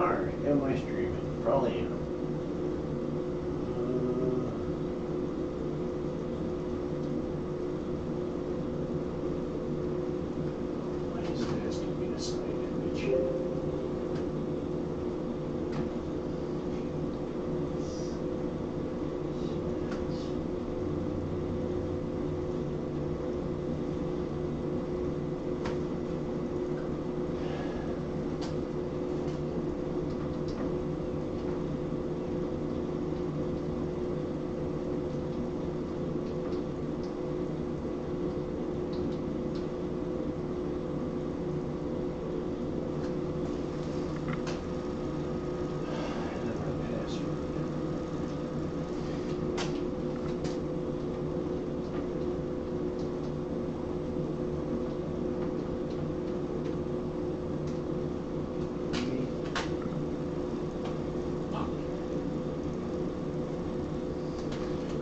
Alright, am I streaming? Probably am. Why is it asking me to sign in?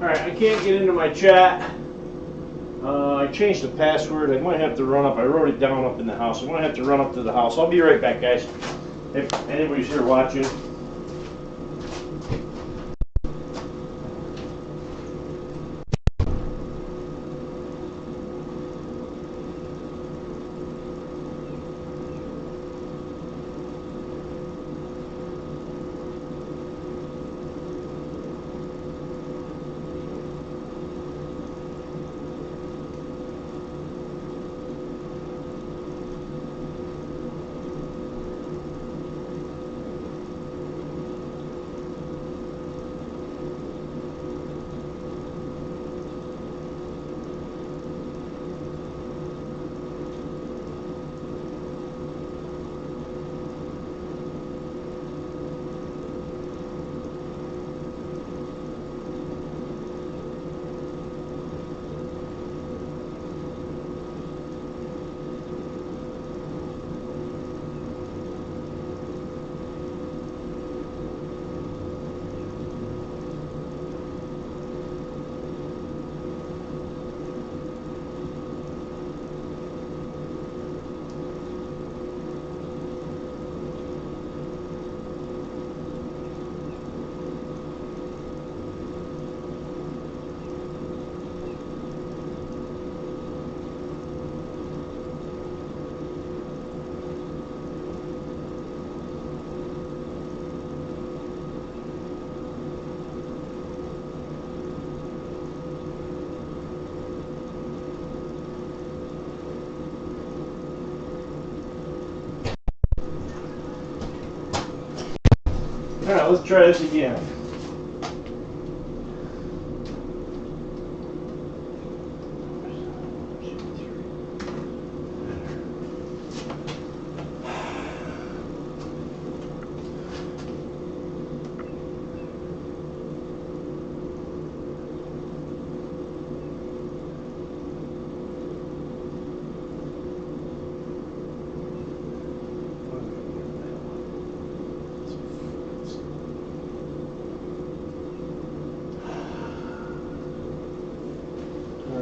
Alright, I can't get into my chat. I changed the password. I might have to run up. I wrote it down up in the house. I might have to run up to the house. I'll be right back, guys. If anybody's here watching. Alright, let's try this again.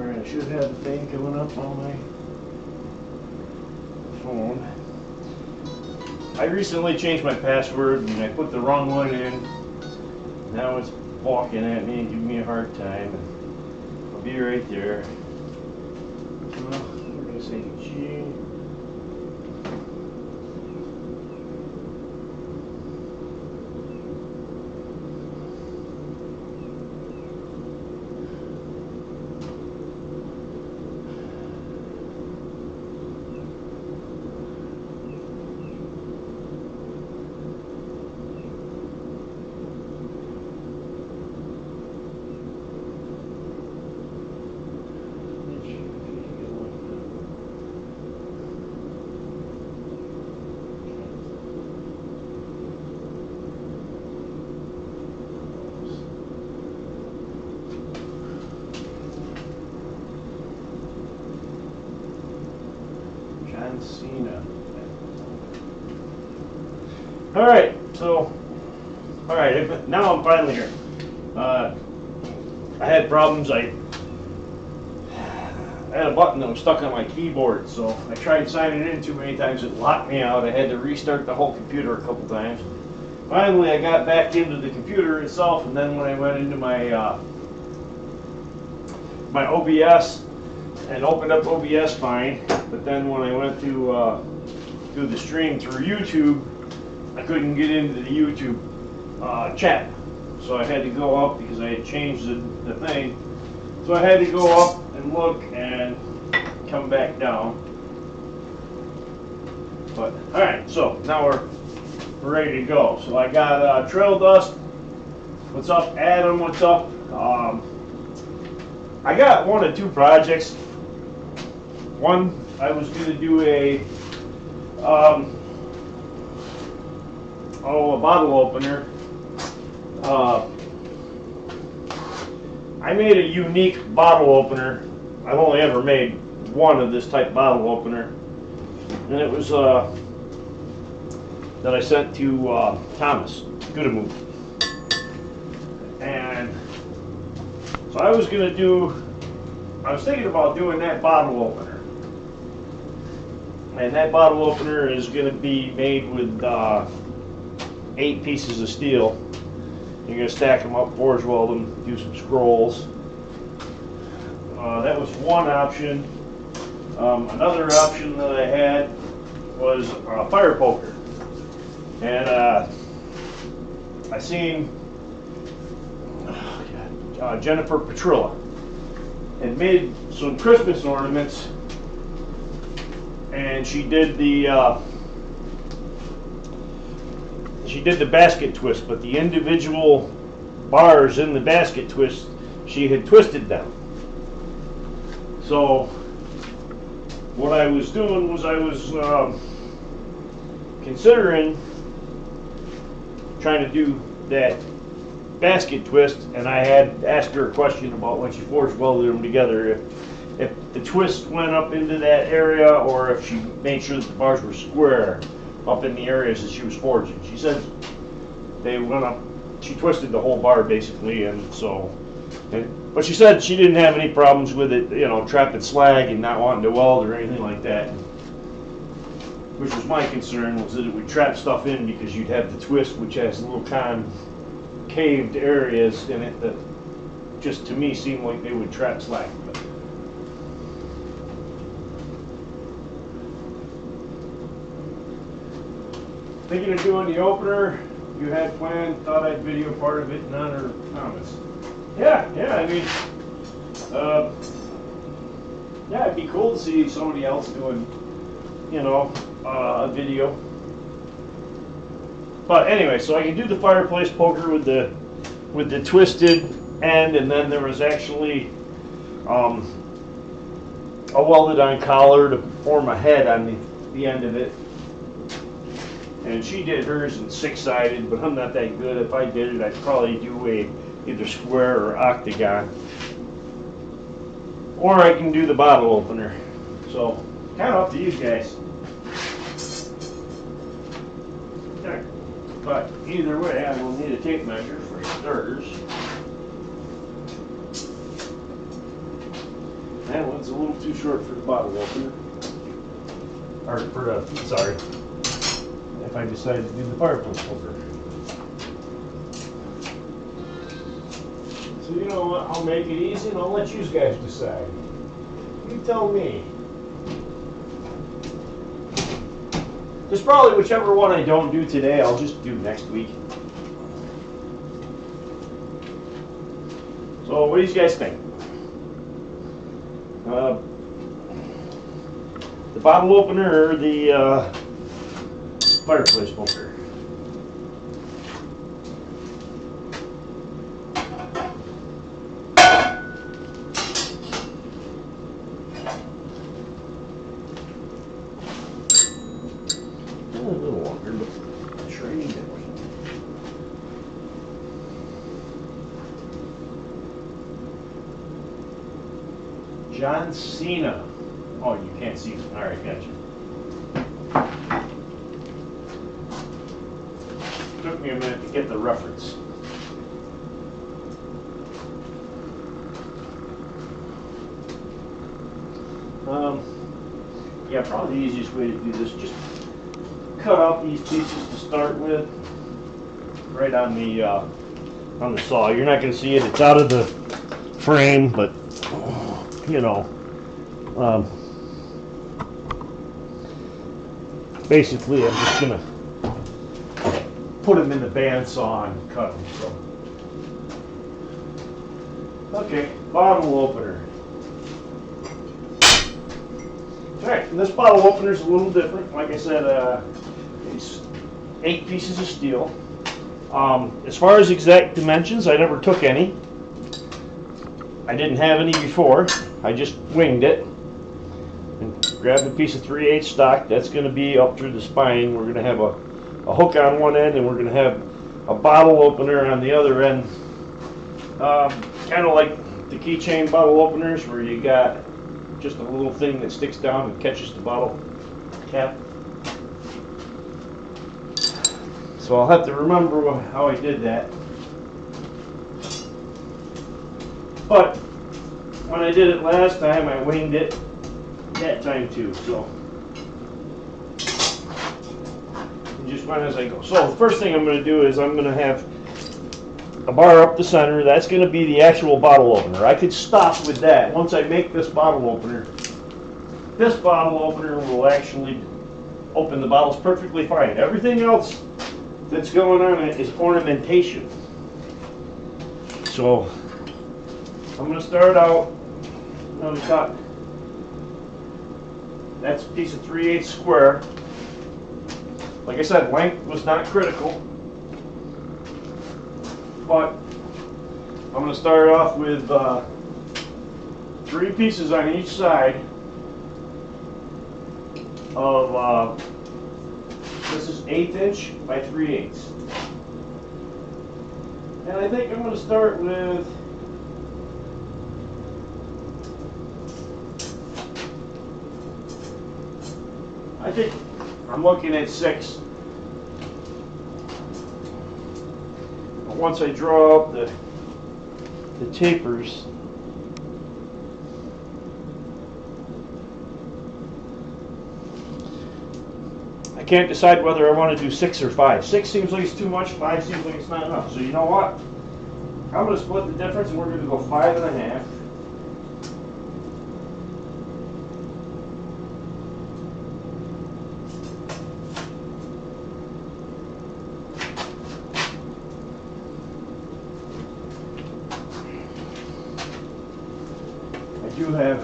I should have the thing coming up on my phone. I recently changed my password and I put the wrong one in. Now it's balking at me and giving me a hard time. I'll be right there. We're going to say G. Cena. Alright, so, alright, now I'm finally here. I had problems. I had a button that was stuck on my keyboard, so I tried signing in too many times. It locked me out. I had to restart the whole computer a couple times. finally I got back into the computer itself, and then when I went into my my OBS and opened up OBS fine, but then when I went to do the stream through YouTube, I couldn't get into the YouTube chat. So I had to go up because I had changed the thing. So I had to go up and look and come back down. But alright, so now we're ready to go. So I got Trail Dust. What's up, Adam? What's up? I got one of two projects. One, I was going to do a bottle opener. I made a unique bottle opener. I've only ever made one of this type bottle opener, and it was that I sent to Thomas Goodamove. And so I was thinking about doing that bottle opener, and that bottle opener is going to be made with 8 pieces of steel. You're going to stack them up, forge weld them, do some scrolls. That was one option. Another option that I had was a fire poker. And I seen Jennifer Petrilla had made some Christmas ornaments, and she did the basket twist, but the individual bars in the basket twist, she had twisted them. So what I was doing was I was considering trying to do that basket twist, and I had asked her a question about when she forge welded them together, if the twist went up into that area or if she made sure that the bars were square up in the areas that she was forging. She said they went up, she twisted the whole bar basically, and so, but she said she didn't have any problems with it, you know, trapping slag and not wanting to weld or anything like that. Which was my concern, was that it would trap stuff in because you'd have the twist, which has little concaved areas in it that just to me seemed like they would trap slag. But thinking of doing the opener, you had planned, thought I'd video part of it in honor of Thomas. Yeah, I mean, yeah, it'd be cool to see somebody else doing, you know, a video. But anyway, so I can do the fireplace poker with the twisted end, and then there was actually a welded on collar to form a head on the end of it. And she did hers in 6-sided, but I'm not that good. If I did it, I'd probably do either square or octagon. Or I can do the bottle opener. So, kind of up to you guys. Okay. But either way, I will need a tape measure for starters. That one's a little too short for the bottle opener. Or for the, sorry. If I decide to do the fireplace poker. So you know what, I'll make it easy and I'll let you guys decide. You tell me. There's probably whichever one I don't do today, I'll just do next week. So what do you guys think? The bottle opener or the fireplace poker? A little longer, but training it. John Cena. Oh, you can't see it. All right, gotcha. Took me a minute to get the reference. Yeah, probably the easiest way to do this, just cut out these pieces to start with. right on the saw. You're not going to see it. It's out of the frame, but you know, basically I'm just going to put them in the bandsaw and cut them. So. Okay, bottle opener. Alright, this bottle opener is a little different. Like I said, it's 8 pieces of steel. As far as exact dimensions, I never took any. I didn't have any before. I just winged it and grabbed a piece of 3/8 stock. That's going to be up through the spine. We're going to have a hook on one end, and we're going to have a bottle opener on the other end. Kind of like the keychain bottle openers, where you got just a little thing that sticks down and catches the bottle cap. So I'll have to remember how I did that. But when I did it last time, I winged it that time too. So just went as I go. So the first thing I'm going to do is I'm going to have a bar up the center. That's going to be the actual bottle opener. I could stop with that. Once I make this bottle opener will actually open the bottles perfectly fine. Everything else that's going on it is ornamentation. So I'm going to start out. I'm going to cut. That's a piece of 3/8 square. Like I said, length was not critical. But I'm going to start off with 3 pieces on each side of, this is 1/8 inch by 3/8. And I think I'm going to start with I think I'm looking at 6. But once I draw up the tapers, I can't decide whether I want to do 6 or 5. 6 seems like it's too much, 5 seems like it's not enough. So you know what? I'm going to split the difference and we're going to go 5.5. I do have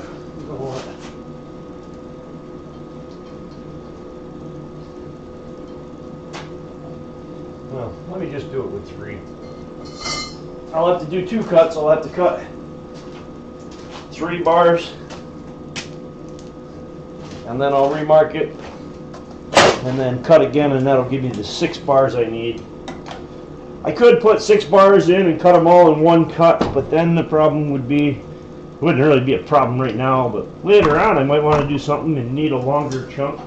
well, let me just do it with 3. I'll have to do 2 cuts. I'll have to cut 3 bars and then I'll remark it and then cut again, and that'll give me the 6 bars I need. I could put 6 bars in and cut them all in one cut, but then the problem would be, it wouldn't really be a problem right now, but later on I might want to do something and need a longer chunk.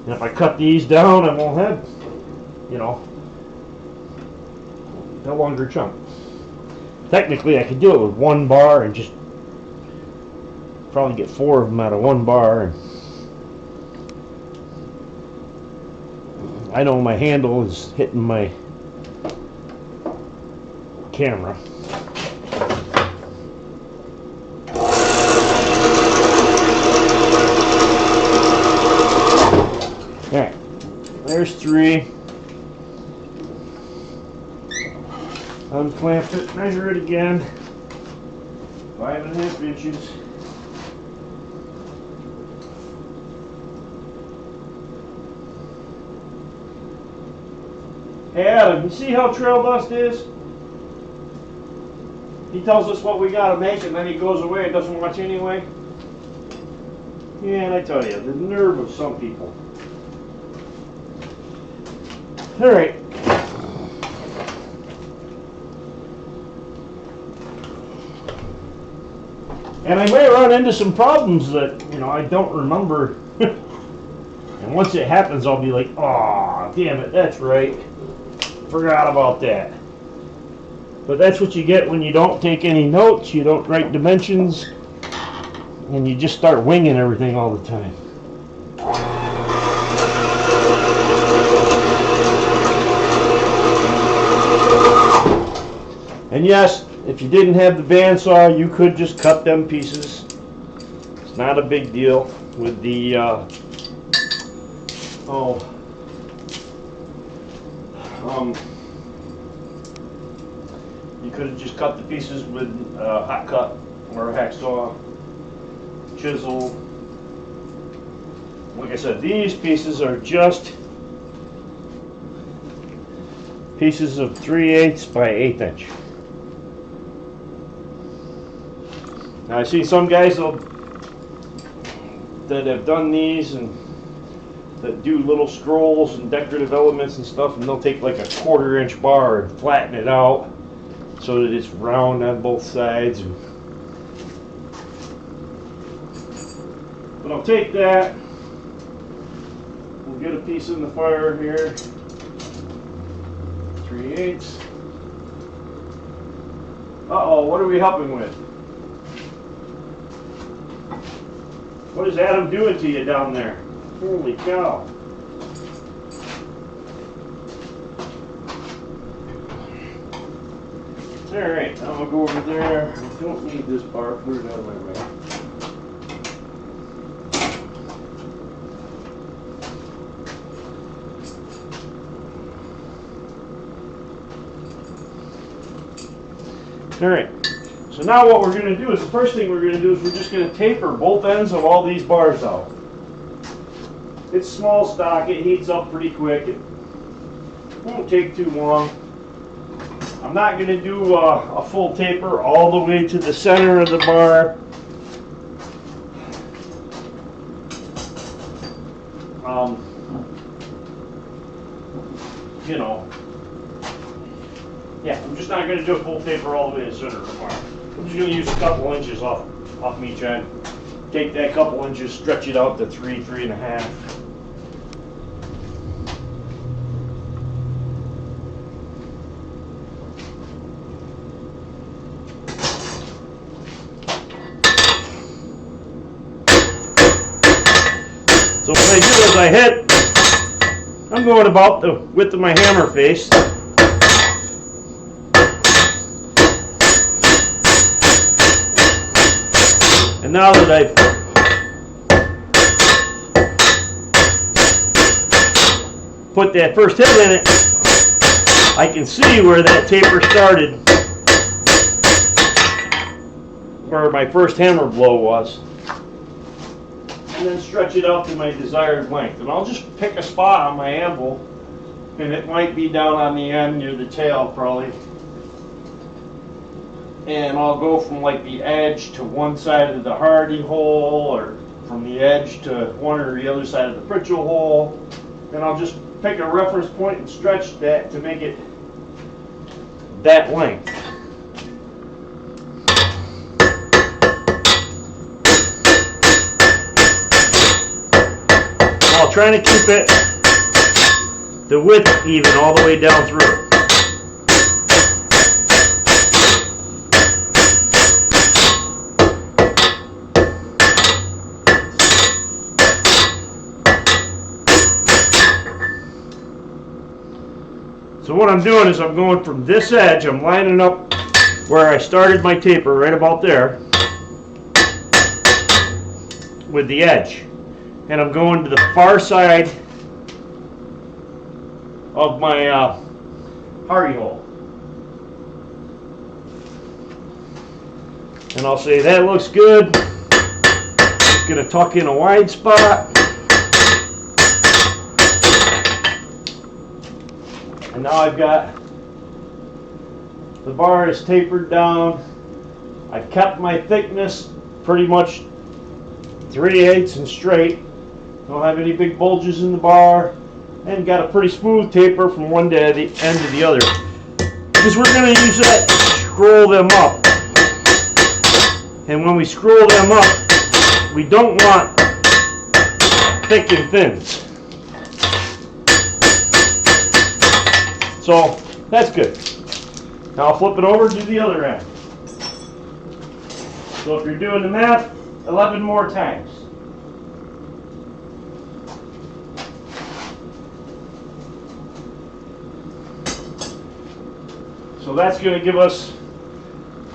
And if I cut these down, I won't have, you know, a longer chunk. Technically I could do it with 1 bar and just probably get 4 of them out of 1 bar. And I know my handle is hitting my camera. Alright, there's 3. Unclamp it, measure it again. 5.5 inches. Hey Adam, you see how trail dust is? He tells us what we gotta make and then he goes away and doesn't watch anyway. Yeah, and I tell you, the nerve of some people. Alright. And I may run into some problems that, you know, I don't remember. And once it happens, I'll be like, oh, damn it, that's right. Forgot about that. But that's what you get when you don't take any notes, you don't write dimensions, and you just start winging everything all the time. And yes, if you didn't have the bandsaw, you could just cut them pieces. It's not a big deal with the you could have just cut the pieces with a hot cut or a hacksaw, chisel. Like I said, these pieces are just pieces of 3/8 by 1/8 inch. Now I see some guys that have done these and that do little scrolls and decorative elements and stuff, and they'll take like a 1/4 inch bar and flatten it out so that it's round on both sides. But I'll take that. We'll get a piece in the fire here. 3/8. Uh-oh, what are we helping with? What is Adam doing to you down there? Holy cow. Alright, now I'll go over there. I don't need this bar. Put it out of my way. Alright, so now what we're going to do is, the first thing we're going to do is we're just going to taper both ends of all these bars out. It's small stock, it heats up pretty quick, it won't take too long. I'm not going to do a full taper all the way to the center of the bar. You know, yeah, I'm just not going to do a full taper all the way to the center of the bar. I'm just going to use a couple inches off each end. Take that couple inches, stretch it out to 3.5. So what I do is I hit, I'm going about the width of my hammer face. And now that I've put that first hit in it, I can see where that taper started, where my first hammer blow was. And then stretch it out to my desired length. And I'll just pick a spot on my anvil, and it might be down on the end near the tail probably. And I'll go from like the edge to one side of the hardy hole, or from the edge to one or the other side of the Pritchell hole. And I'll just pick a reference point and stretch that to make it that length. I'll try to keep it the width even all the way down through it. So what I'm doing is I'm going from this edge, I'm lining up where I started my taper, right about there, with the edge. And I'm going to the far side of my hardy hole. And I'll say that looks good. Just going to tuck in a wide spot. And now I've got the bar is tapered down. I've kept my thickness pretty much 3/8 and straight. Don't have any big bulges in the bar, and got a pretty smooth taper from one end to the other. Because we're going to use that to scroll them up. And when we scroll them up, we don't want thick and thins. So that's good. Now I'll flip it over to the other end. So if you're doing the math, 11 more times. So that's going to give us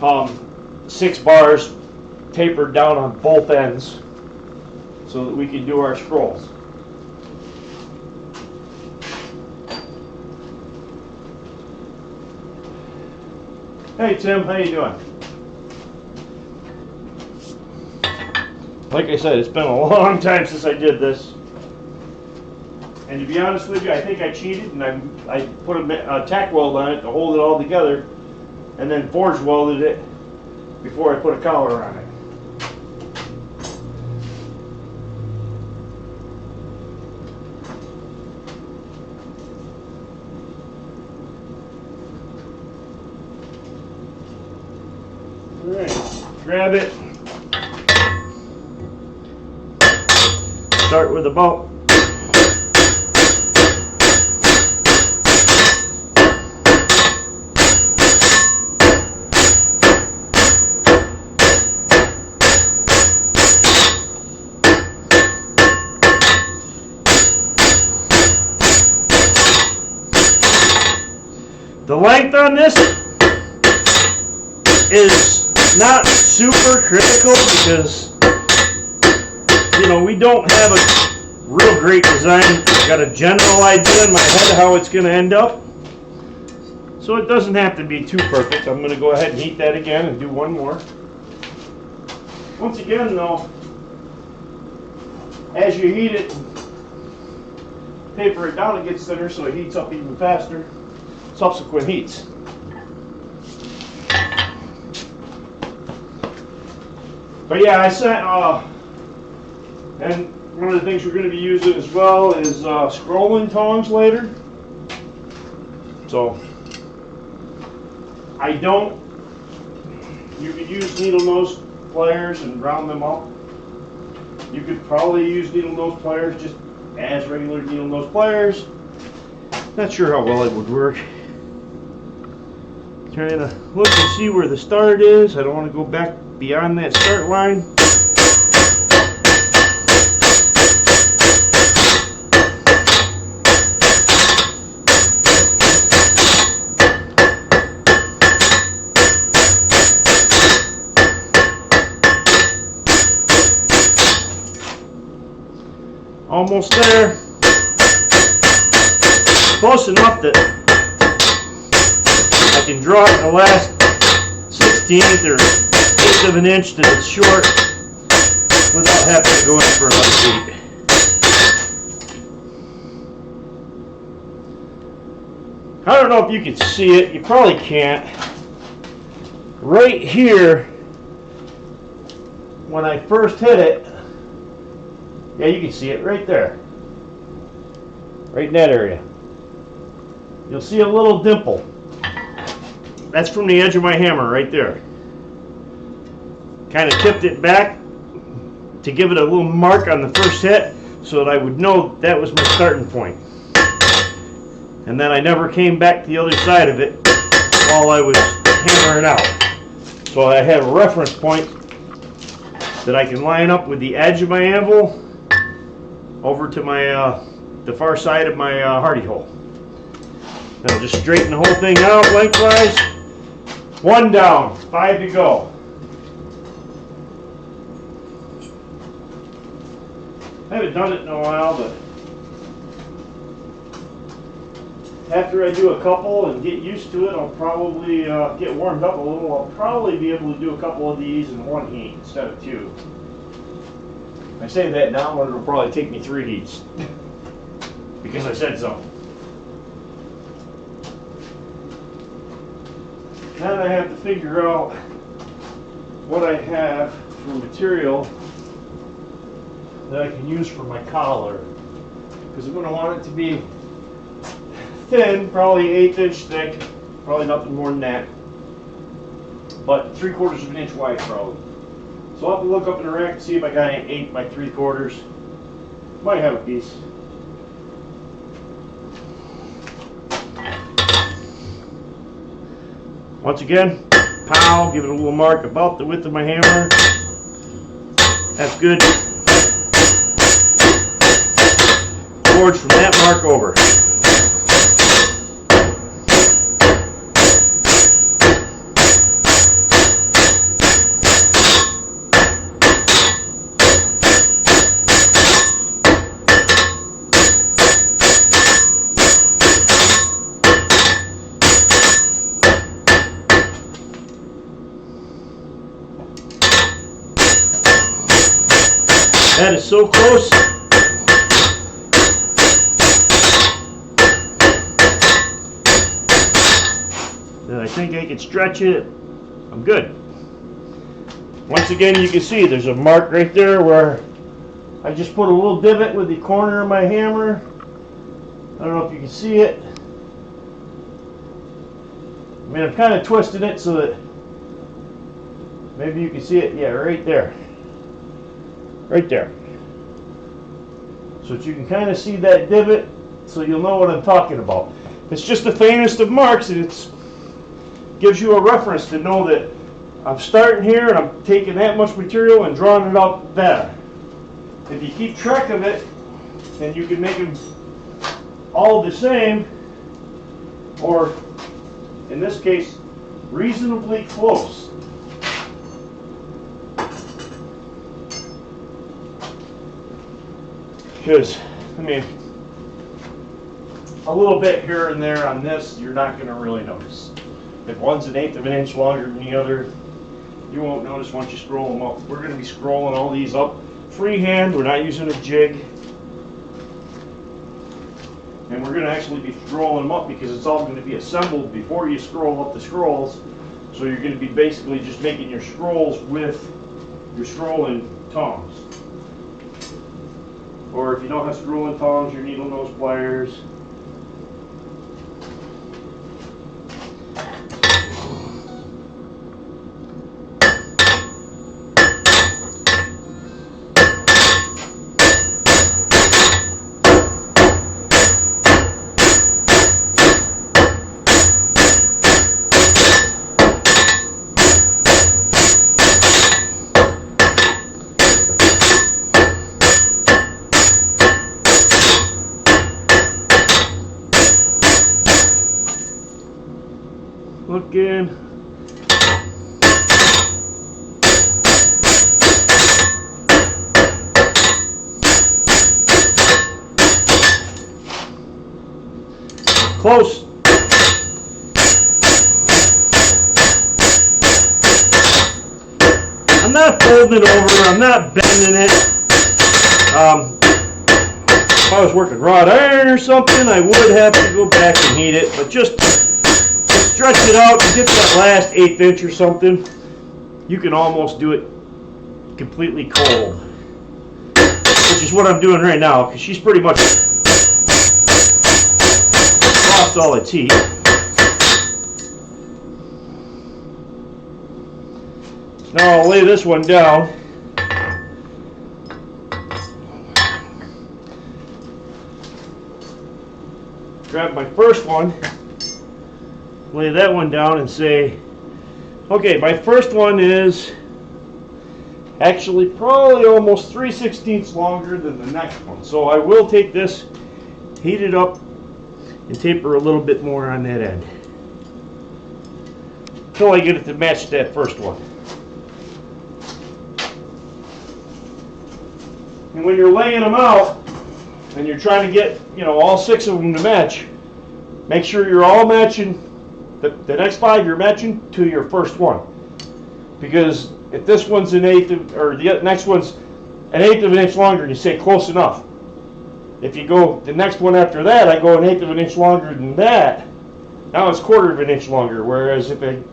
6 bars tapered down on both ends so that we can do our scrolls. Hey Tim, how you doing? Like I said, it's been a long time since I did this. And to be honest with you, I think I cheated and I put a tack weld on it to hold it all together and then forge welded it before I put a collar on it. Alright, grab it. Start with the bolt. The length on this is not super critical because, you know, we don't have a real great design. I've got a general idea in my head how it's going to end up. So it doesn't have to be too perfect. I'm going to go ahead and heat that again and do one more. Once again though, as you heat it, taper it down, it gets thinner so it heats up even faster. Subsequent heats. But yeah, I sent, and one of the things we're going to be using as well is scrolling tongs later. So, you could use needle nose pliers and round them up. You could probably use needle nose pliers just as regular needle nose pliers. Not sure how well it would work. Trying to look and see where the start is. I don't want to go back beyond that start line. Almost there. Close enough that I can draw it the last 16th or 1/8 of an inch that it's short without having to go in for another beat. I don't know if you can see it. You probably can't. Right here, when I first hit it, yeah, you can see it right there. Right in that area. You'll see a little dimple. That's from the edge of my hammer right there. Kind of tipped it back to give it a little mark on the first hit so that I would know that was my starting point. And then I never came back to the other side of it while I was hammering out. So I have a reference point that I can line up with the edge of my anvil over to my the far side of my hardy hole. Now just straighten the whole thing out lengthwise. 1 down, 5 to go. I haven't done it in a while, but after I do a couple and get used to it, I'll probably get warmed up a little. I'll probably be able to do a couple of these in 1 heat instead of 2. I say that now, but it'll probably take me 3 heats because I said so. Then I have to figure out what I have for material that I can use for my collar, because I'm going to want it to be thin, probably 1/8 inch thick, probably nothing more than that, but 3/4 of an inch wide probably. So I'll have to look up in the rack to see if I got an 8 by 3/4. Might have a piece. Once again, pow, give it a little mark about the width of my hammer. That's good. Forge from that mark over. That is so close. That I think I can stretch it. I'm good. Once again, you can see there's a mark right there where I just put a little divot with the corner of my hammer. I don't know if you can see it. I mean, I'm kind of twisting it so that maybe you can see it. Yeah, right there. Right there. So that you can kind of see that divot, so you'll know what I'm talking about. It's just the faintest of marks, and it gives you a reference to know that I'm starting here and I'm taking that much material and drawing it out that. If you keep track of it, then you can make them all the same, or in this case, reasonably close. Because, I mean, a little bit here and there on this, you're not going to really notice. If one's 1/8 of an inch longer than the other, you won't notice once you scroll them up. We're going to be scrolling all these up freehand. We're not using a jig. And we're going to actually be scrolling them up because it's all going to be assembled before you scroll up the scrolls. So you're going to be basically just making your scrolls with your scrolling tongs. Or if you don't have scrolling tongs, your needle nose pliers. Looking. Close. I'm not folding it over, I'm not bending it. If I was working wrought iron or something, I would have to go back and heat it, but just stretch it out and get that last 1/8 inch or something. You can almost do it completely cold, which is what I'm doing right now, because she's pretty much lost all its heat. Now I'll lay this one down. Grab my first one. Lay that one down and say, okay, my first one is actually probably almost 3/16 longer than the next one. So I will take this, heat it up, and taper a little bit more on that end until I get it to match that first one. And when you're laying them out and you're trying to get, all 6 of them to match, make sure you're all matching. The next 5 you're matching to your first one, because if this one's an 1/8 of, or the next one's an 1/8 of an inch longer, you say close enough. If you go the next one after that, I go an 1/8 of an inch longer than that. Now it's 1/4 of an inch longer. Whereas if it,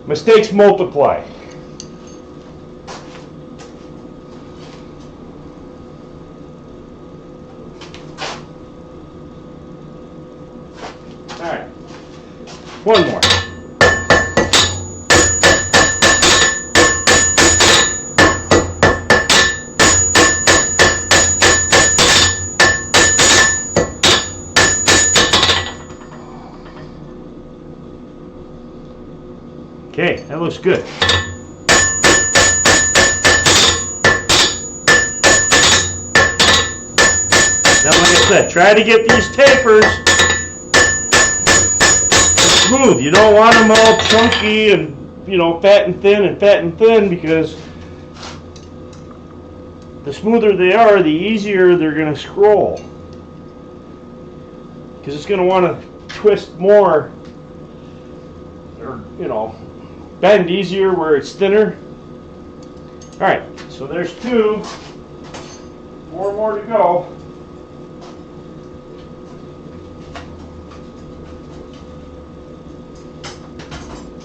mistakes multiply. All right. One more. Okay, that looks good. Now, like I said, try to get these tapers smooth. You don't want them all chunky and, fat and thin, because the smoother they are, the easier they're going to scroll. Because it's going to want to twist more, or, bend easier where it's thinner. Alright, So there's 2. 4 more to go.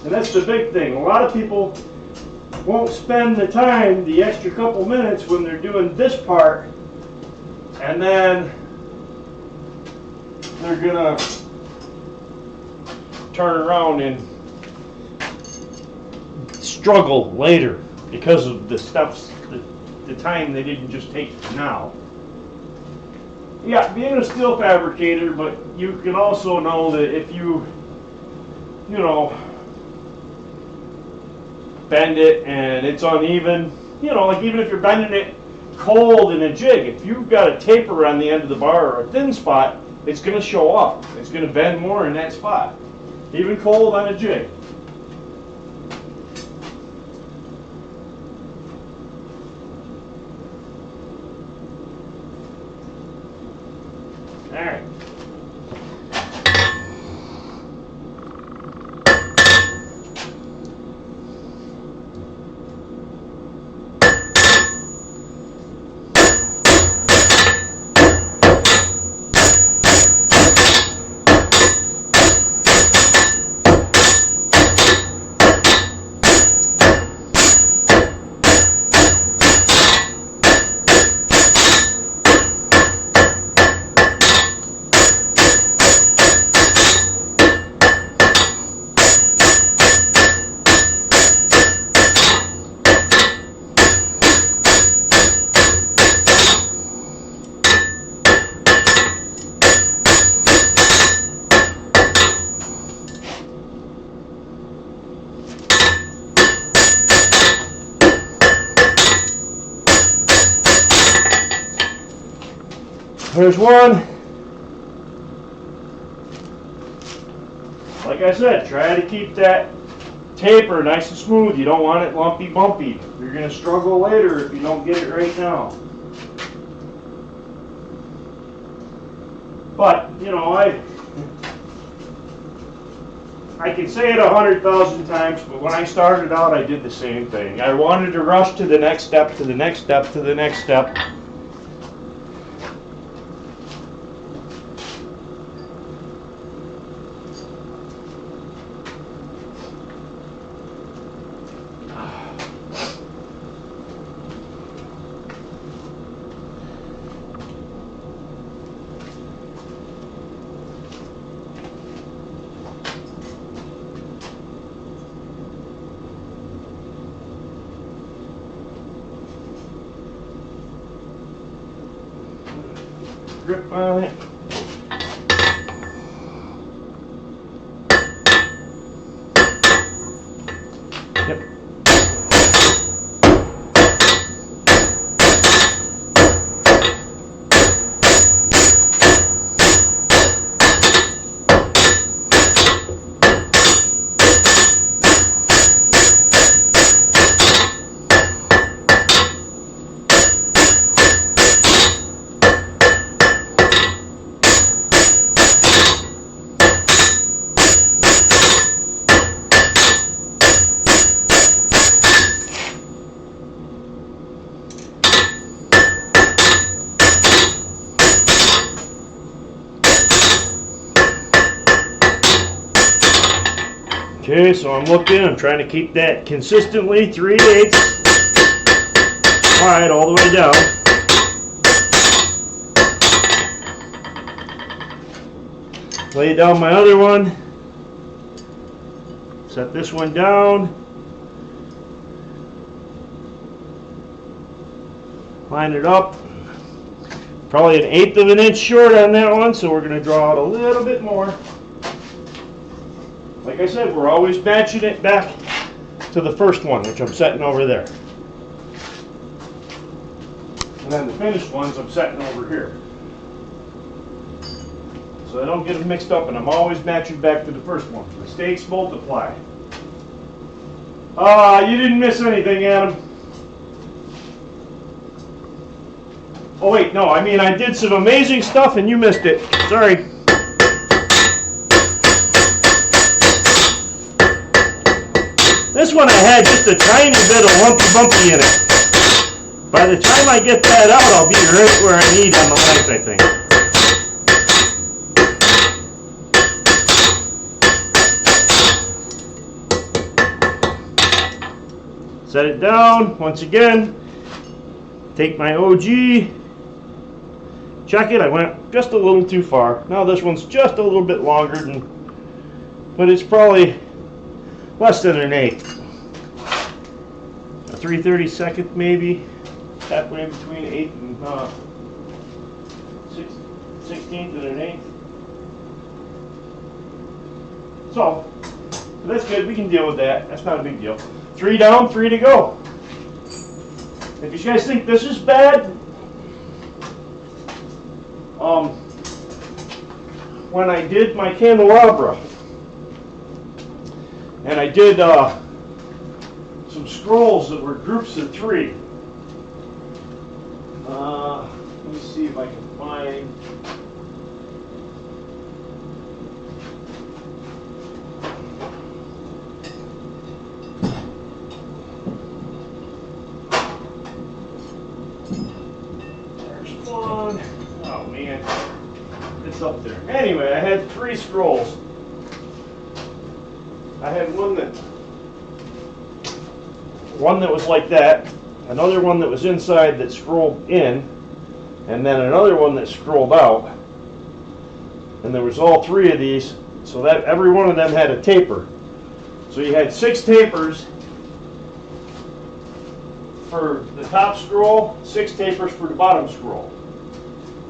And that's the big thing. A lot of people won't spend the time, the extra couple minutes when they're doing this part, and then they're gonna turn around and struggle later because of the steps, the time they didn't just take now. Yeah, being a steel fabricator, but you can also know that if you know, bend it and it's uneven, you know, like even if you're bending it cold in a jig, if you've got a taper on the end of the bar or a thin spot, it's going to show up. It's going to bend more in that spot, even cold on a jig. All right. There's one. Like I said, try to keep that taper nice and smooth. You don't want it lumpy bumpy. You're going to struggle later if you don't get it right now. But, you know, I can say it 100,000 times, but when I started out, I did the same thing. I wanted to rush to the next step, to the next step, to the next step. Grip on it. Yep. Okay, so I'm looking, I'm trying to keep that consistently 3/8 wide all the way down. Lay down my other one, set this one down, line it up, probably 1/8 of an inch short on that one, so we're going to draw out a little bit more. Like I said, we're always matching it back to the first one, which I'm setting over there. And then the finished ones I'm setting over here. So I don't get them mixed up, and I'm always matching back to the first one. Mistakes multiply. You didn't miss anything, Adam. Oh wait, no, I mean I did some amazing stuff and you missed it. Sorry. This one I had just a tiny bit of lumpy bumpy in it. By the time I get that out, I'll be right where I need on the length, I think. Set it down once again. Take my OG. Check it. I went just a little too far. Now this one's just a little bit longer than, but it's probably less than an eighth. A 3/32 maybe. Halfway between eighth and 16th and an eighth. So that's good. We can deal with that. That's not a big deal. 3 down, 3 to go. If you guys think this is bad, when I did my candelabra, and I did some scrolls that were groups of 3. Let me see if I can find. There's one. Oh man, it's up there. Anyway, I had 3 scrolls. I had one that was like that, another one that was inside that scrolled in, and then another one that scrolled out. And there was all 3 of these, so that every one of them had a taper. So you had 6 tapers for the top scroll, 6 tapers for the bottom scroll.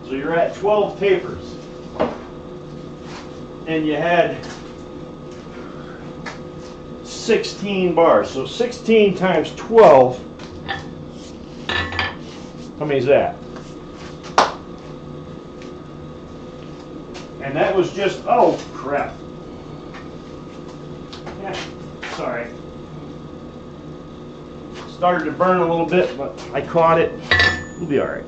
So you're at 12 tapers. And you had 16 bars. So 16 times 12, how many is that? And that was just, oh crap. Yeah, sorry. Started to burn a little bit, but I caught it. We'll be all right.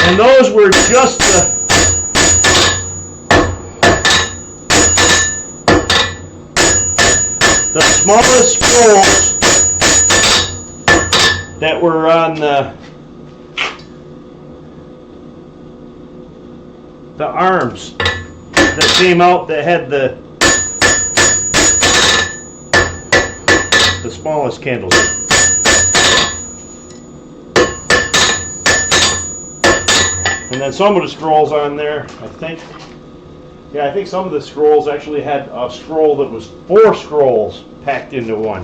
And those were just the smallest scrolls that were on the arms that came out that had the smallest candles. And then some of the scrolls on there, I think some of the scrolls actually had a scroll that was 4 scrolls packed into one.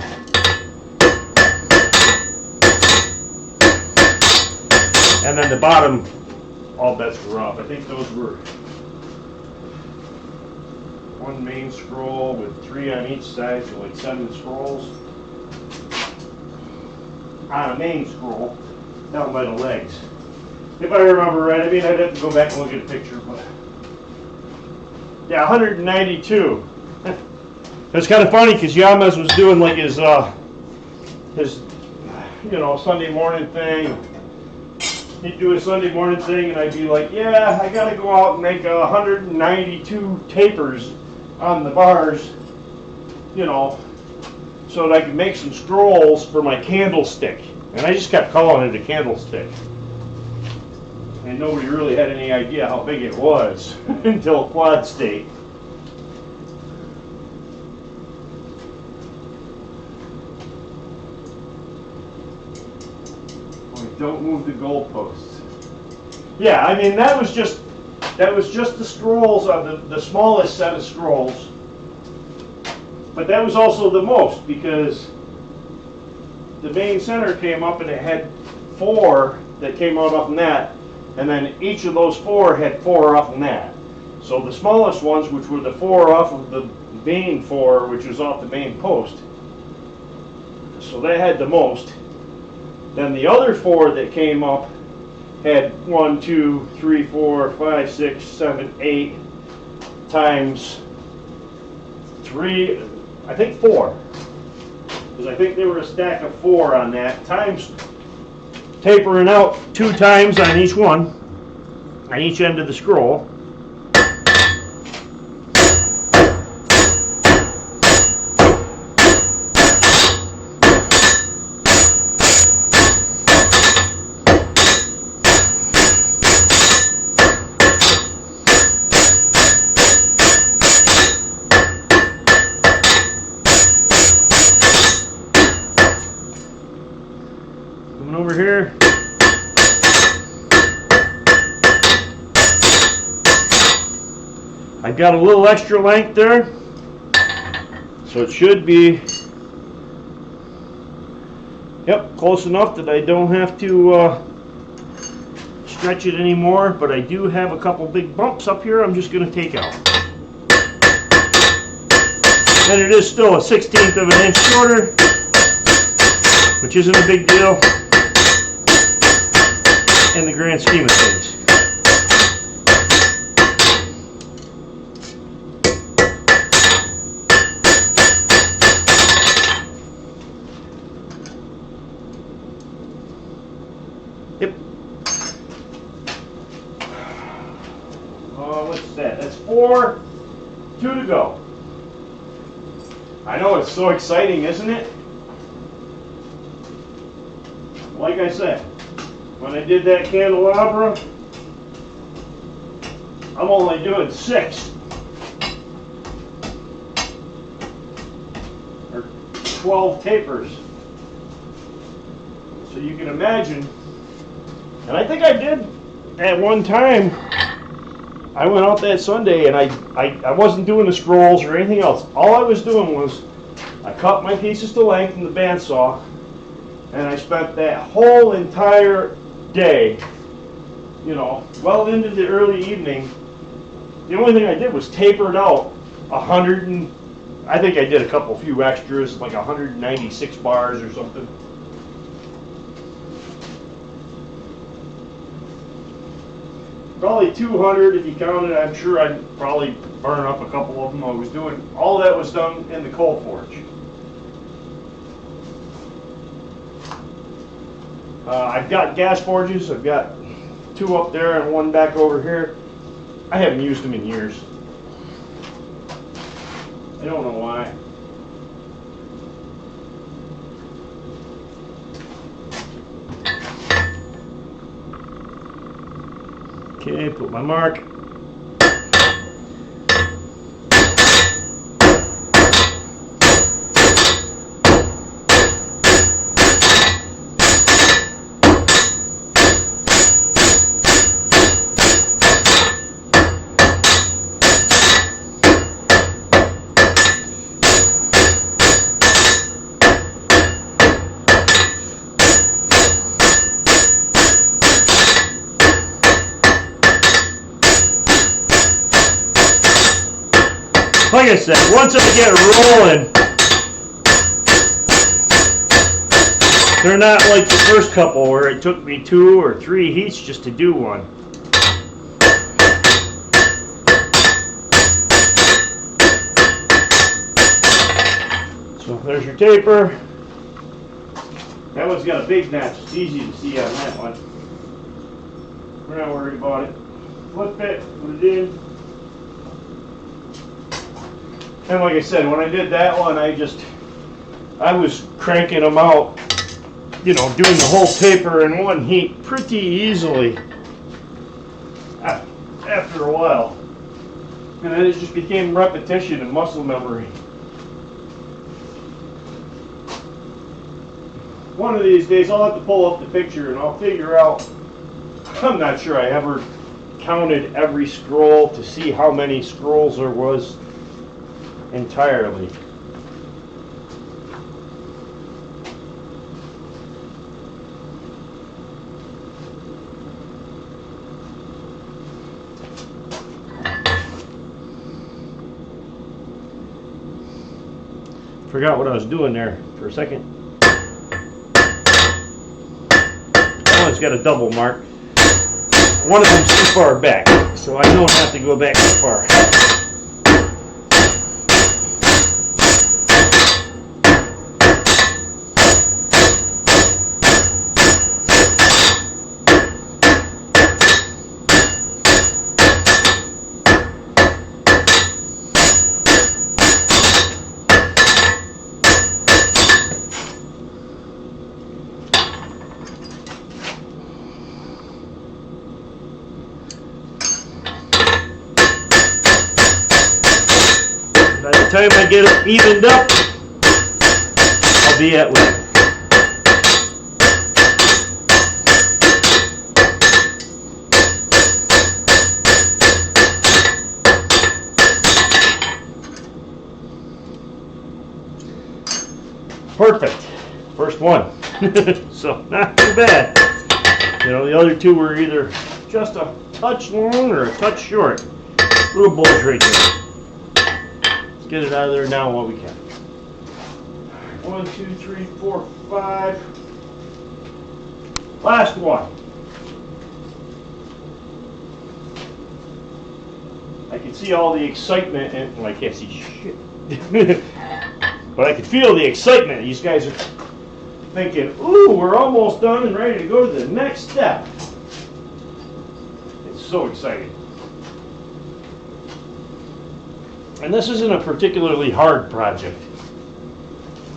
And then the bottom, all bets were off. I think those were 1 main scroll with 3 on each side, so like 7 scrolls on a main scroll down by the legs. If I remember right, I mean, I'd have to go back and look at a picture, but yeah, 192. It's kind of funny because Yamaz was doing like his Sunday morning thing. He'd do a Sunday morning thing, and I'd be like, yeah, I got to go out and make 192 tapers on the bars, so that I could make some scrolls for my candlestick. And I just kept calling it a candlestick. And nobody really had any idea how big it was until quad state. Don't move the goalposts. Yeah, I mean that was just the scrolls on the smallest set of scrolls. But that was also the most because the main center came up and it had 4 that came out off that. And then each of those 4 had 4 off of that. So the smallest ones, which were the 4 off of the main 4, which was off the main post, so they had the most. Then the other 4 that came up had 1, 2, 3, 4, 5, 6, 7, 8, times 3, I think 4. Because I think they were a stack of 4 on that, times tapering out 2 times on each one, on each end of the scroll. Over here, I've got a little extra length there, so it should be, yep, close enough that I don't have to stretch it anymore, but I do have a couple big bumps up here I'm just going to take out. And it is still a 1/16 of an inch shorter, which isn't a big deal in the grand scheme of things. Yep. What's that? That's 4, 2 to go. I know, it's so exciting, isn't it? Like I said, when I did that candelabra, I'm only doing 6 or 12 tapers. So you can imagine, and I think I did at one time, I went out that Sunday and I wasn't doing the scrolls or anything else. All I was doing was I cut my pieces to length in the bandsaw, and I spent that whole entire day, you know, well into the early evening. The only thing I did was taper it out 100 and I think I did a few extras, like 196 bars or something. Probably 200 if you counted. I'm sure I'd probably burn up a couple of them. I was doing, all that was done in the coal forge. I've got gas forges. I've got 2 up there and 1 back over here. I haven't used them in years. I don't know why. Okay, put my mark. Like I said, once I get rolling, they're not like the first couple where it took me 2 or 3 heats just to do one. So there's your taper. That one's got a big notch. It's easy to see on that one. We're not worried about it. Flip it, put it in. And like I said, when I did that one, I was cranking them out, you know, doing the whole taper in one heat pretty easily after a while. And then it just became repetition and muscle memory. One of these days, I'll have to pull up the picture and I'll figure out, I'm not sure I ever counted every scroll to see how many scrolls there was entirely. Forgot what I was doing there for a second. That one's got a double mark. One of them's too far back, so I don't have to go back too far. time I get it evened up, I'll be at with it. Perfect. First one. So not too bad. You know, the other two were either just a touch long or a touch short. Little bulge right there. Let's get it out of there now while we can. 1, 2, 3, 4, 5. Last one. I can see all the excitement, and well, I can't see shit. But I can feel the excitement. These guys are thinking, ooh, we're almost done and ready to go to the next step. It's so exciting. And this isn't a particularly hard project.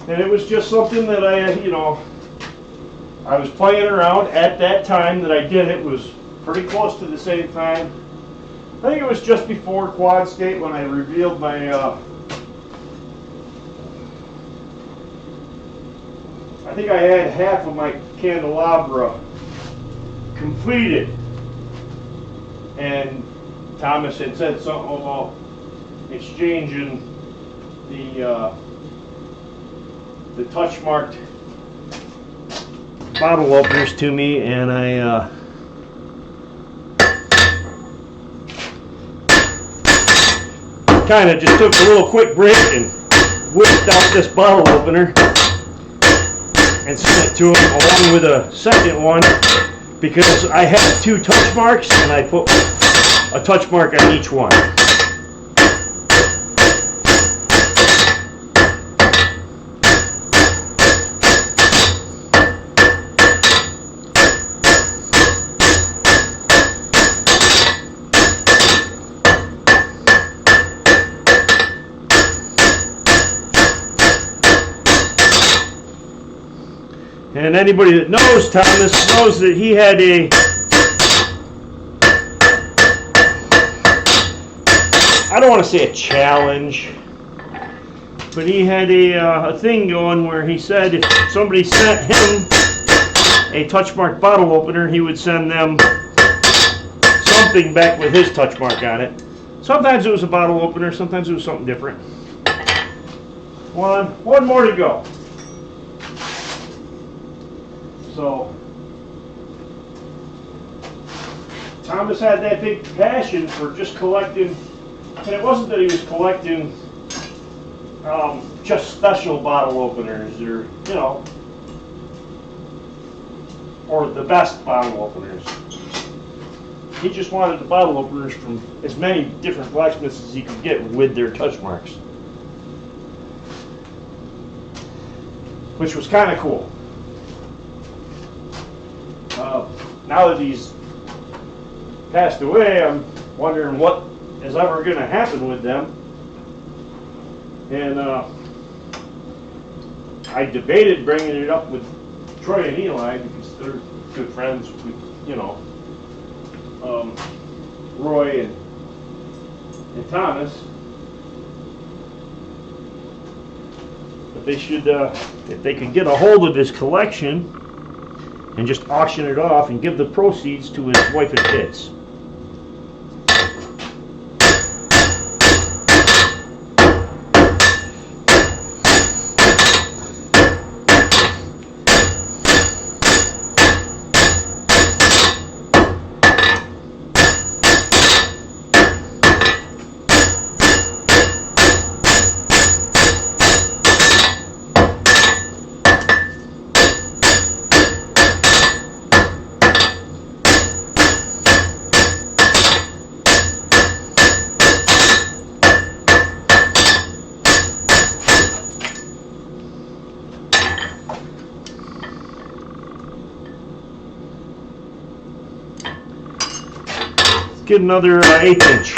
And it was just something that I was playing around at that time that I did it. It was pretty close to the same time. I think it was just before Quad State when I revealed my I think I had half of my candelabra completed, and Thomas had said something about exchanging the touch marked bottle openers to me, and I kind of just took a little quick break and whipped out this bottle opener and sent it to him along with a second one, because I had 2 touch marks and I put a touch mark on each one. And anybody that knows Thomas knows that he had I don't want to say a challenge, but he had a thing going where he said if somebody sent him a touch mark bottle opener, he would send them something back with his touch mark on it. Sometimes it was a bottle opener, sometimes it was something different. One more to go. So, Thomas had that big passion for just collecting, and it wasn't that he was collecting just special bottle openers or, or the best bottle openers. He just wanted the bottle openers from as many different blacksmiths as he could get with their touch marks, which was kind of cool. Now that he's passed away, I'm wondering what is ever going to happen with them. And I debated bringing it up with Troy and Eli because they're good friends with, Roy and Thomas. But they should, if they could get a hold of his collection and just auction it off and give the proceeds to his wife and kids. Get another 1/8 inch.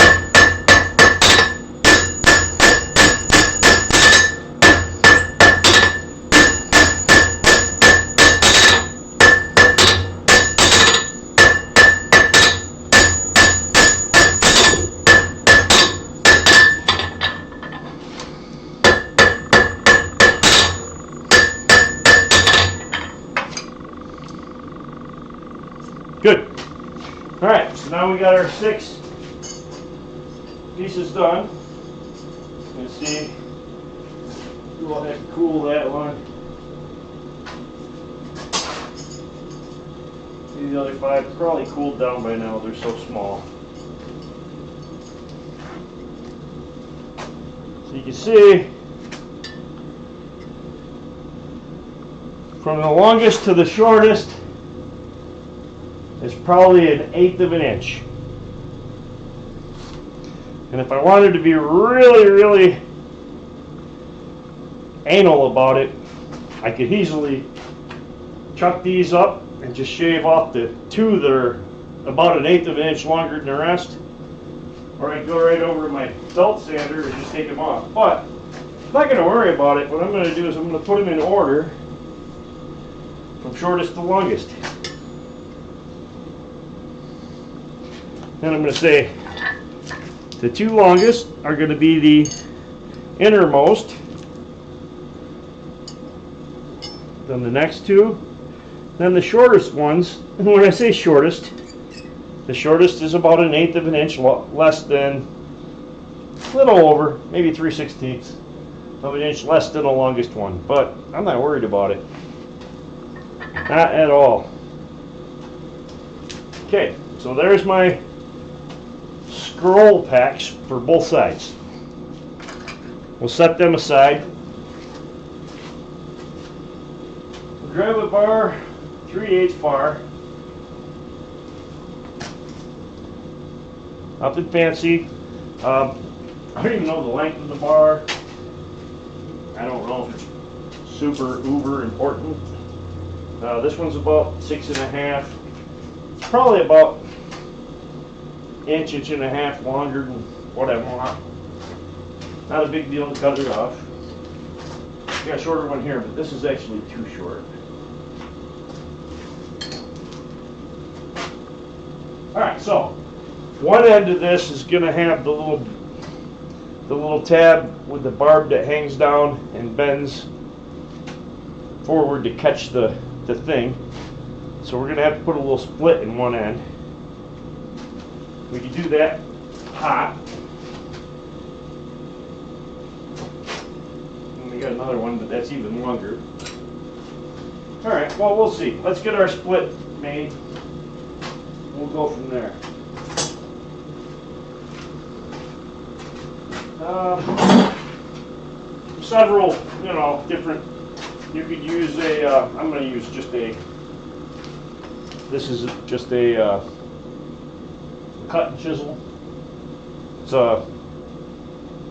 Good. All right, so now we got our 6 pieces done. Let's see. We'll have to cool that one. See, the other 5 probably cooled down by now. They're so small. So you can see from the longest to the shortest is probably 1/8 of an inch. And if I wanted to be really, really anal about it, I could easily chuck these up and just shave off the 2 that are about 1/8 of an inch longer than the rest. Or I go right over to my belt sander and just take them off. But I'm not going to worry about it. What I'm going to do is I'm going to put them in order from shortest to longest. Then I'm going to say the 2 longest are going to be the innermost. Then the next 2. Then the shortest ones. And when I say shortest, the shortest is about 1/8 of an inch less than, a little over, maybe 3/16 of an inch less than the longest one. But I'm not worried about it. Not at all. Okay, so there's my scroll packs for both sides. We'll set them aside. Grab a bar, 3/8 bar. Nothing fancy. I don't even know the length of the bar. I don't know if it's super uber important. This one's about 6.5. It's probably about inch and a half longer than what I want. Not a big deal to cut it off. Got a shorter one here, but this is actually too short. Alright, so one end of this is going to have the little tab with the barb that hangs down and bends forward to catch the thing. So we're going to have to put a little split in one end. We can do that hot. And we got another one, but that's even longer. Alright, well, we'll see. Let's get our split made. We'll go from there. Several, different. You could use a. I'm going to use just a. This is just a cut and chisel. It's a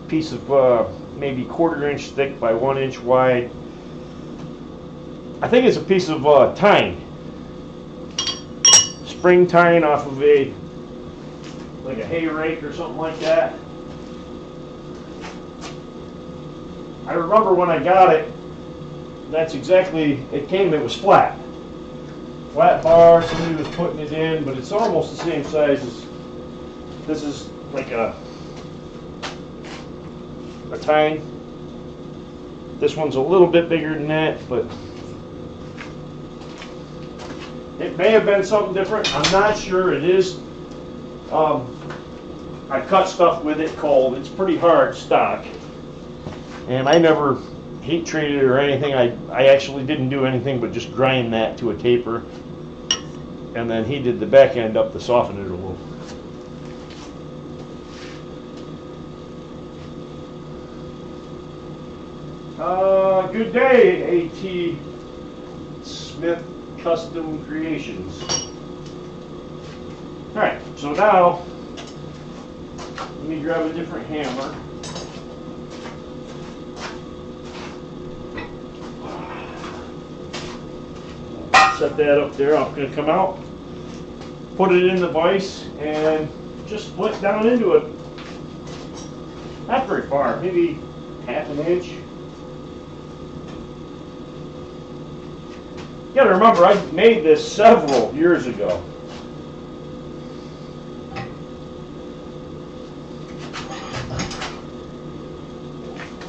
piece of maybe 1/4 inch thick by 1 inch wide. I think it's a piece of tine. Spring tine off of like a hay rake or something like that. I remember when I got it, that's exactly, it was flat. Flat bar, somebody was putting it in, but it's almost the same size as, this is like a tine. This one's a little bit bigger than that, but it may have been something different. I'm not sure. It is. I cut stuff with it cold. It's pretty hard stock. And I never heat treated it or anything. I actually didn't do anything but just grind that to a taper. And then heated the back end up to soften it a little. Good day, A.T. Smith Custom Creations. Alright, so now let me grab a different hammer. Set that up there. I'm going to come out, put it in the vise, and just split down into it. Not very far, maybe 1/2 inch. You gotta remember, I made this several years ago.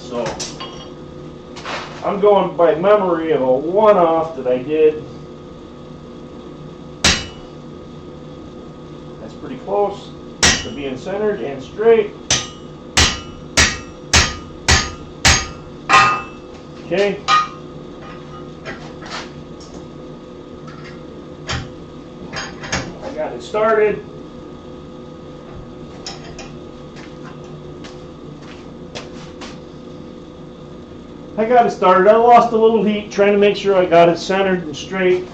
So, I'm going by memory of a one-off that I did pretty close to being centered and straight. Okay. I got it started. I lost a little heat trying to make sure I got it centered and straight.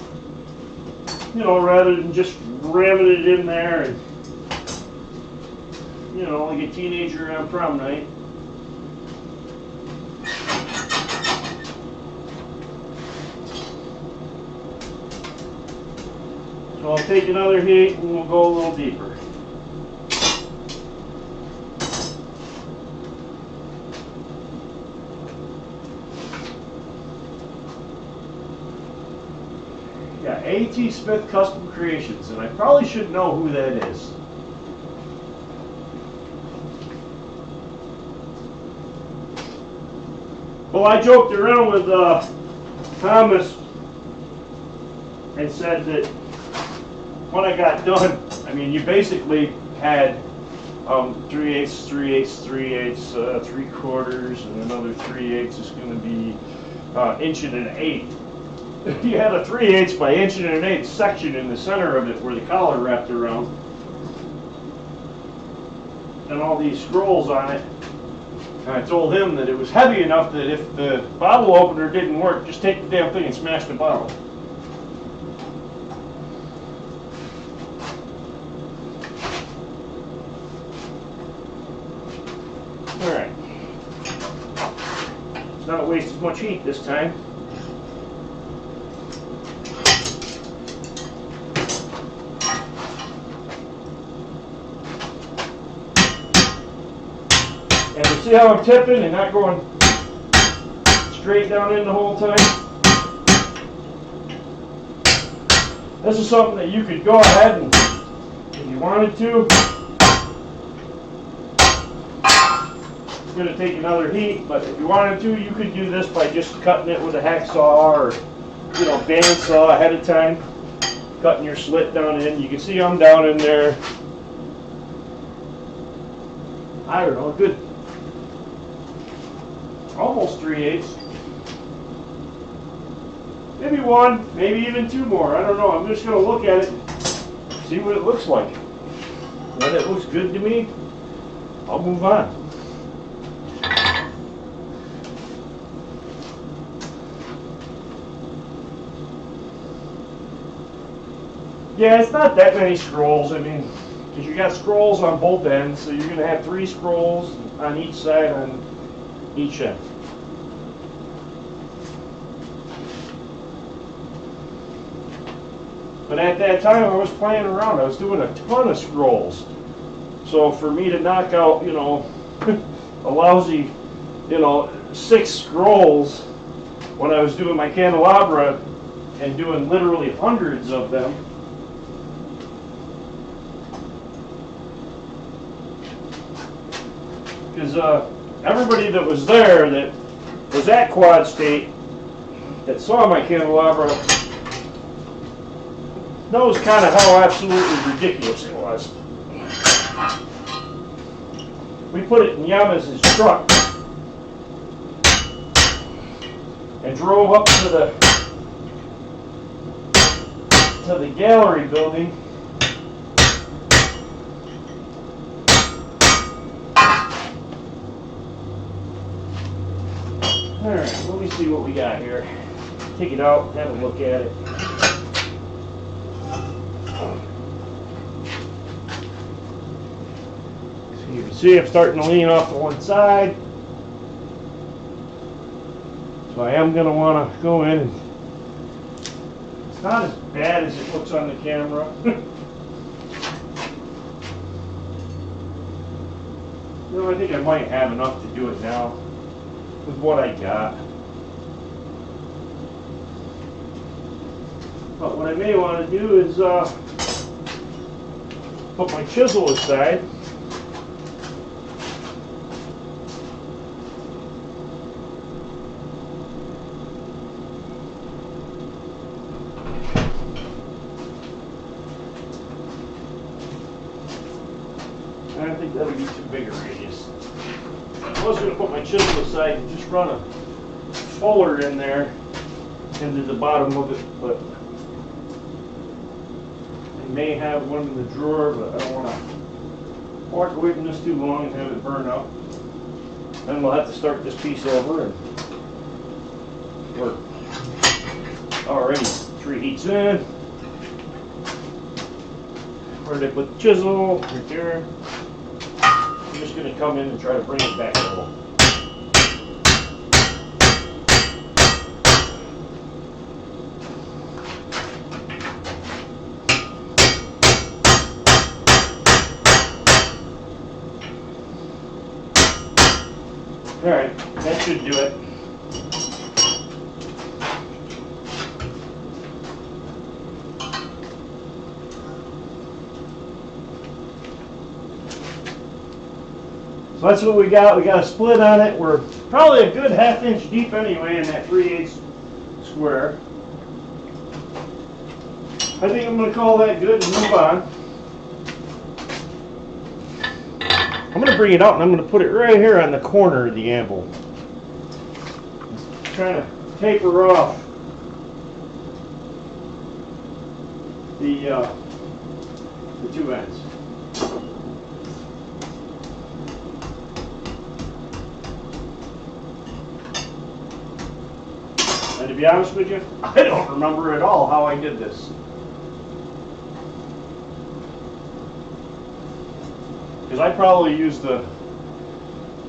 You know, rather than just ramming it in there and, you know, like a teenager on prom night. So I'll take another heat and we'll go a little deeper. Yeah, A.T. Smith Custom Creations, and I probably should know who that is. Well, I joked around with Thomas and said that when I got done, I mean, you basically had 3/8, 3/8, 3/8, 3/4, and another 3/8 is going to be 1 1/8. You had a 3/8 by 1 1/8 section in the center of it where the collar wrapped around, and all these scrolls on it. And I told him that it was heavy enough that if the bottle opener didn't work, just take the damn thing and smash the bottle. Alright. Let's not waste as much heat this time. And you see how I'm tipping and not going straight down in the whole time? This is something that you could go ahead and, if you wanted to, it's going to take another heat, but if you wanted to, you could do this by just cutting it with a hacksaw or, you know, bandsaw ahead of time, cutting your slit down in. You can see I'm down in there, I don't know, a good almost 3/8. Maybe one, maybe even two more. I don't know. I'm just going to look at it, see what it looks like. When it looks good to me, I'll move on. Yeah, it's not that many scrolls. I mean, because you got scrolls on both ends, so you're going to have 3 scrolls on each side on each end. But at that time, I was playing around. I was doing a ton of scrolls. So for me to knock out, you know, a lousy, you know, 6 scrolls when I was doing my candelabra and doing literally hundreds of them, because everybody that was there that was at Quad State that saw my candelabra knows kind of how absolutely ridiculous it was. We put it in Yamas's truck and drove up to the gallery building. Alright, let me see what we got here. Take it out, have a look at it. So you can see I'm starting to lean off to one side. So I am going to want to go in and it's not as bad as it looks on the camera. You know, I think I might have enough to do it now with what I got. But what I may want to do is put my chisel aside. think that would be too big a radius. I was going to put my chisel aside and just run a fuller in there into the bottom of it, but I may have one in the drawer, but I don't want to walk away from this too long and have it burn up. Then we'll have to start this piece over and work. Alrighty, 3 heats in. Where did I put the chisel? Right there. I'm just going to come in and try to bring it back a little. Alright, that should do it. So that's what we got. We got a split on it. We're probably a good 1/2 inch deep anyway in that 3/8 square. I think I'm going to call that good and move on. I'm going to bring it out and I'm going to put it right here on the corner of the anvil. Just trying to taper off the 2 ends. And to be honest with you, I don't remember at all how I did this. Because I probably used the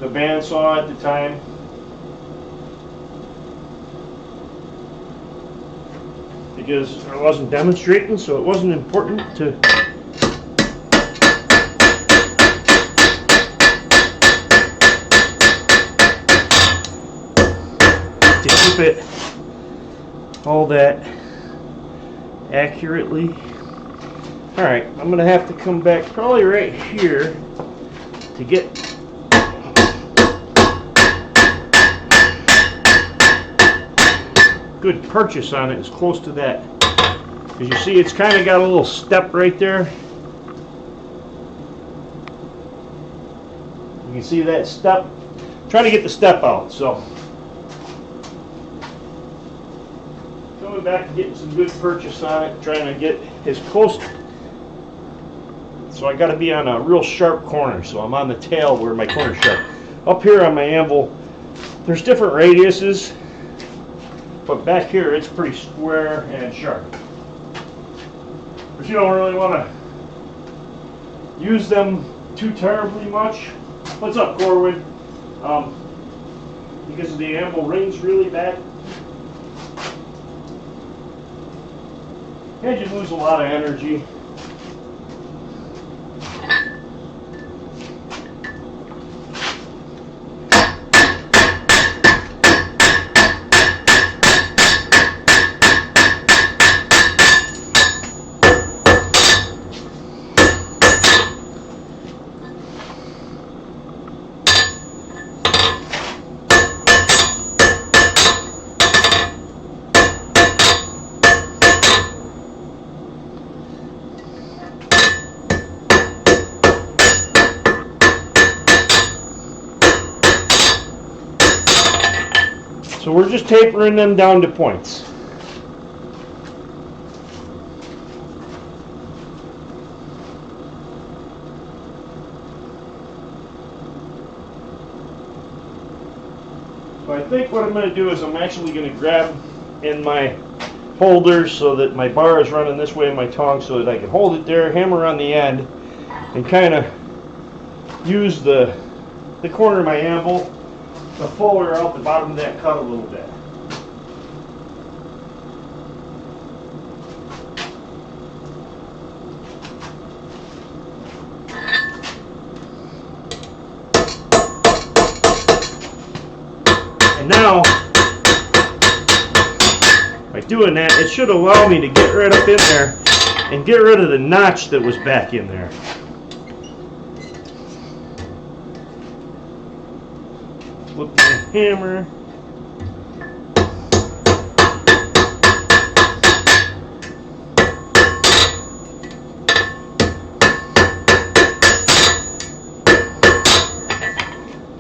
bandsaw at the time. Because I wasn't demonstrating, so it wasn't important to keep it all that accurately. Alright, I'm going to have to come back probably right here to get good purchase on it as close to that. Because you see it's kind of got a little step right there. You can see that step. I'm trying to get the step out, so coming back and getting some good purchase on it, trying to get as close. So I got to be on a real sharp corner, so I'm on the tail where my corner's sharp. Up here on my anvil, there's different radiuses, but back here it's pretty square and sharp. But you don't really want to use them too terribly much. What's up, Corwin? Because the anvil rings really bad. And you lose a lot of energy. So we're just tapering them down to points. So I think what I'm going to do is I'm actually going to grab in my holder so that my bar is running this way in my tongue so that I can hold it there, hammer on the end, and kind of use the corner of my anvil to fuller out the bottom of that cut a little bit. And now, by doing that, it should allow me to get right up in there and get rid of the notch that was back in there. Flip my hammer.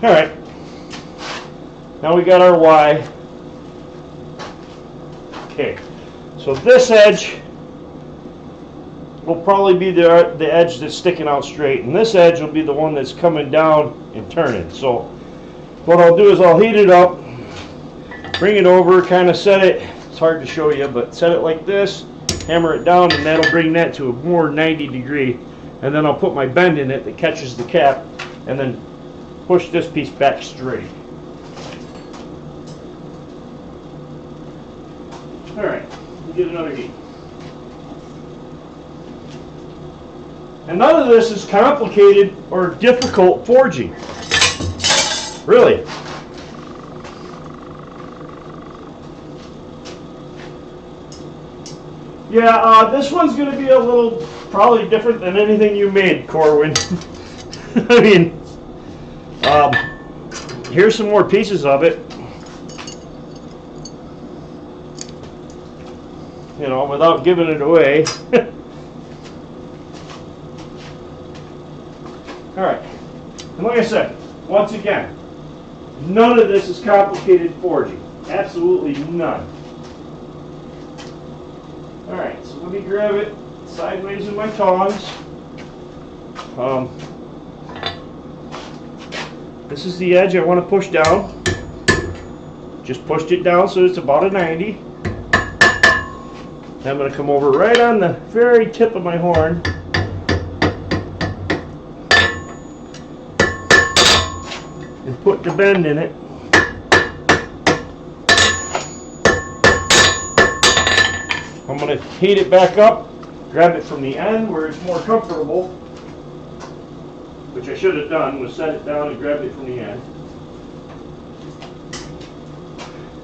Alright, now we got our Y. Okay, so this edge will probably be the edge that's sticking out straight, and this edge will be the one that's coming down and turning. So what I'll do is I'll heat it up, bring it over, kind of set it, it's hard to show you, but set it like this, hammer it down, and that'll bring that to a more 90 degree, and then I'll put my bend in it that catches the cap, and then push this piece back straight. Alright, we'll get another heat. And none of this is complicated or difficult forging. Really. Yeah, this one's going to be a little probably different than anything you made, Corwin. I mean, here's some more pieces of it. You know, without giving it away. Alright, and like I said, once again, none of this is complicated forging. Absolutely none. Alright, so let me grab it sideways with my tongs. This is the edge I want to push down. Just pushed it down so it's about a 90. I'm going to come over right on the very tip of my horn. And put the bend in it. I'm going to heat it back up, grab it from the end where it's more comfortable, which I should have done was set it down and grab it from the end.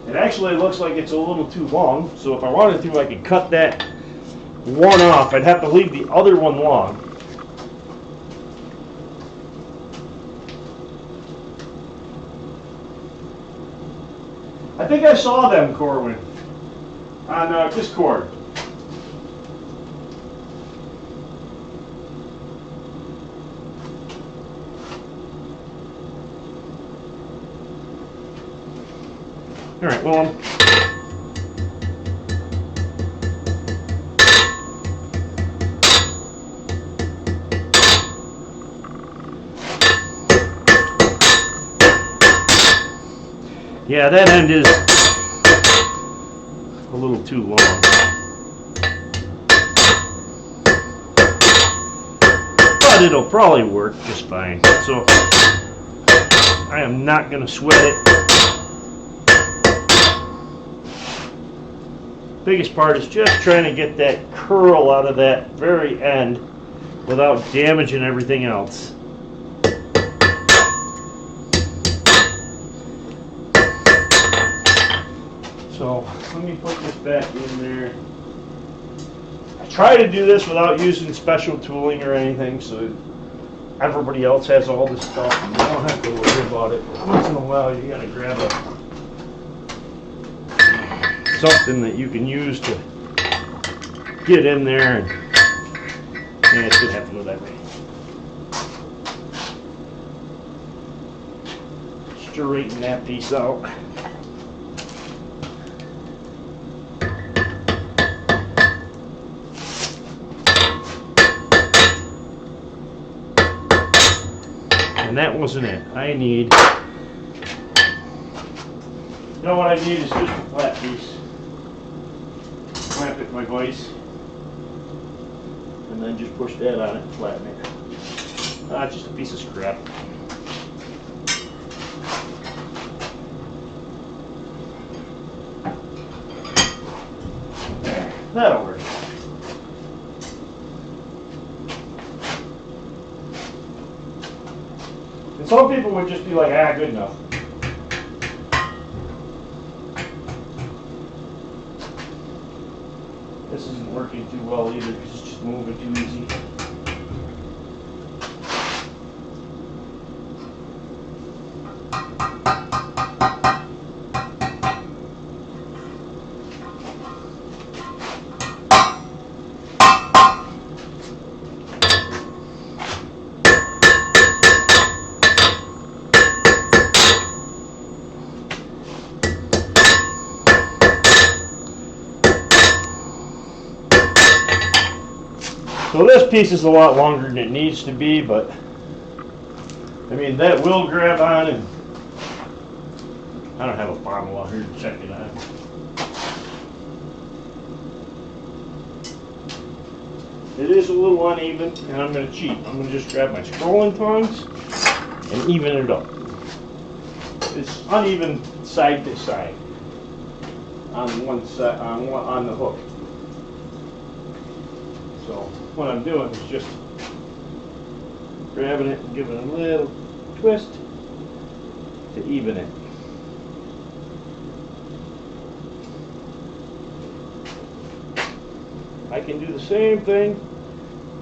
It actually looks like it's a little too long, so if I wanted to, I could cut that one off. I'd have to leave the other one long. I think I saw them, Corwin, on Discord. All right, well, yeah, that end is a little too long. But it'll probably work just fine. So I am not going to sweat it. Biggest part is just trying to get that curl out of that very end without damaging everything else. So let me put this back in there. I try to do this without using special tooling or anything, so everybody else has all this stuff and you don't have to worry about it. But once in a while you gotta grab something that you can use to get in there, and yeah, it's gonna have to go that way. Straighten that piece out. And that wasn't it. I need, you know what I need is just a flat piece. Clamp it with my vise, and then just push that on it and flatten it. Just a piece of scrap. There, that'll work. And some people would just be like, good enough. This isn't working too well either because it's just moving too easy. So this piece is a lot longer than it needs to be, but I mean that will grab on, and I don't have a bottle out here to check it out. It is a little uneven, and I'm going to cheat. I'm going to just grab my scrolling tongs and even it up. It's uneven side to side on one side, on the hook. So what I'm doing is just grabbing it and giving it a little twist to even it. I can do the same thing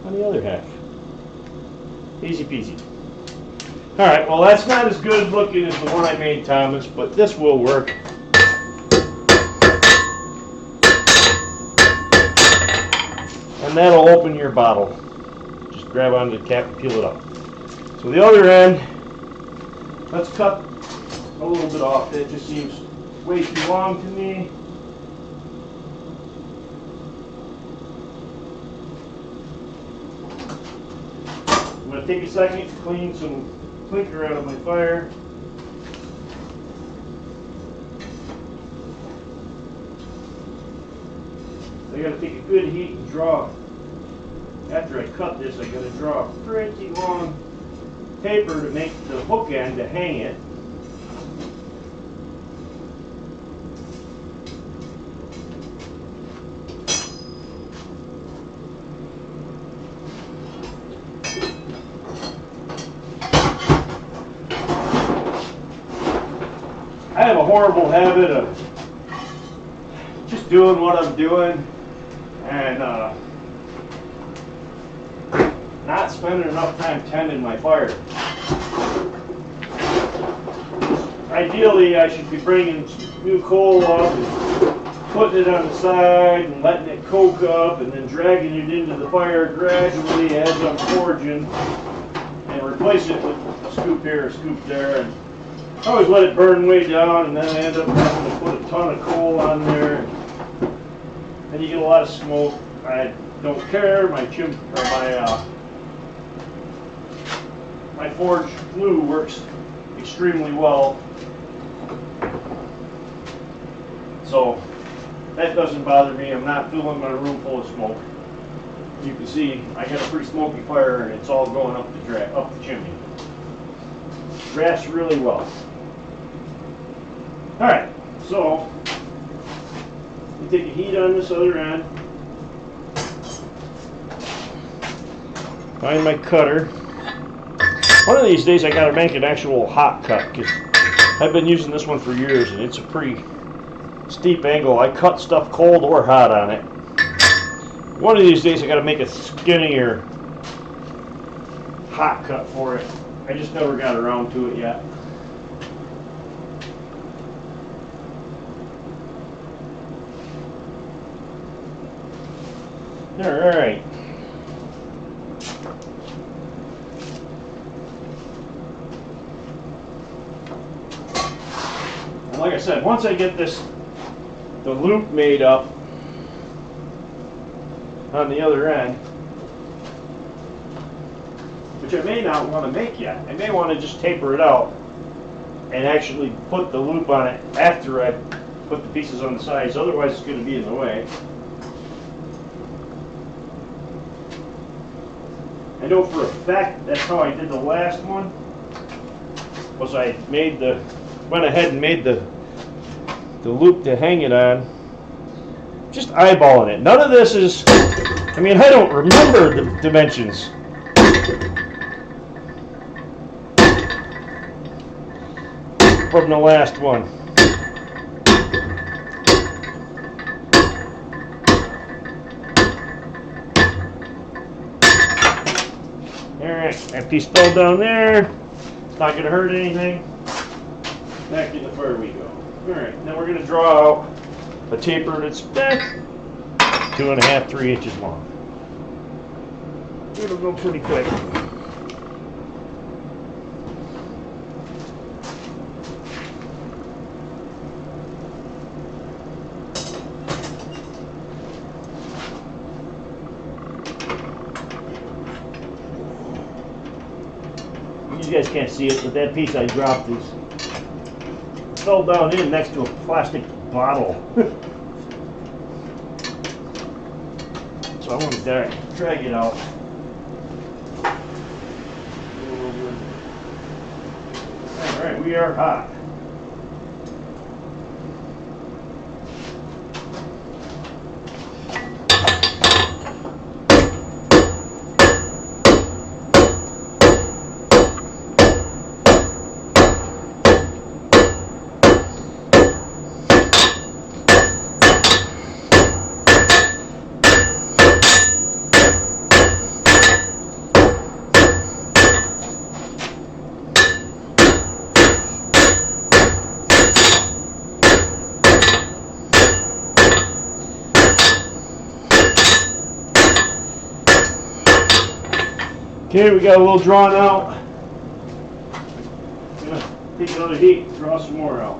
on the other half. Easy peasy. Alright, well that's not as good looking as the one I made, Thomas, but this will work. And that'll open your bottle. Just grab onto the cap and peel it up. So the other end, let's cut a little bit off. That just seems way too long to me. I'm going to take a second to clean some clinker out of my fire. I got to take a good heat and draw. After I cut this, I got to draw a pretty long paper to make the hook end to hang it. I have a horrible habit of just doing what I'm doing and not spending enough time tending my fire. Ideally, I should be bringing new coal up and putting it on the side and letting it coke up and then dragging it into the fire gradually as I'm forging and replace it with a scoop here, a scoop there. And I always let it burn way down, and then I end up having to put a ton of coal on there, and you get a lot of smoke. I don't care. My my forge glue works extremely well, so that doesn't bother me. I'm not filling my room full of smoke. You can see I got a pretty smoky fire, and it's all going up the chimney. Drafts really well. Alright, so you take a heat on this other end. Find my cutter. One of these days I gotta make an actual hot cut because I've been using this one for years and it's a pretty steep angle. I cut stuff cold or hot on it. One of these days I gotta make a skinnier hot cut for it. I just never got around to it yet. Alright. And like I said, once I get the loop made up on the other end, which I may not want to make yet. I may want to just taper it out and actually put the loop on it after I put the pieces on the sides, otherwise it's going to be in the way. I know for a fact that's how I did the last one. Was I went ahead and made the loop to hang it on. Just eyeballing it. None of this is. I mean, I don't remember the dimensions. From the last one. Alright, that piece fell down there. It's not going to hurt anything. Back in the fire we go. Alright, now we're going to draw out a taper that's 2.5, 3 inches long. It'll go pretty quick. guys can't see it, but that piece I dropped fell down in next to a plastic bottle. So I want to drag it out. Alright, we are hot. Okay, we got a little drawn out. I'm gonna take another heat, draw some more out.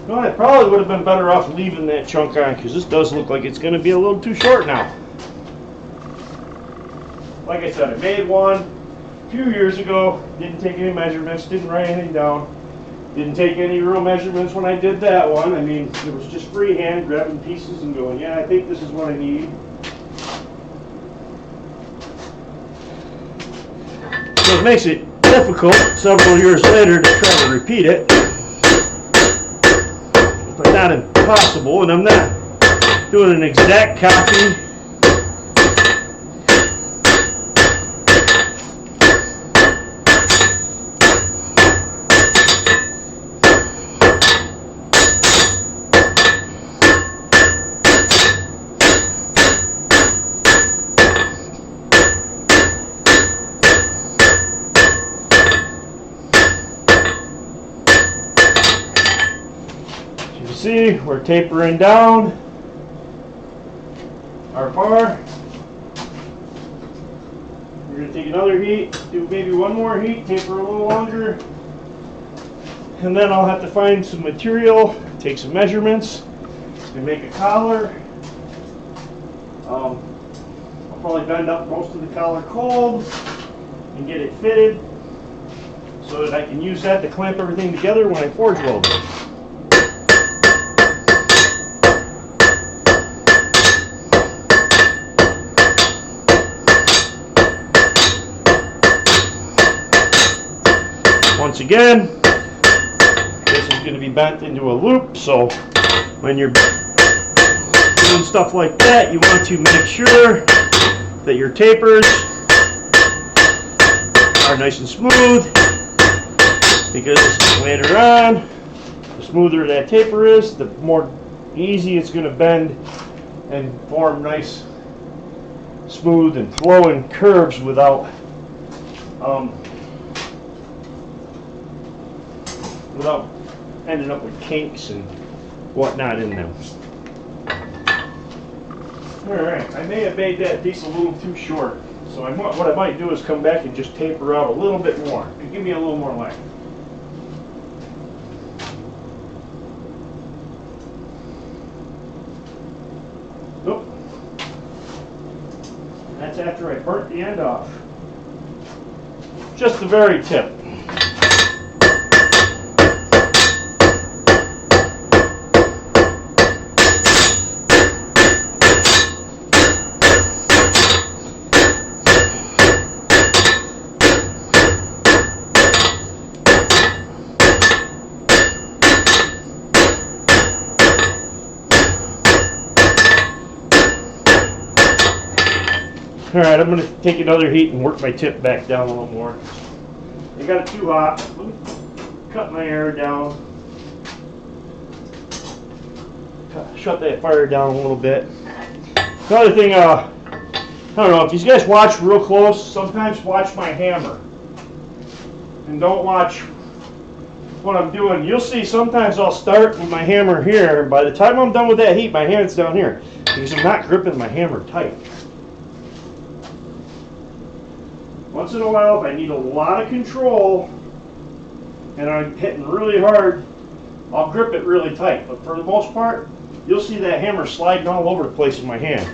No, I probably would have been better off leaving that chunk on because this does look like it's gonna be a little too short now. Like I said, I made one a few years ago, didn't take any measurements, didn't write anything down, didn't take any real measurements when I did that one. I mean, it was just freehand grabbing pieces and going, yeah, I think this is what I need. So it makes it difficult several years later to try to repeat it, but not impossible, and I'm not doing an exact copy. See, we're tapering down our bar. We're going to take another heat, do maybe one more heat, taper a little longer, and then I'll have to find some material, take some measurements, and make a collar. I'll probably bend up most of the collar cold and get it fitted so that I can use that to clamp everything together when I forge weld it. Once again, this is going to be bent into a loop, so when you're doing stuff like that, you want to make sure that your tapers are nice and smooth, because later on, the smoother that taper is, the more easy it's going to bend and form nice, smooth and flowing curves without ending up with kinks and whatnot in them. Alright, I may have made that piece a little too short, so what I might do is come back and just taper out a little bit more to give me a little more length. Nope. That's after I burnt the end off. Just the very tip. Alright, I'm going to take another heat and work my tip back down a little more. I got it too hot. Let me cut my air down. Shut that fire down a little bit. Another thing, I don't know, if you guys watch real close, sometimes watch my hammer. And don't watch what I'm doing. You'll see sometimes I'll start with my hammer here, and by the time I'm done with that heat, my hand's down here. Because I'm not gripping my hammer tight. Once in a while, if I need a lot of control and I'm hitting really hard, I'll grip it really tight. But for the most part, you'll see that hammer sliding all over the place in my hand.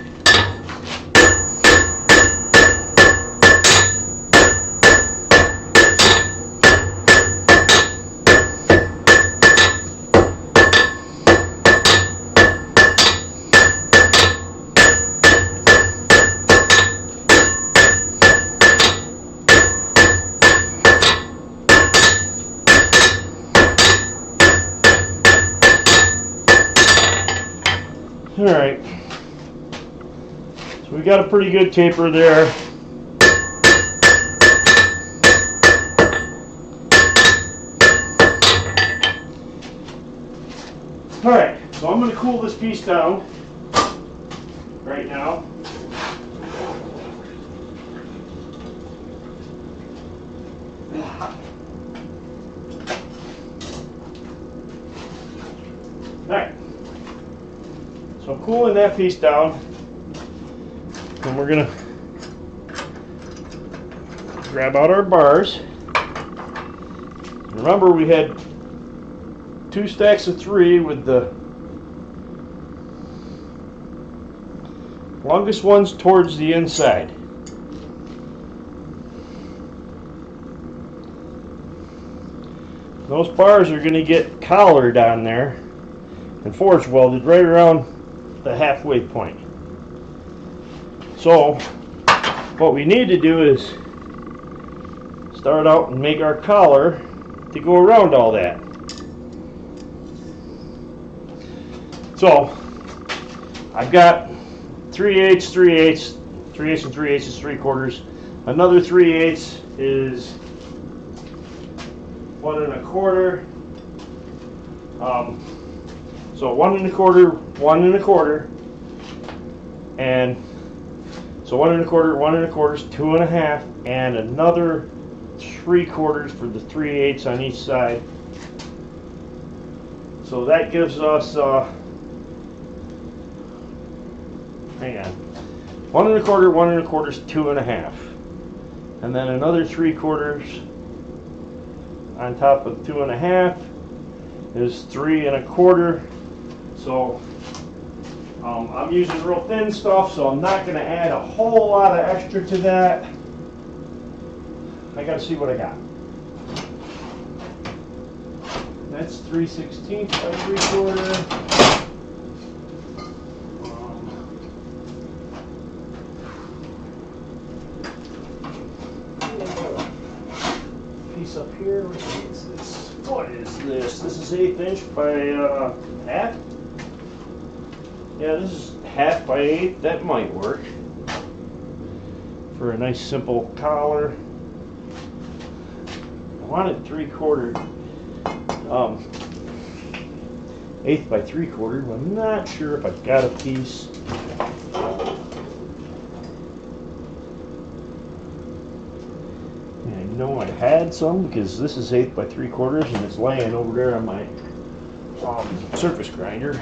All right. So we got a pretty good taper there. All right. So I'm going to cool this piece down right now. Alright, so I'm cooling that piece down, and we're going to grab out our bars. Remember, we had 2 stacks of 3 with the longest ones towards the inside. Those bars are going to get collared on there and forge welded right around the halfway point. So what we need to do is start out and make our collar to go around all that. So I've got 3/8, 3/8, 3/8 and 3/8 is 3/4. Another 3/8 is 1 1/4. So 1 1/4, 1 1/4, and so 1 1/4, 1 1/4 is 2 1/2, and another 3/4 for the 3/8 on each side. So that gives us, hang on, 1 1/4, 1 1/4 is 2 1/2, and then another 3/4 on top of 2 1/2 is 3 1/4. So I'm using real thin stuff, so I'm not going to add a whole lot of extra to that. I got to see what I got. That's 3/16 by 3/4. Piece up here. What is this? What is this? This is 1/8 inch by half. Yeah, this is 1/2 by 1/8. That might work for a nice simple collar. I want it 3/4, 1/8 by 3/4. But I'm not sure if I've got a piece. I know I had some because this is 1/8 by 3/4 and it's laying over there on my surface grinder.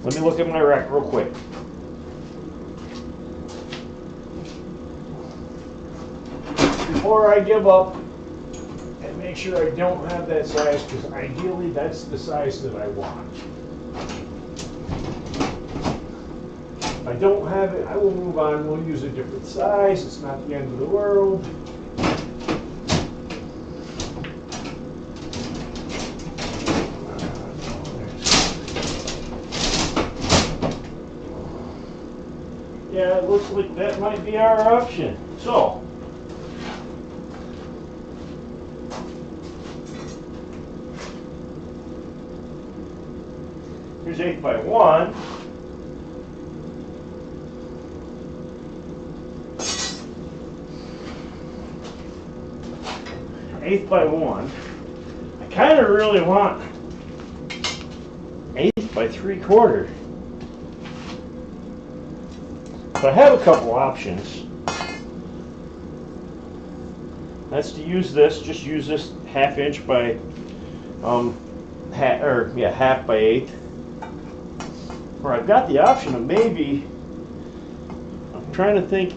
Let me look at my rack real quick. Before I give up and make sure I don't have that size, because ideally that's the size that I want. If I don't have it, I will move on. We'll use a different size. It's not the end of the world. Yeah, it looks like that might be our option. So, here's 1/8 by 1. Eighth by 1. I kind of really want 1/8 by 3/4. So I have a couple options. That's to use this. Just use this 1/2 inch by half by 1/8. Or I've got the option of maybe. I'm trying to think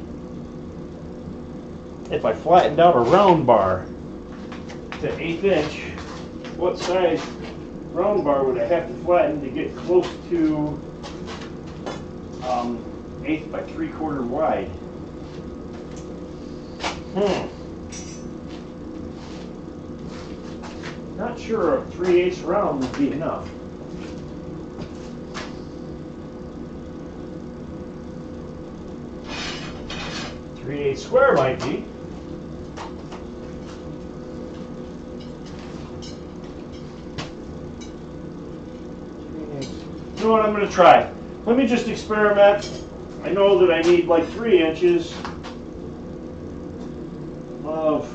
if I flattened out a round bar to 1/8 inch, what size round bar would I have to flatten to get close to 1/8 by 3/4 wide? Not sure a 3/8 round would be enough. .3/8 square might be. You know what I'm going to try? Let me just experiment. I know that I need like 3 inches of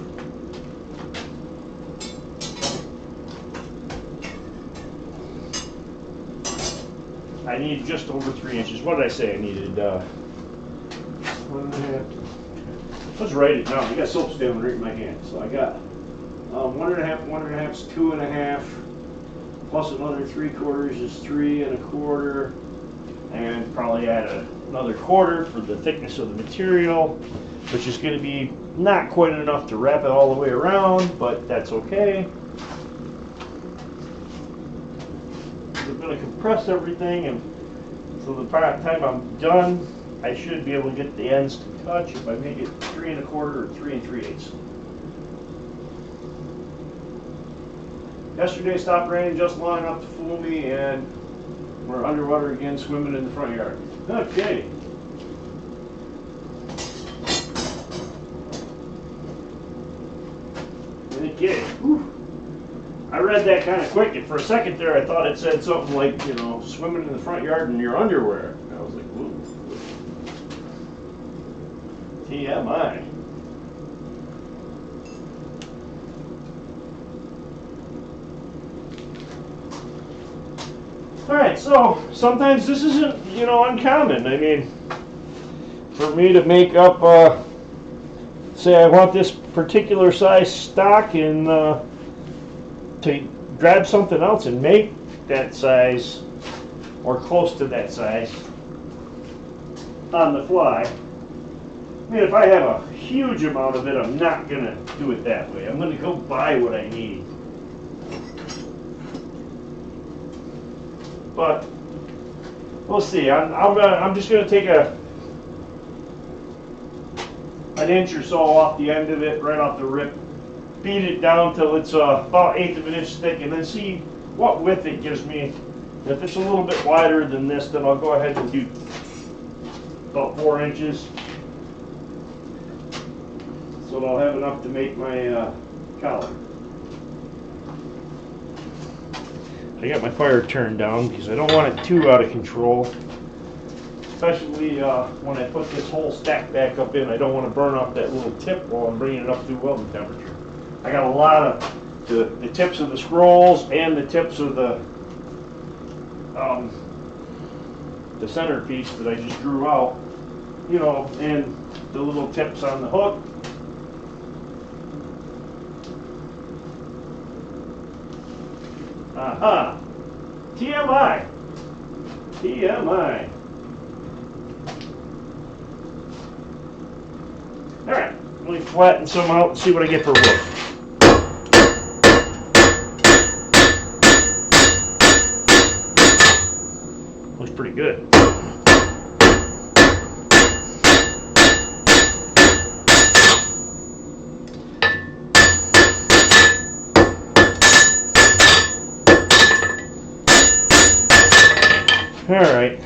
I need just over 3 inches. What did I say I needed? 1.5. Let's write it down. I got soap standing right in my hand. So I got 1.5 is 2.5, plus another 3/4 is 3 1/4, and probably add another 1/4 for the thickness of the material, which is going to be not quite enough to wrap it all the way around, but that's okay. I'm going to compress everything, and so the time I'm done, I should be able to get the ends to touch if I make it 3 1/4 or 3 3/8. Yesterday stopped raining just long enough to fool me, and we're underwater again, swimming in the front yard. Okay. Okay. Whew. I read that kind of quick, and for a second there, I thought it said something like, you know, swimming in the front yard in your underwear. And I was like, ooh. TMI. Alright, so sometimes this isn't, you know, uncommon. I mean, for me to make up, say I want this particular size stock and to grab something else and make that size or close to that size on the fly. I mean, if I have a huge amount of it, I'm not going to do it that way. I'm going to go buy what I need. But we'll see. I'm just going to take an inch or so off the end of it, right off the rip, beat it down till it's about 1/8 of an inch thick, and then see what width it gives me. If it's a little bit wider than this, then I'll go ahead and do about 4 inches, so that I'll have enough to make my collar. I got my fire turned down because I don't want it too out of control. Especially when I put this whole stack back up in, I don't want to burn off that little tip while I'm bringing it up to welding temperature. I got a lot of the tips of the scrolls and the tips of the centerpiece that I just drew out, you know, and the little tips on the hook. Aha! TMI! TMI! Alright, let me flatten some out and see what I get for wood. Looks pretty good. Alright,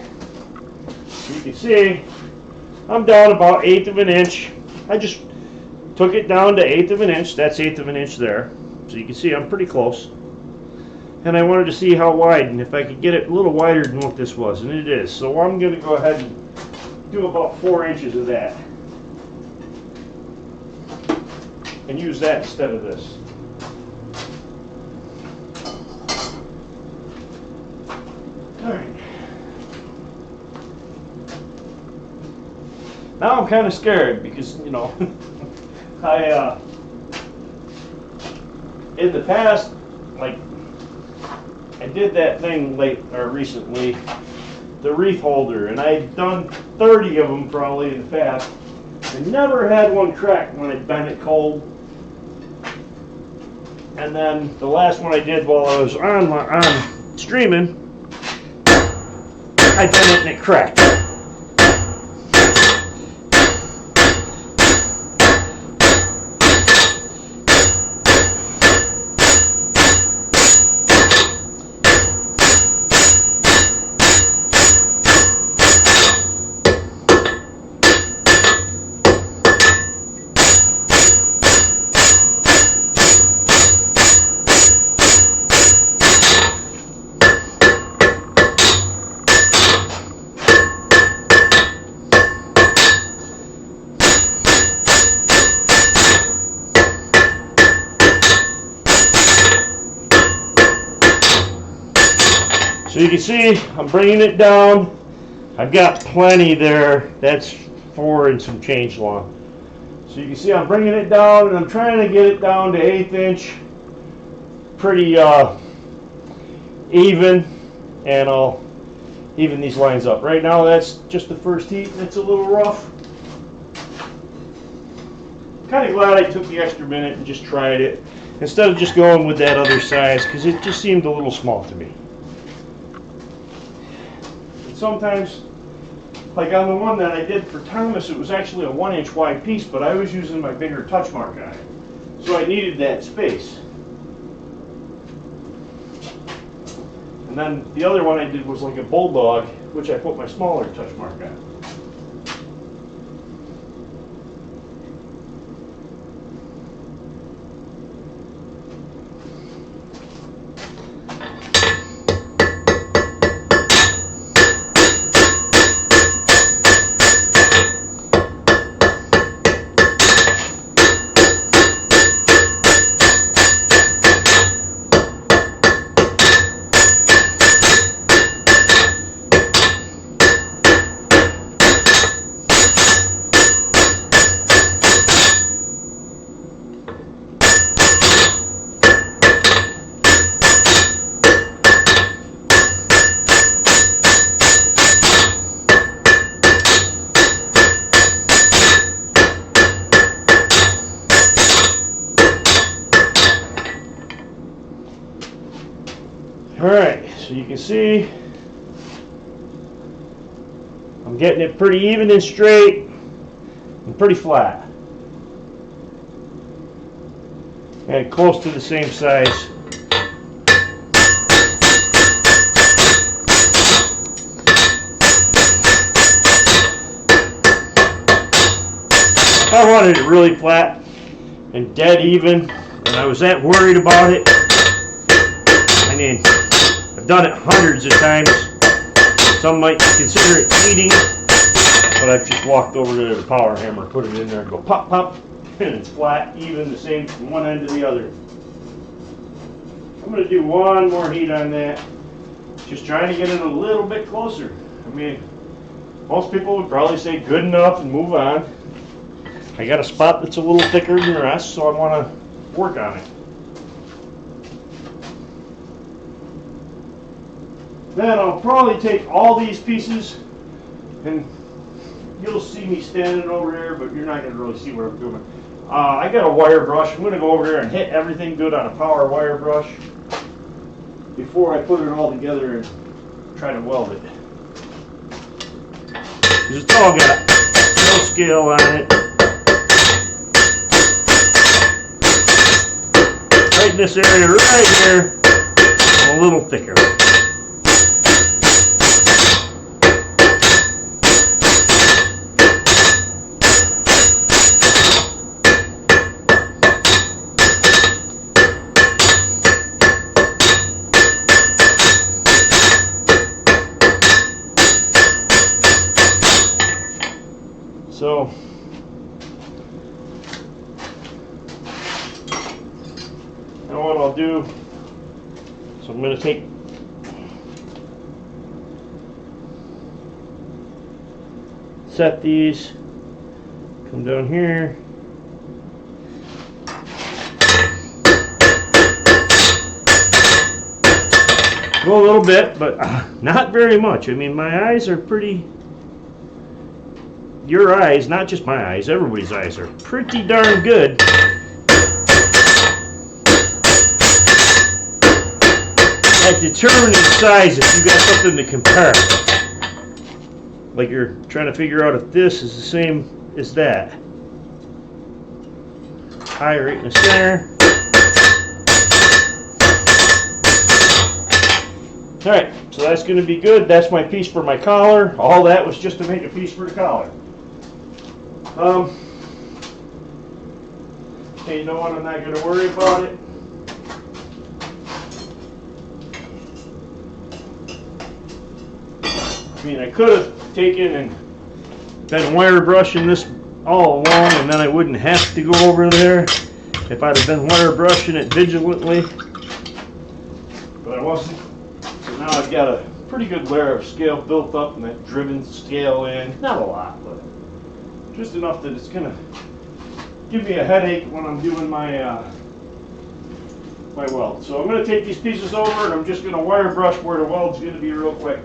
so you can see I'm down about 1/8 of an inch. I just took it down to 1/8 of an inch. That's 1/8 of an inch there. So you can see I'm pretty close. And I wanted to see how wide and if I could get it a little wider than what this was. And it is. So I'm going to go ahead and do about 4 inches of that. And use that instead of this. Alright. Now I'm kind of scared because, you know, in the past, like, I did that thing recently, the wreath holder, and I'd done 30 of them probably in the past, and never had one crack when I'd bent it cold. And then the last one I did while I was on streaming, I bent it and it cracked. you can see, I'm bringing it down. I've got plenty there. That's 4 and some change long. So you can see I'm bringing it down, and I'm trying to get it down to 1/8 inch. Pretty even, and I'll even these lines up. Right now that's just the first heat, and it's a little rough. Kind of glad I took the extra minute and just tried it instead of just going with that other size, because it just seemed a little small to me. And sometimes, like on the one that I did for Thomas, it was actually a 1 inch wide piece, but I was using my bigger touch mark on it, so I needed that space. And then the other one I did was like a bulldog, which I put my smaller touch mark on. Alright, so you can see I'm getting it pretty even and straight and pretty flat. And close to the same size. I wanted it really flat and dead even, and I was that worried about it. I mean, I've done it hundreds of times. Some might consider it cheating, but I've just walked over to the power hammer, put it in there, and go pop, pop, and it's flat, even, the same from one end to the other. I'm going to do one more heat on that, just trying to get it a little bit closer. I mean, most people would probably say good enough and move on. I got a spot that's a little thicker than the rest, so I want to work on it. Then I'll probably take all these pieces, and you'll see me standing over there, but you're not going to really see what I'm doing. I got a wire brush. I'm going to go over there and hit everything good on a power wire brush before I put it all together and try to weld it. Because it's all got no scale on it. Right in this area right here, a little thicker. So now what I'll do, so I'm going to take set these, come down here, go a little bit, but not very much. I mean, my eyes are pretty, your eyes, not just my eyes, everybody's eyes are pretty darn good at determining size if you got something to compare. Like you're trying to figure out if this is the same as that. Eye right in the center. Alright, so that's going to be good. That's my piece for my collar. All that was just to make a piece for the collar. Okay, you know what? I'm not going to worry about it. I mean, I could have taken and been wire brushing this all along, and then I wouldn't have to go over there if I'd have been wire brushing it vigilantly. But I wasn't. So now I've got to pretty good layer of scale built up and that driven scale in. Not a lot, but just enough that it's gonna give me a headache when I'm doing my my weld. So I'm gonna take these pieces over and I'm just gonna wire brush where the weld's gonna be real quick.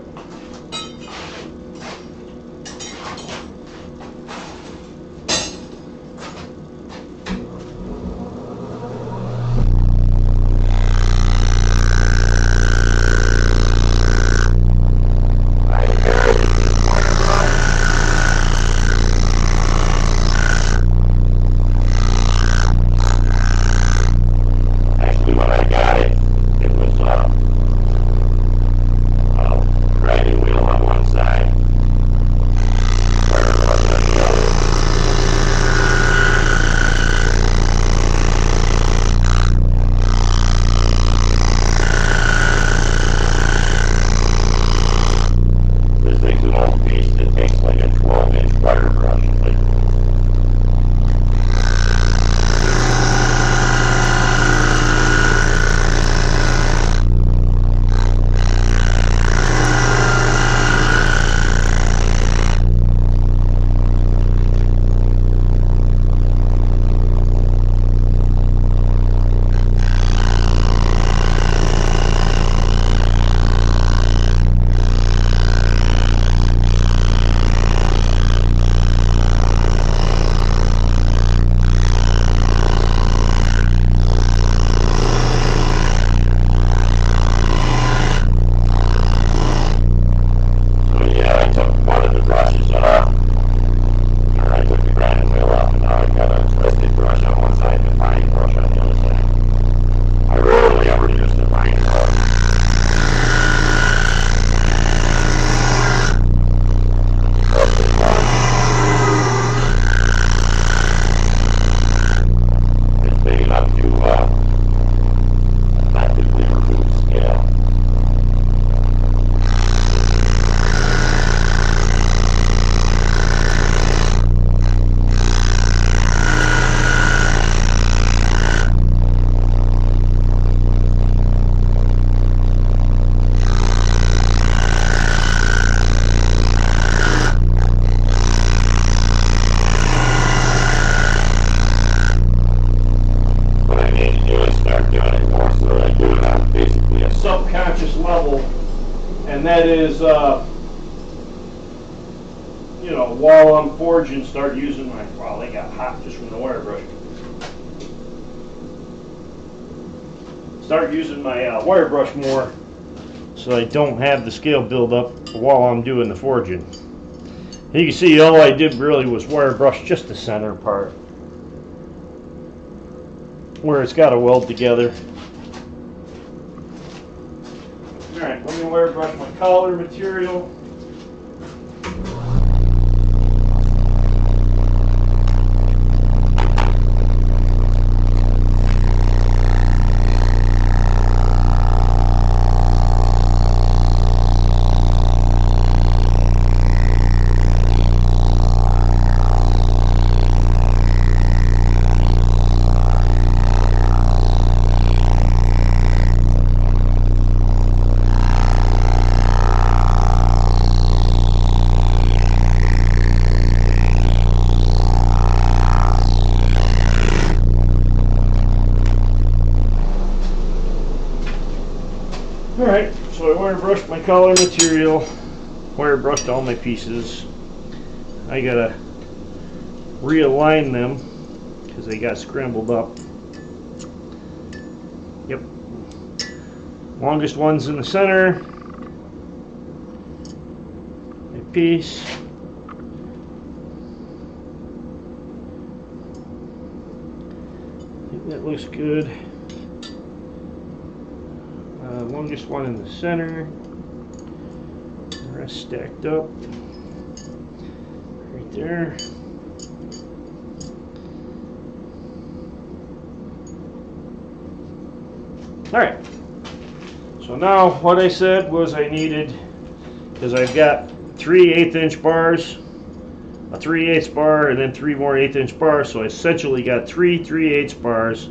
Level, and that is, you know, while I'm forging, start using my, wow, they got hot just from the wire brush. Start using my wire brush more so I don't have the scale build up while I'm doing the forging. You can see all I did really was wire brush just the center part where it's got to weld together. Alright, let me wire brush my collar material. Alright, so I wire brushed my collar material, wire brushed all my pieces. I gotta realign them because they got scrambled up. Yep. Longest one's in the center. My piece. I think that looks good. Longest one in the center, the rest stacked up right there. Alright, so now what I said was I needed, because I've got 3 1/8" bars, a 3/8 bar, and then 3 more 1/8" bars, so I essentially got 3 3/8 bars.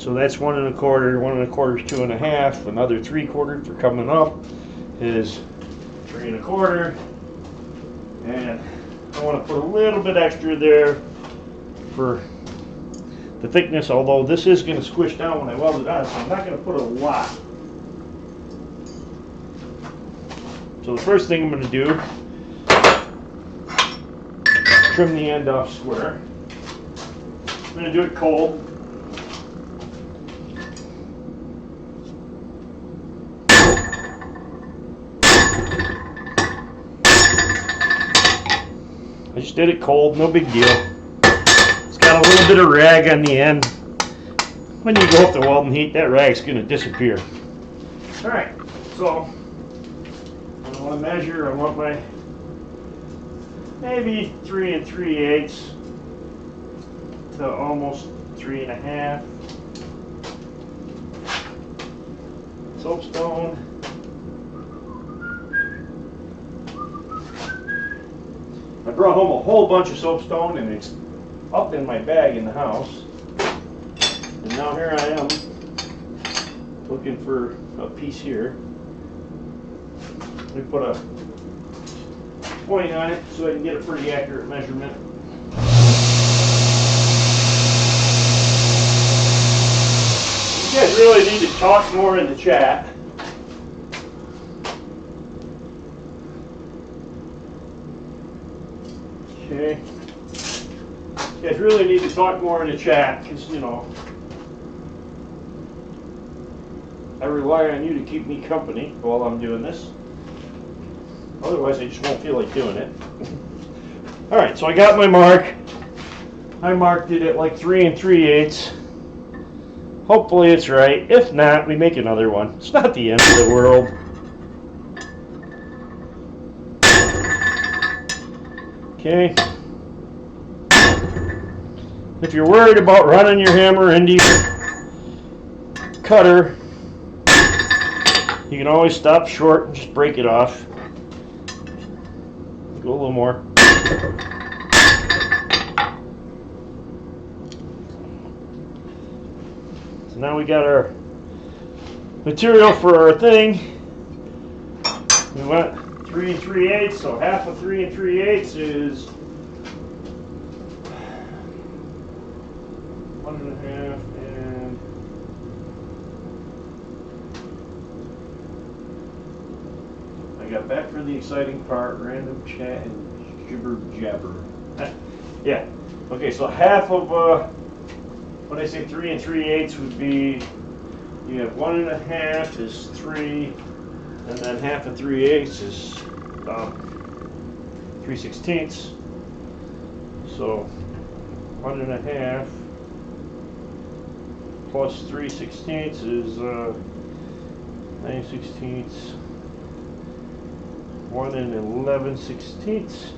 So that's 1 1/4. 1 1/4 is 2 1/2. Another 3/4 for coming up is 3 1/4. And I want to put a little bit extra there for the thickness, although this is going to squish down when I weld it on, so I'm not going to put a lot. So the first thing I'm going to do, trim the end off square. I'm going to do it cold. I just did it cold, no big deal. It's got a little bit of rag on the end. When you go up to welding heat, that rag's going to disappear. Alright, so I want to measure, I want my maybe 3 3/8 to almost 3 1/2 soapstone. I brought home a whole bunch of soapstone and it's up in my bag in the house. And now here I am looking for a piece here. Let me put a point on it so I can get a pretty accurate measurement. You guys really need to talk more in the chat. Okay. You guys really need to talk more in the chat because, you know, I rely on you to keep me company while I'm doing this. Otherwise, I just won't feel like doing it. Alright, so I got my mark. I marked it at like 3 3/8. Hopefully it's right. If not, we make another one. It's not the end of the world. Okay. If you're worried about running your hammer into your cutter, you can always stop short and just break it off. Go a little more. So now we got our material for our thing. We went 3 3/8, so half of 3 3/8 is 1 1/2, and I got back for the exciting part, random chat and jibber jabber. Yeah, okay, so half of when I say 3 3/8 would be, you have 1 1/2 is 3, and then half of 3/8 is 3/16. So 1 1/2 plus 3/16 is 9/16, 1 11/16.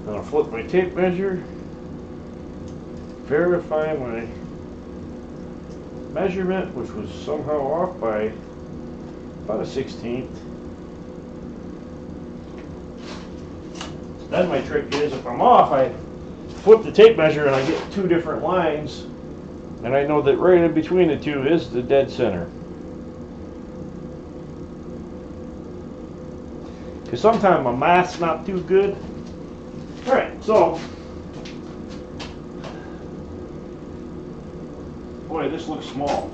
Then I'll flip my tape measure, verify my measurement, which was somehow off by about 1/16. Then my trick is, if I'm off, I flip the tape measure and I get 2 different lines, and I know that right in between the 2 is the dead center. Because sometimes my math's not too good. Alright, so, boy, this looks small.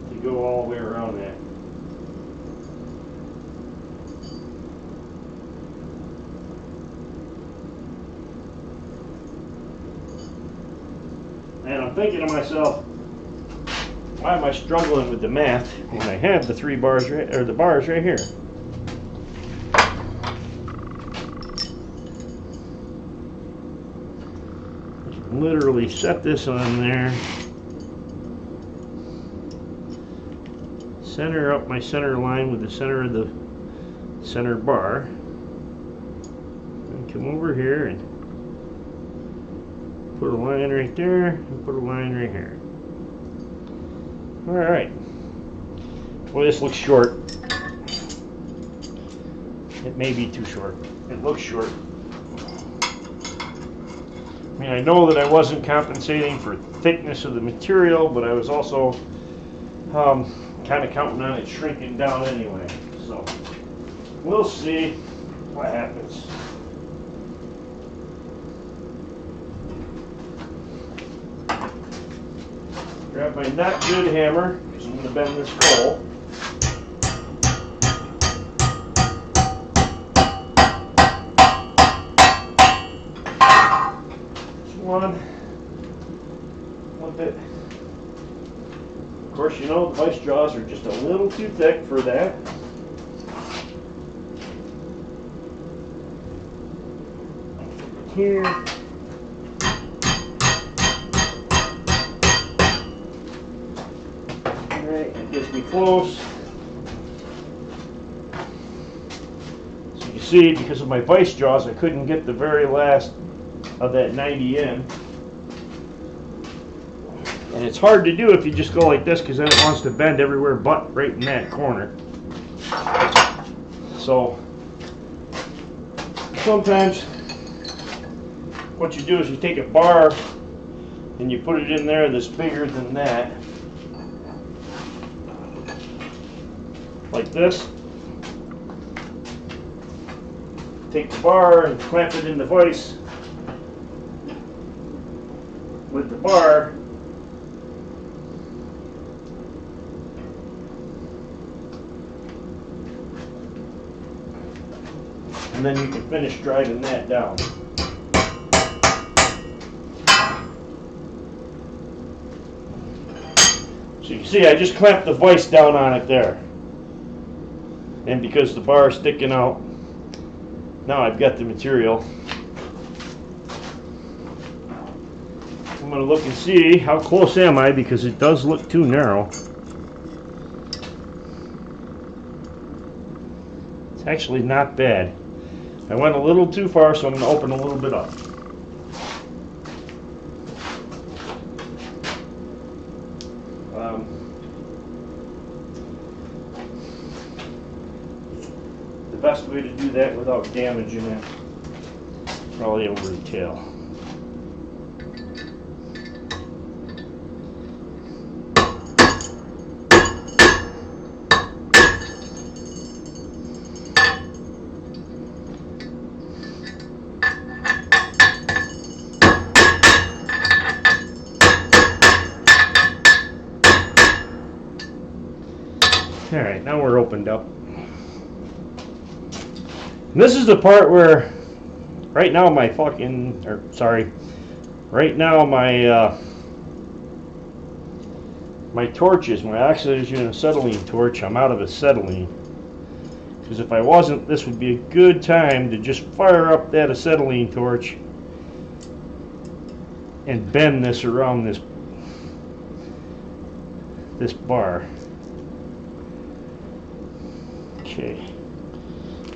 To go all the way around that. And I'm thinking to myself, why am I struggling with the math when I have the 3 bars right, or the bars right here? Literally set this on there, center up my center line with the center of the center bar, and come over here and put a line right there and put a line right here. Alright, well, this looks short. It may be too short. it looks short. I mean, I know that I wasn't compensating for thickness of the material, but I was also kind of counting on it shrinking down anyway. So we'll see what happens. Grab my not good hammer, because I'm going to bend this hole. One bit. Of course, you know, the vice jaws are just a little too thick for that. Here. Alright, that gets me close. So you can see, because of my vice jaws, I couldn't get the very last of that 90 in. And it's hard to do if you just go like this, because then it wants to bend everywhere but right in that corner. So sometimes what you do is you take a bar and you put it in there that's bigger than that, like this. Take the bar and clamp it in the vise with the bar. And then you can finish driving that down. So you can see I just clamped the vise down on it there. And because the bar is sticking out, now I've got the material. I'm going to look and see how close am I, because it does look too narrow. It's actually not bad. I went a little too far, so I'm going to open a little bit up. The best way to do that without damaging it, probably over the tail. Alright, now we're opened up. And this is the part where right now my my torches, my oxidation and acetylene torch, I'm out of acetylene. Because if I wasn't, this would be a good time to just fire up that acetylene torch and bend this around this bar. Okay,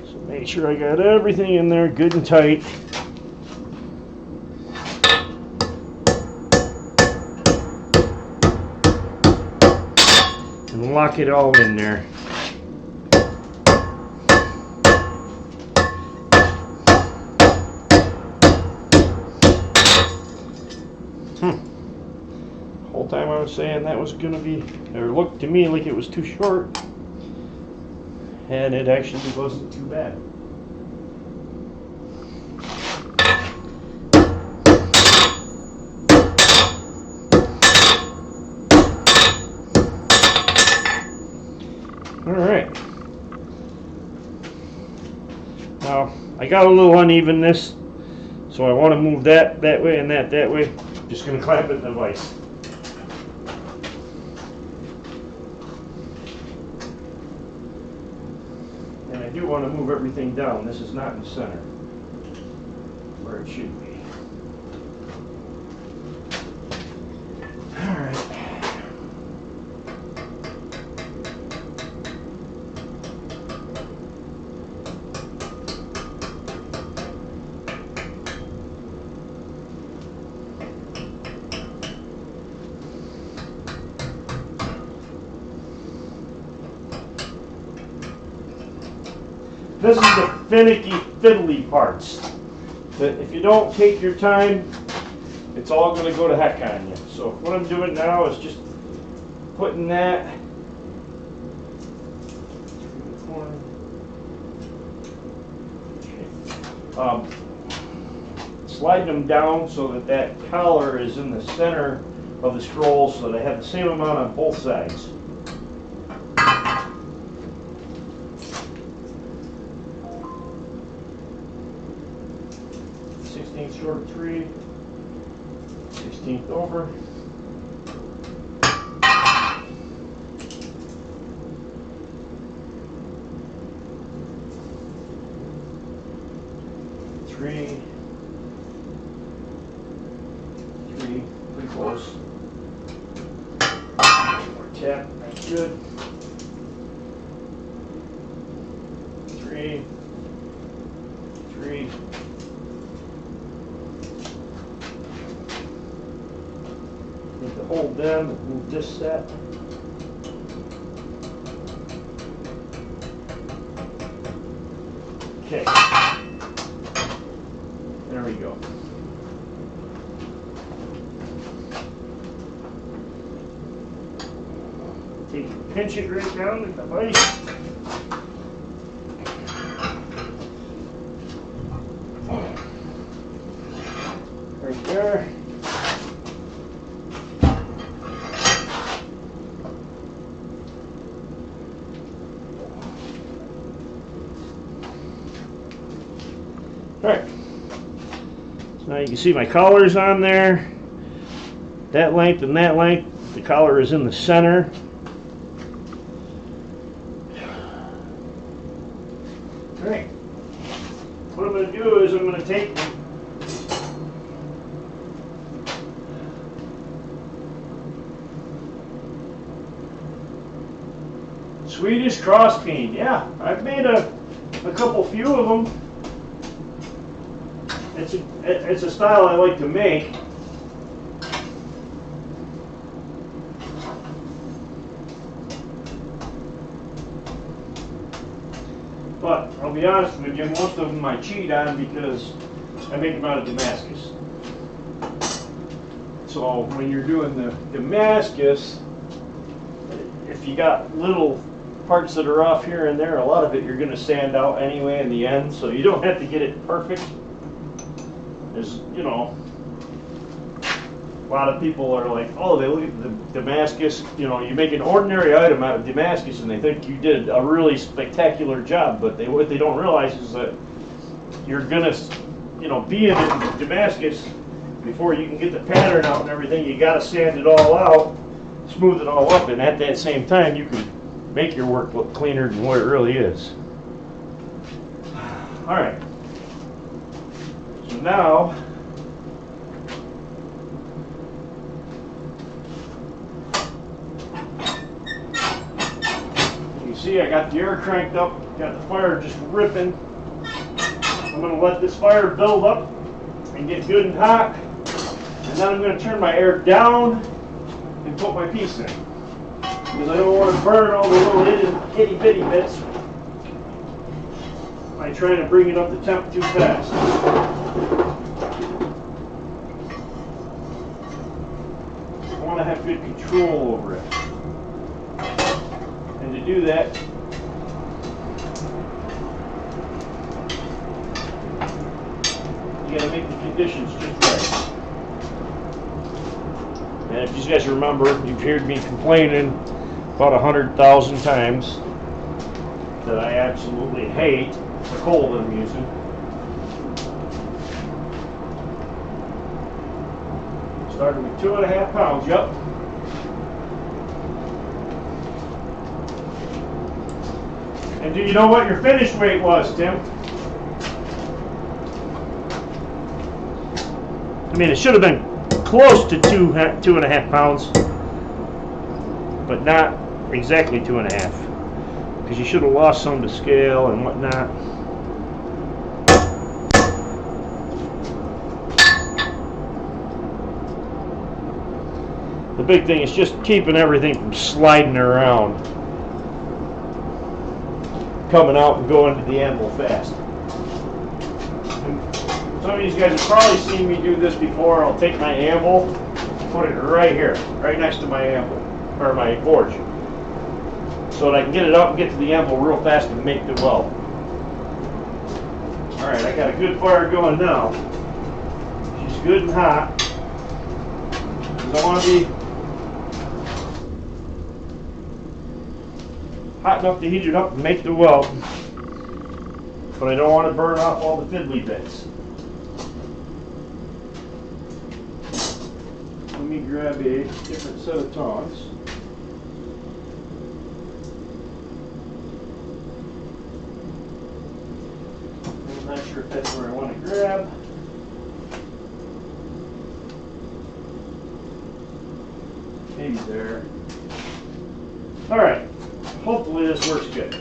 so make sure I got everything in there good and tight. And lock it all in there. The whole time I was saying that was going to be, or looked to me like it was too short. And it actually wasn't too bad. Alright. Now, I got a little unevenness, so I want to move that way and that way. I'm just going to clamp it in the vise. And I do want to move everything down. This is not in the center where it should be. Alright. This is the finicky, fiddly parts. That if you don't take your time, it's all going to go to heck on you. So what I'm doing now is just putting that sliding them down so that that collar is in the center of the scroll so that I have the same amount on both sides. Short of 3, 16th over. Three, pretty close. More tap, that's good. 3. Need to hold them and move this set. Okay. There we go. Take it, pinch it right down in the vise. Right there. Alright, so now you can see my collar's on there, that length and that length. The collar is in the center. Alright, what I'm going to do is I'm going to take Swedish cross bean. Yeah, I've made a few of them. It's a style I like to make. But I'll be honest with you, most of them I cheat on because I make them out of Damascus. So when you're doing the Damascus, if you got little parts that are off here and there, a lot of it you're going to sand out anyway in the end, so you don't have to get it perfect. There's, you know, a lot of people are like, oh, they look at the Damascus, you know, you make an ordinary item out of Damascus and they think you did a really spectacular job, but what they don't realize is that you're gonna, you know, be in Damascus before you can get the pattern out and everything. You got to sand it all out, smooth it all up, and at that same time you can make your work look cleaner than what it really is. All right. So now, you see I got the air cranked up, got the fire just ripping. I'm going to let this fire build up and get good and hot, and then I'm going to turn my air down and put my piece in, because I don't want to burn all the little itty bitty bits by trying to bring it up the temp too fast. I want to have good control over it, and to do that, you got to make the conditions just right. And if you guys remember, you've heard me complaining about 100,000 times that I absolutely hate the coal that I'm using. Started with 2.5 pounds, yep. And do you know what your finish weight was, Tim? I mean, it should have been close to 2.5 pounds, but not exactly 2.5, because you should have lost some to scale and whatnot. The big thing is just keeping everything from sliding around. coming out and going to the anvil fast. And some of these guys have probably seen me do this before. I'll take my anvil, put it right here, right next to my anvil, or my forge, so that I can get it up and get to the anvil real fast and make the weld. Alright, I got a good fire going now. She's good and hot. I want to be hot enough to heat it up and make the weld, but I don't want to burn off all the fiddly bits. Let me grab a different set of tongs. I'm not sure if that's where I want to grab. Maybe there. Alright, hopefully this works good.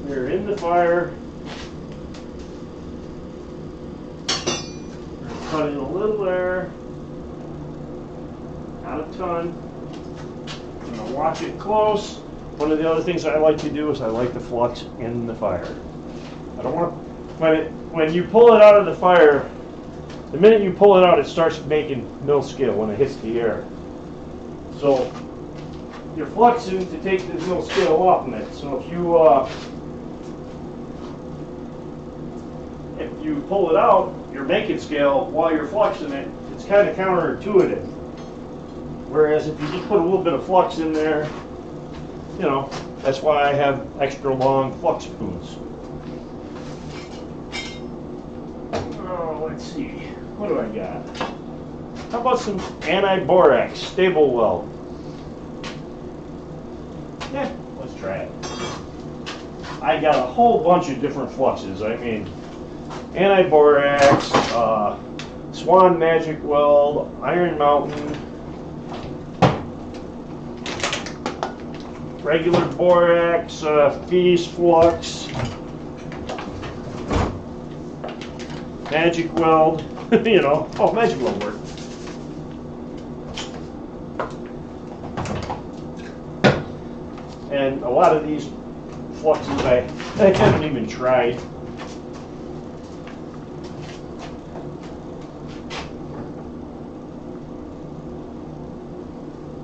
We're in the fire. We're cutting a little there. Not a ton. I'm going to watch it close. One of the other things I like to do is I like the flux in the fire. I don't want to, when you pull it out of the fire, the minute you pull it out, it starts making mill scale when it hits the air. So you're fluxing to take the mill scale off of it. So if you pull it out, you're making scale while you're fluxing it. It's kind of counterintuitive. Whereas if you just put a little bit of flux in there, you know, that's why I have extra long flux spoons. Oh, let's see. What do I got? How about some anti-borax stable weld? Yeah, let's try it. I got a whole bunch of different fluxes. I mean, anti-borax, Swan Magic Weld, Iron Mountain, regular borax, Feast Flux, Magic Weld, you know, oh, Magic Weld worked. And a lot of these fluxes I haven't even tried.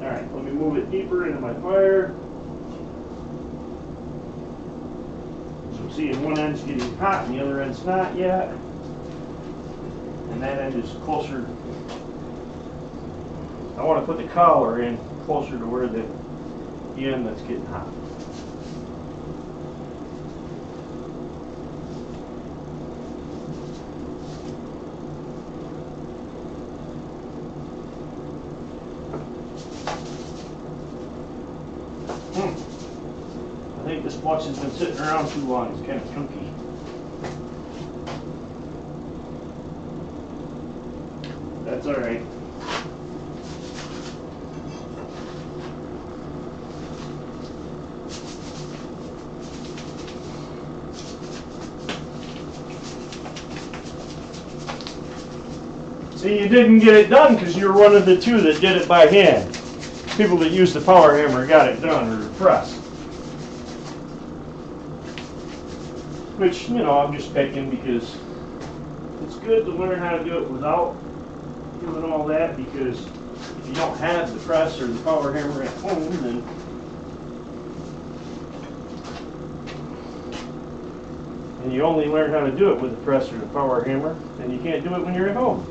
Alright, let me move it deeper into my fire. Seeing one end's getting hot and the other end's not yet. And that end is closer. I want to put the collar in closer to where the end that's getting hot. I think this flux has been sitting around too long. It's kind of chunky. That's all right. See, you didn't get it done because you're one of the two that did it by hand. People that use the power hammer got it done, or the press. Which, you know, I'm just picking because it's good to learn how to do it without doing all that, because if you don't have the press or the power hammer at home, then and you only learn how to do it with the press or the power hammer, then you can't do it when you're at home.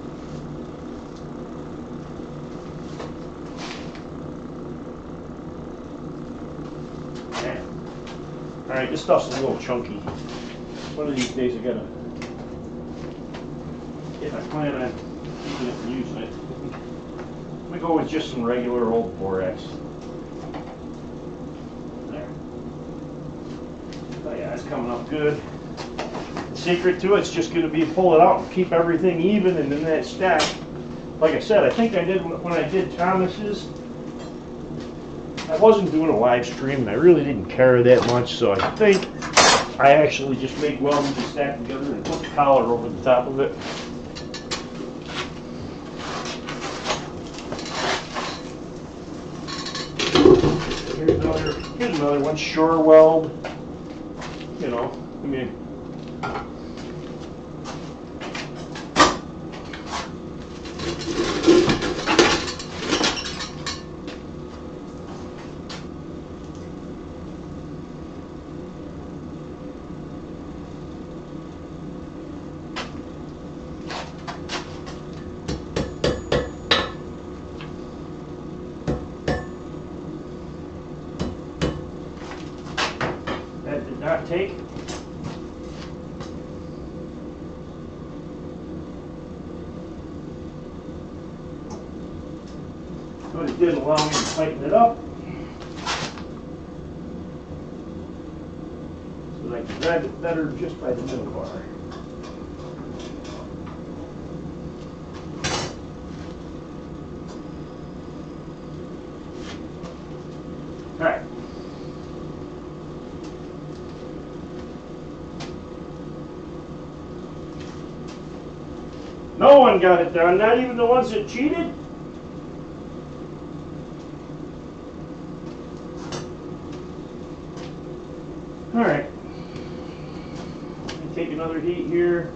Okay. Alright, this stuff's a little chunky. One of these days I gotta, if I plan on using it and using it, I'm gonna go with just some regular old borax. There. Oh yeah, it's coming up good. The secret to it's just gonna be pull it out and keep everything even, and then that stack. Like I said, I think I did when I did Thomas's. I wasn't doing a live stream and I really didn't care that much, so I think I actually just make welding to stack together and put the collar over the top of it. here's another one, Sure Weld. You know, I mean, that did not take. But it did allow me to tighten it up. So that I can grab it better just by the middle bar. Alright. No one got it done, not even the ones that cheated. Alright. Let me take another heat here.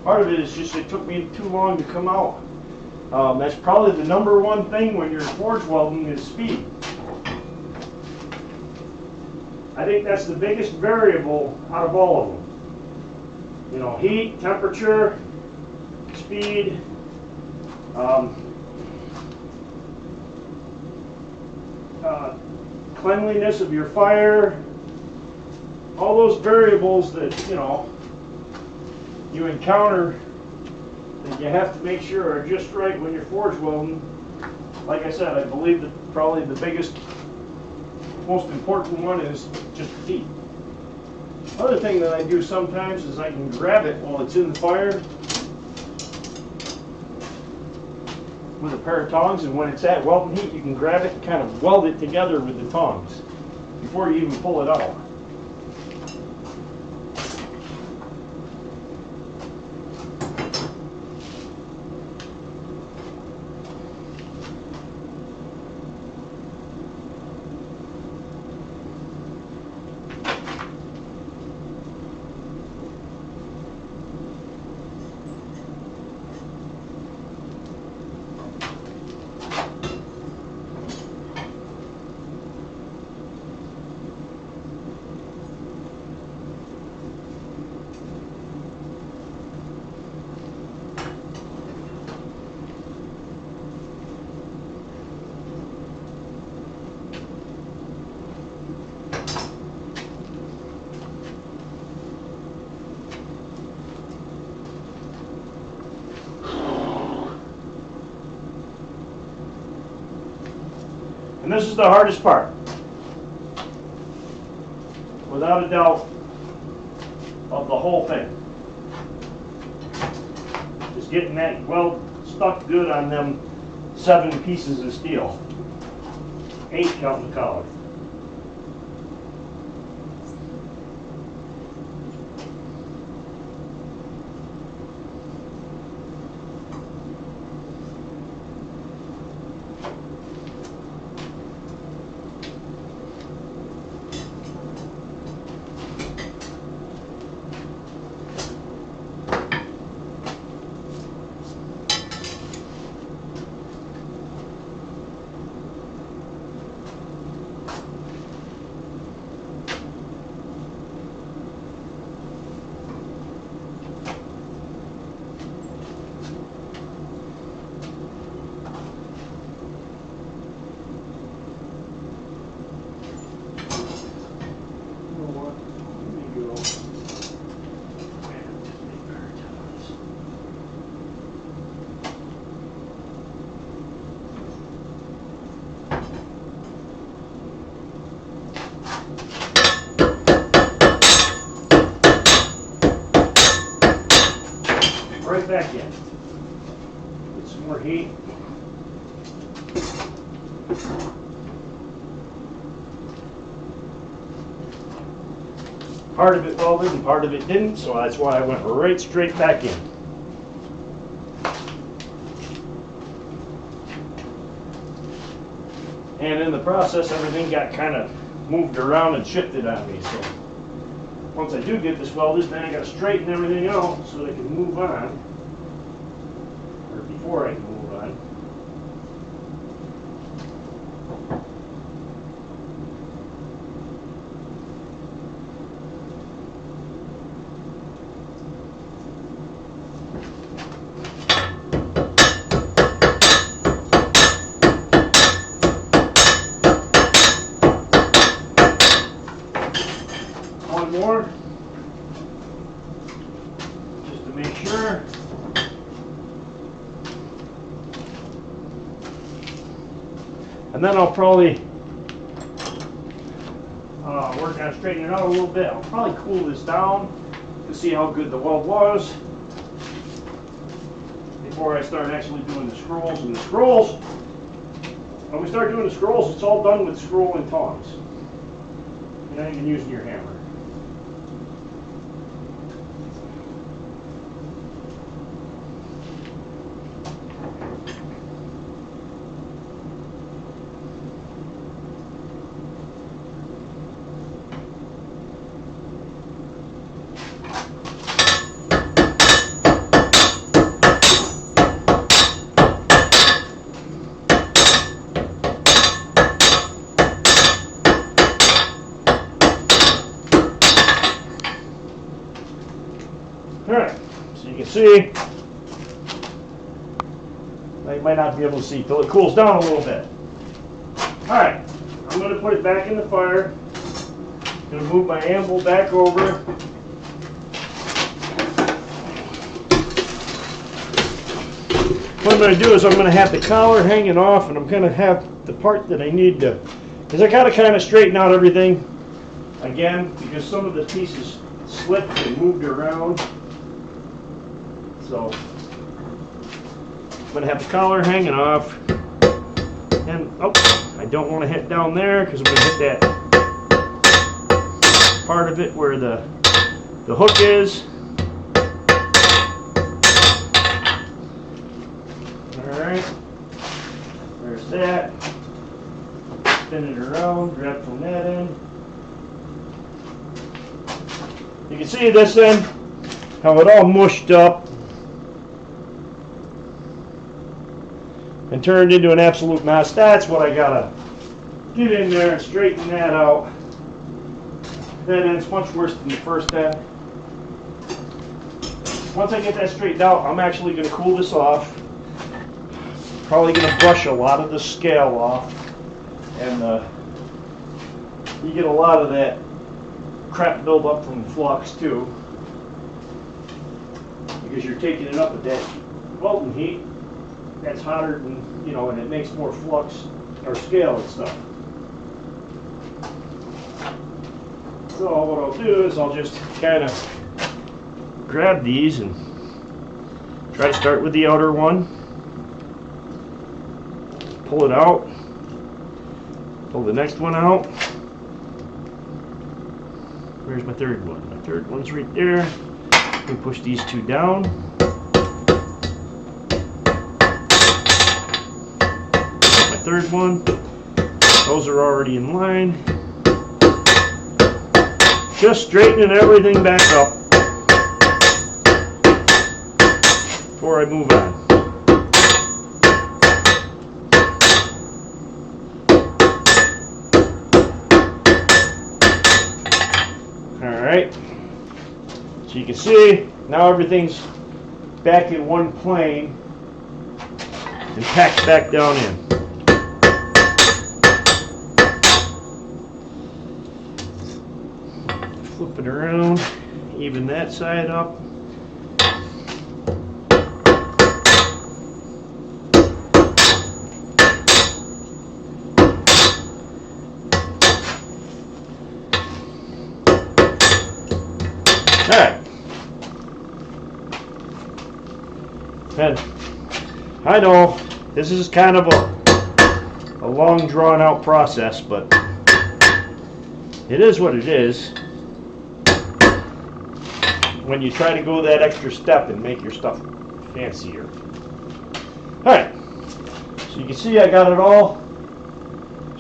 Part of it is just it took me too long to come out. That's probably the number one thing when you're forge welding is speed. I think that's the biggest variable out of all of them. You know, heat, temperature, speed, cleanliness of your fire, all those variables that, you know, you encounter that you have to make sure are just right when you're forge welding. Like I said, I believe that probably the biggest, most important one is just heat. Other thing that I do sometimes is I can grab it while it's in the fire with a pair of tongs, and when it's at welding heat, you can grab it and kind of weld it together with the tongs before you even pull it out. And this is the hardest part, without a doubt, of the whole thing. Just getting that weld stuck good on them 7 pieces of steel. 8 counting the collar. Right back in. Get some more heat. Part of it welded and part of it didn't, so that's why I went right straight back in. And in the process, everything got kind of moved around and shifted on me. So once I do get this welded, then I got to straighten everything out so that I can move on. Or before I can move on. One more, just to make sure. And then I'll probably work on straightening it out a little bit. I'll probably cool this down to see how good the weld was before I start actually doing the scrolls. And the scrolls, when we start doing the scrolls, it's all done with scroll and tongs. You're not even using your hammer. Alright, so you can see, I might not be able to see till it cools down a little bit. Alright, I'm going to put it back in the fire. I'm going to move my anvil back over. What I'm going to do is I'm going to have the collar hanging off, and I'm going to have the part that I need to, because I got to kind of straighten out everything again, because some of the pieces slipped and moved around. So I'm going to have the collar hanging off, and oh, I don't want to hit down there because I'm going to hit that part of it where the hook is. Alright, there's that. Spin it around, grab from that end. You can see this end, how it all mushed up and turned into an absolute mess. That's what I gotta get in there and straighten that out. That end's much worse than the first end. Once I get that straightened out, I'm actually gonna cool this off. Probably gonna brush a lot of the scale off, and you get a lot of that crap buildup from flux too, because you're taking it up at that welding heat. That's hotter than, you know, and it makes more flux or scale and stuff. So what I'll do is I'll just kind of grab these and try to start with the outer one. Pull it out. Pull the next one out. Where's my third one? My third one's right there. We push these two down. My third one. Those are already in line. Just straightening everything back up before I move on. Alright, so you can see now everything's back in one plane and packed back down in. Flip it around, even that side up. Alright. And I know this is kind of a long drawn out process, but it is what it is when you try to go that extra step and make your stuff fancier. Alright, so you can see I got it all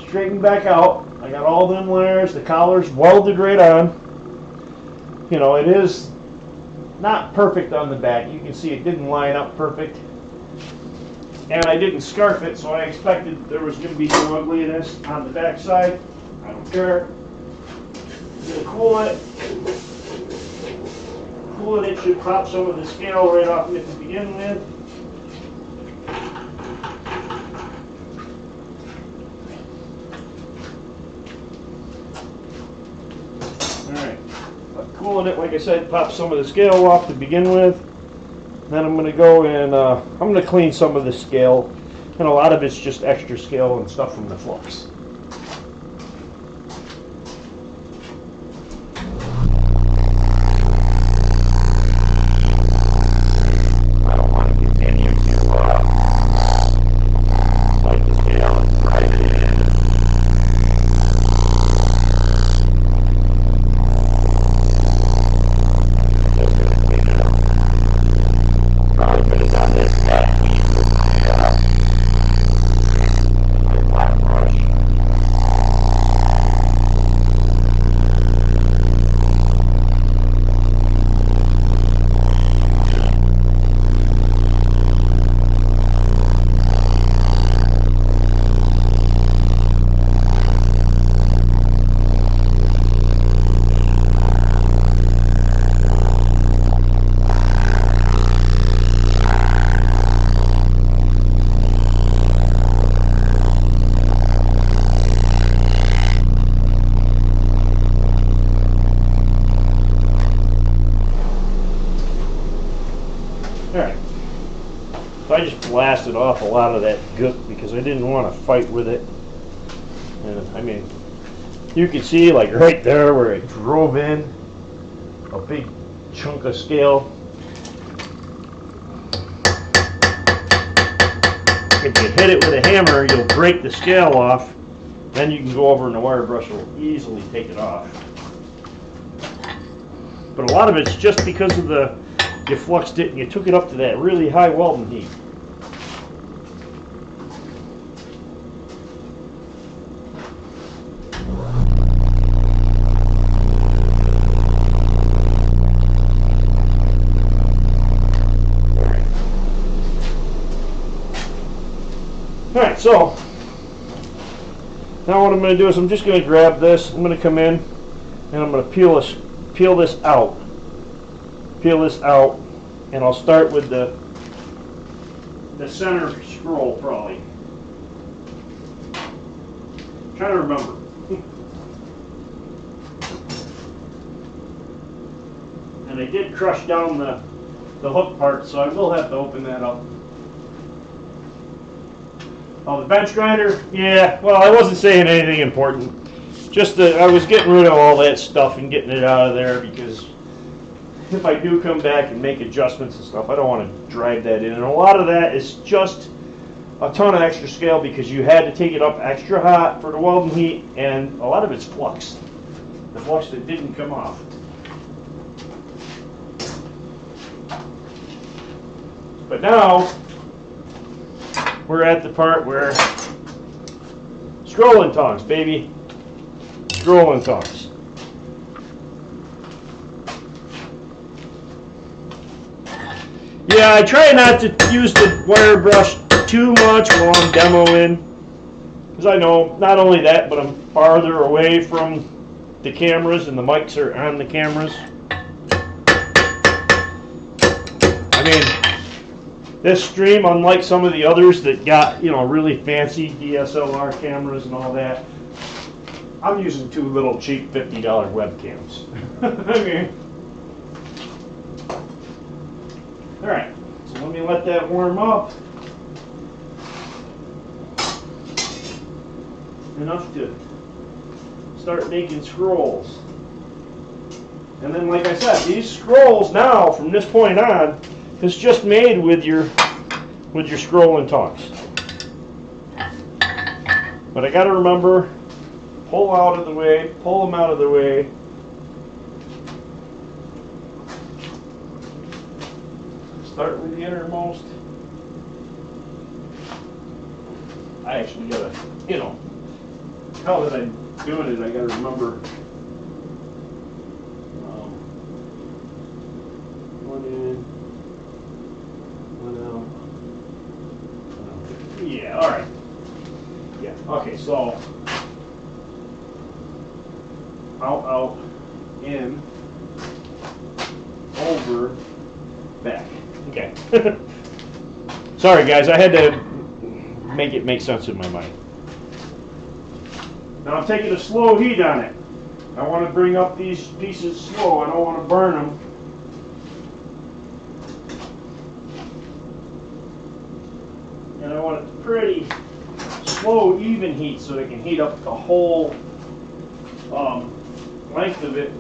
straightened back out. I got all them layers, the collars welded right on. You know, it is not perfect on the back. You can see it didn't line up perfect. And I didn't scarf it, so I expected there was going to be some ugliness on the back side. I don't care. I'm going to cool it. Cooling it should pop some of the scale right off it to begin with. Alright, cooling it, like I said, pop some of the scale off to begin with. Then I'm going to go and I'm going to clean some of the scale, and a lot of it's just extra scale and stuff from the flux. I just blasted off a lot of that gook because I didn't want to fight with it. And I mean, you can see like right there where it drove in a big chunk of scale. If you hit it with a hammer, you'll break the scale off. Then you can go over and the wire brush will easily take it off. But a lot of it's just because of you fluxed it and you took it up to that really high welding heat. Alright, so now what I'm going to do is I'm just going to grab this, I'm going to come in and I'm going to peel this out, and I'll start with the center scroll probably. I'm trying to remember. And I did crush down the hook part, so I will have to open that up. Oh, the bench grinder? Yeah, well, I wasn't saying anything important. Just that I was getting rid of all that stuff and getting it out of there because if I do come back and make adjustments and stuff, I don't want to drag that in. And a lot of that is just a ton of extra scale because you had to take it up extra hot for the welding heat, and a lot of it's flux. The flux that didn't come off. But now, we're at the part where scrolling tongs, baby. Scrolling tongs. Yeah, I try not to use the wire brush too much while I'm demoing, because I know not only that, but I'm farther away from the cameras and the mics are on the cameras. I mean, this stream, unlike some of the others that got, you know, really fancy DSLR cameras and all that, I'm using two little cheap $50 webcams. I mean, alright, so let me let that warm up. Enough to start making scrolls. And then, like I said, these scrolls now, from this point on, is just made with your scrolling tongs. But I got to remember, pull out of the way, pull them out of the way. Start with the innermost. I actually gotta, you know, Now that I'm doing it, I gotta remember. One in, one out. Yeah, all right. Yeah, okay, so out, in, over, back. Okay. Sorry guys, I had to make it make sense in my mind. Now I'm taking a slow heat on it. I want to bring up these pieces slow. I don't want to burn them. And I want it pretty slow, even heat so they can heat up the whole length of it.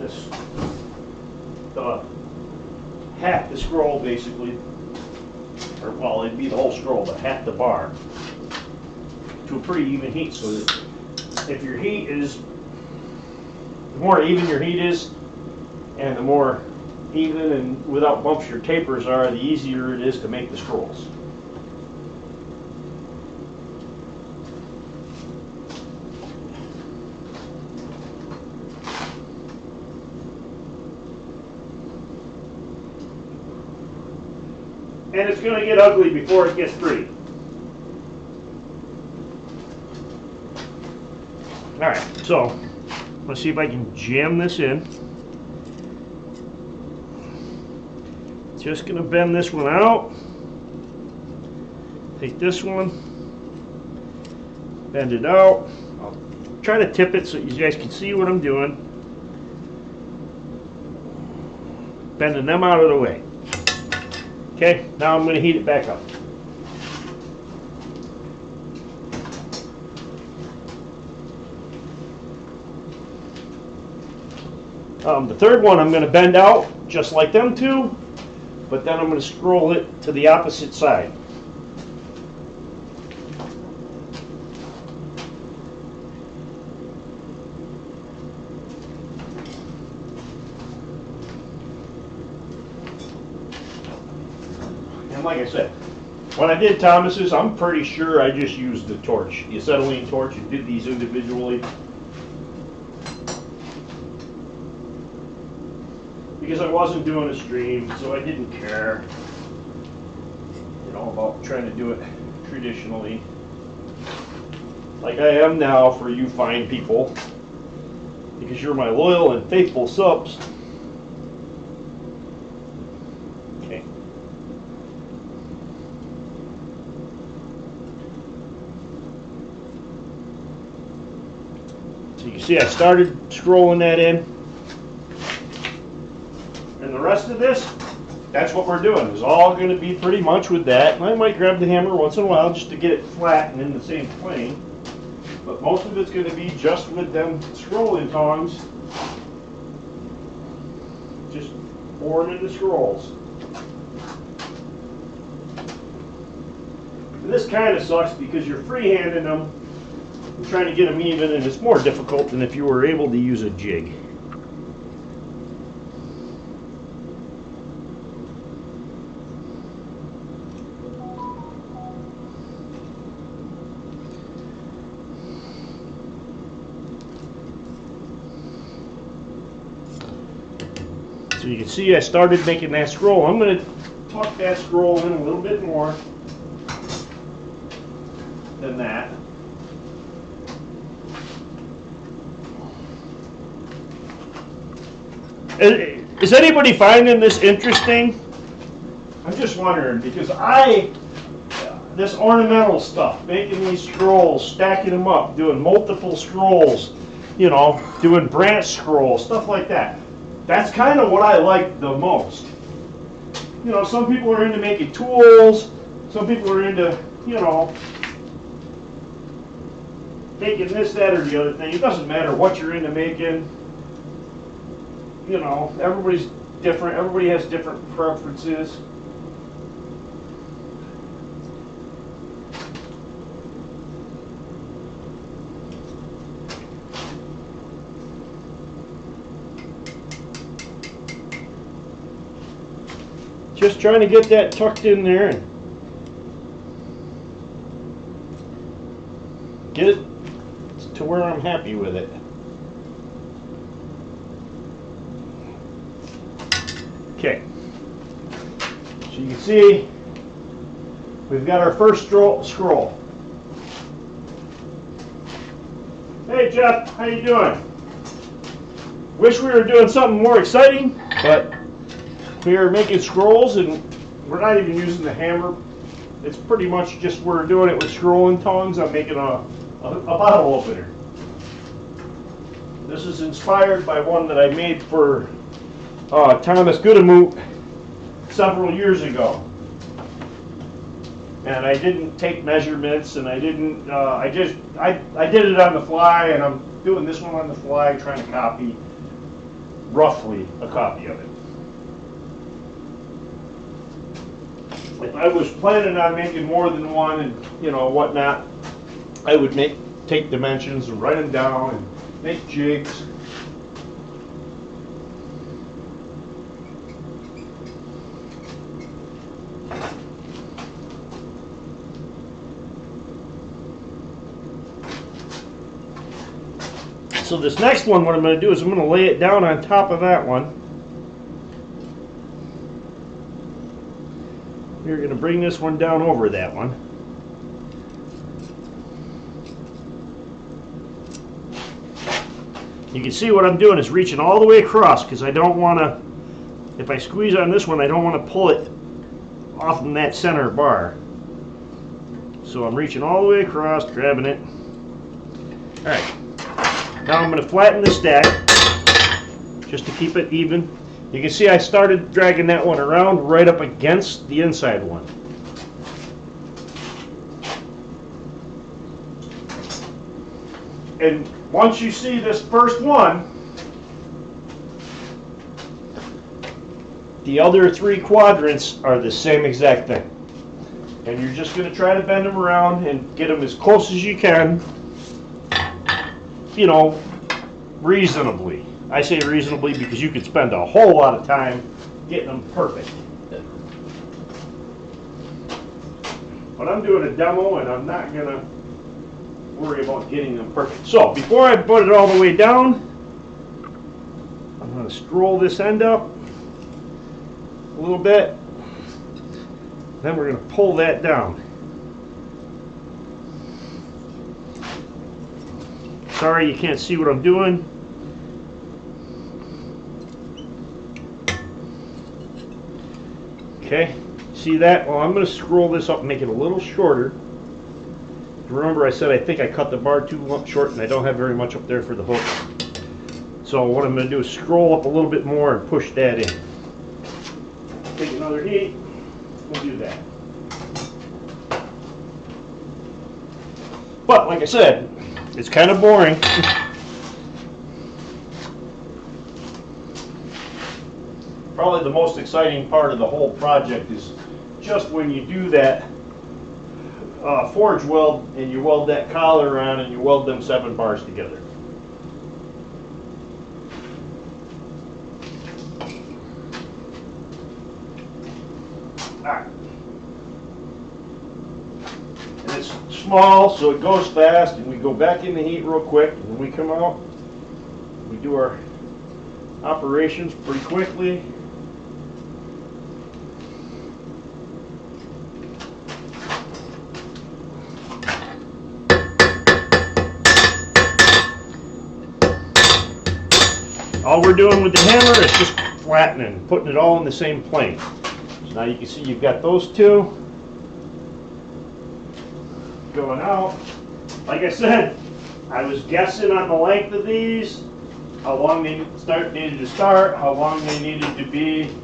Half the scroll basically. Or, well, it'd be the whole scroll, but half the bar to a pretty even heat, so that if your heat is, the more even your heat is, and the more even and without bumps your tapers are, the easier it is to make the scrolls. And it's going to get ugly before it gets pretty. Alright, so let's see if I can jam this in. Just going to bend this one out. Take this one, bend it out. I'll try to tip it so you guys can see what I'm doing. Bending them out of the way. Okay, now I'm going to heat it back up. The third one I'm going to bend out just like them two, but then I'm going to scroll it to the opposite side. And like I said, when I did Thomas's, I'm pretty sure I just used the torch, the acetylene torch, and did these individually. Because I wasn't doing a stream, so I didn't care, you know, about trying to do it traditionally, like I am now for you fine people, because you're my loyal and faithful subs. Okay. So you can see I started scrolling that in. And the rest of this, that's what we're doing. It's all going to be pretty much with that. And I might grab the hammer once in a while just to get it flat and in the same plane. But most of it's going to be just with them scrolling tongs. Just forming the scrolls. And this kind of sucks because you're freehanding them and trying to get them even, and it's more difficult than if you were able to use a jig. So you can see I started making that scroll. I'm going to tuck that scroll in a little bit more than that. Is anybody finding this interesting? I'm just wondering, because this ornamental stuff, making these scrolls, stacking them up, doing multiple scrolls, you know, doing branch scrolls, stuff like that. That's kind of what I like the most. You know, some people are into making tools, some people are into, you know, making this, that, or the other thing. It doesn't matter what you're into making. You know, everybody's different. Everybody has different preferences. Just trying to get that tucked in there and get it to where I'm happy with it. Okay, so you can see we've got our first scroll. Hey Jeff, how you doing? Wish we were doing something more exciting, but we are making scrolls and we're not even using the hammer. It's pretty much just we're doing it with scrolling tongs. I'm making a bottle opener. This is inspired by one that I made for Thomas Goodamoot several years ago. And I didn't take measurements, and I didn't. I did it on the fly, and I'm doing this one on the fly, trying to copy roughly a copy of it. If I was planning on making more than one, and whatnot, I would take dimensions and write them down and make jigs. So this next one, what I'm going to do is I'm going to lay it down on top of that one. We're going to bring this one down over that one. You can see what I'm doing is reaching all the way across, because I don't want to, if I squeeze on this one, I don't want to pull it off from that center bar. So I'm reaching all the way across, grabbing it. Alright. Now I'm going to flatten the stack just to keep it even. You can see I started dragging that one around right up against the inside one. And once you see this first one, the other three quadrants are the same exact thing. And you're just going to try to bend them around and get them as close as you can. Reasonably. I say reasonably because you could spend a whole lot of time getting them perfect. But I'm doing a demo and I'm not going to worry about getting them perfect. So before I put it all the way down, I'm going to scroll this end up a little bit. Then we're going to pull that down. Sorry you can't see what I'm doing. Okay, see that? Well, I'm going to scroll this up and make it a little shorter. Remember I said I think I cut the bar too short and I don't have very much up there for the hook. So what I'm going to do is scroll up a little bit more and push that in. Take another heat, we'll do that. But like I said, it's kind of boring. Probably the most exciting part of the whole project is just when you do that forge weld and you weld that collar on and you weld them 7 bars together. Alright. And it's small, so it goes fast, and we go back in the heat real quick. And when we come out, we do our operations pretty quickly. All we're doing with the hammer is just flattening, putting it all in the same plane. So now you can see you've got those two going out. Like I said, I was guessing on the length of these, how long they needed to start, how long they needed to be,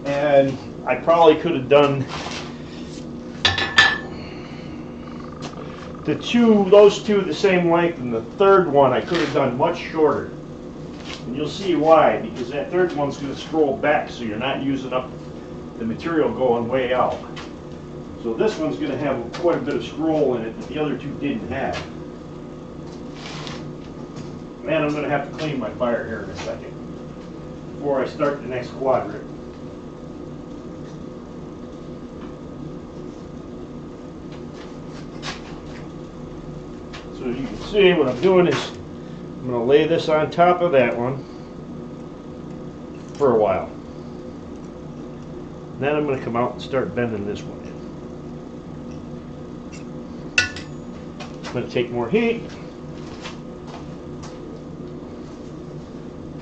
and I probably could have done those two the same length, and the third one I could have done much shorter. And you'll see why, because that third one's going to scroll back, so you're not using up the material going way out. So this one's going to have quite a bit of scroll in it that the other two didn't have. Man, I'm going to have to clean my fire here in a second before I start the next quadrant. So as you can see what I'm doing is I'm going to lay this on top of that one for a while. Then I'm going to come out and start bending this one in. I'm going to take more heat.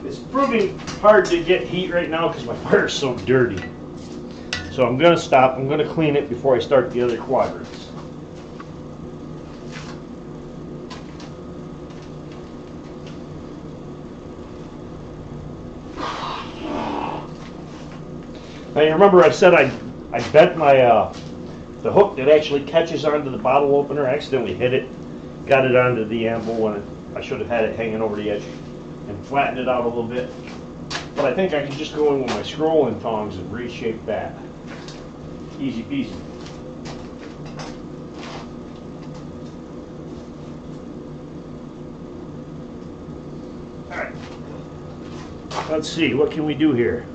It's proving hard to get heat right now because my fire is so dirty. So I'm going to stop. I'm going to clean it before I start the other quadrants. Now you remember I said I bent my the hook that actually catches onto the bottle opener. I accidentally hit it, got it onto the anvil when I should have had it hanging over the edge, and flattened it out a little bit. But I think I can just go in with my scrolling tongs and reshape that. Easy peasy. All right. Let's see, what can we do here?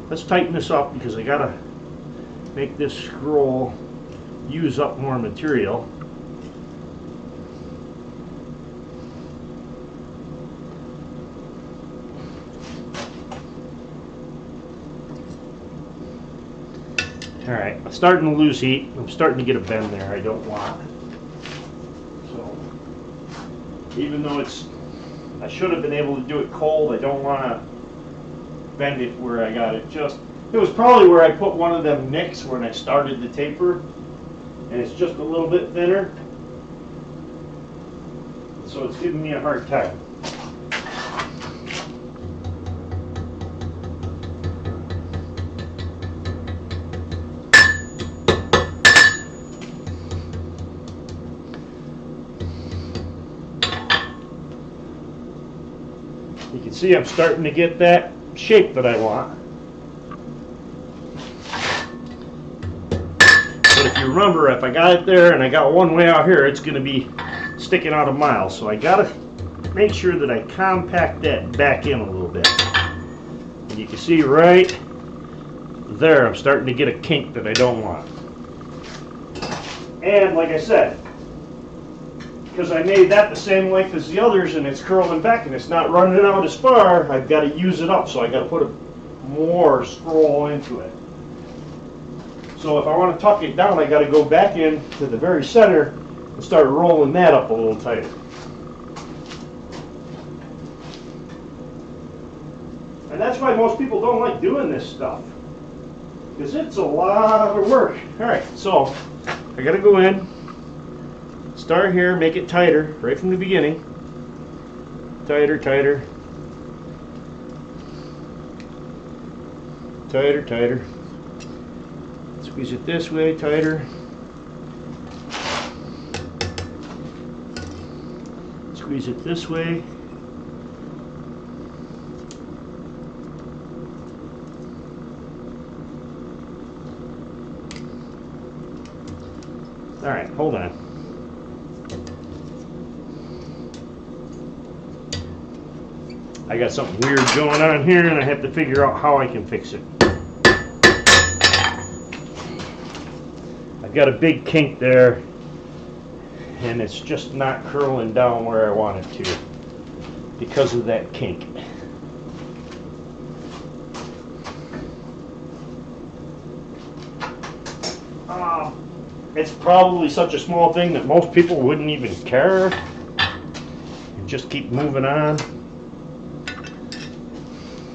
Let's tighten this up because I gotta make this scroll use up more material. Alright, I'm starting to lose heat. I'm starting to get a bend there I don't want. So, even though I should have been able to do it cold, I don't want to bend it where I got it just. It was probably where I put one of them nicks when I started the taper, and it's just a little bit thinner. So it's giving me a hard time. You can see I'm starting to get that shape that I want. But if you remember, if I got it there and I got one way out here, it's going to be sticking out a mile. So I got to make sure that I compact that back in a little bit. And you can see right there, I'm starting to get a kink that I don't want. And like I said, because I made that the same length as the others and it's curling back and it's not running out as far, I've got to use it up, so I got to put more scroll into it. So if I want to tuck it down, I got to go back in to the very center and start rolling that up a little tighter. And that's why most people don't like doing this stuff, because it's a lot of work. Alright, so I got to go in, start here, make it tighter right from the beginning. Tighter, tighter. Tighter, tighter. Squeeze it this way, tighter. Squeeze it this way. All right, hold on. I got something weird going on here and I have to figure out how I can fix it. I've got a big kink there and it's just not curling down where I want it to because of that kink. It's probably such a small thing that most people wouldn't even care and just keep moving on.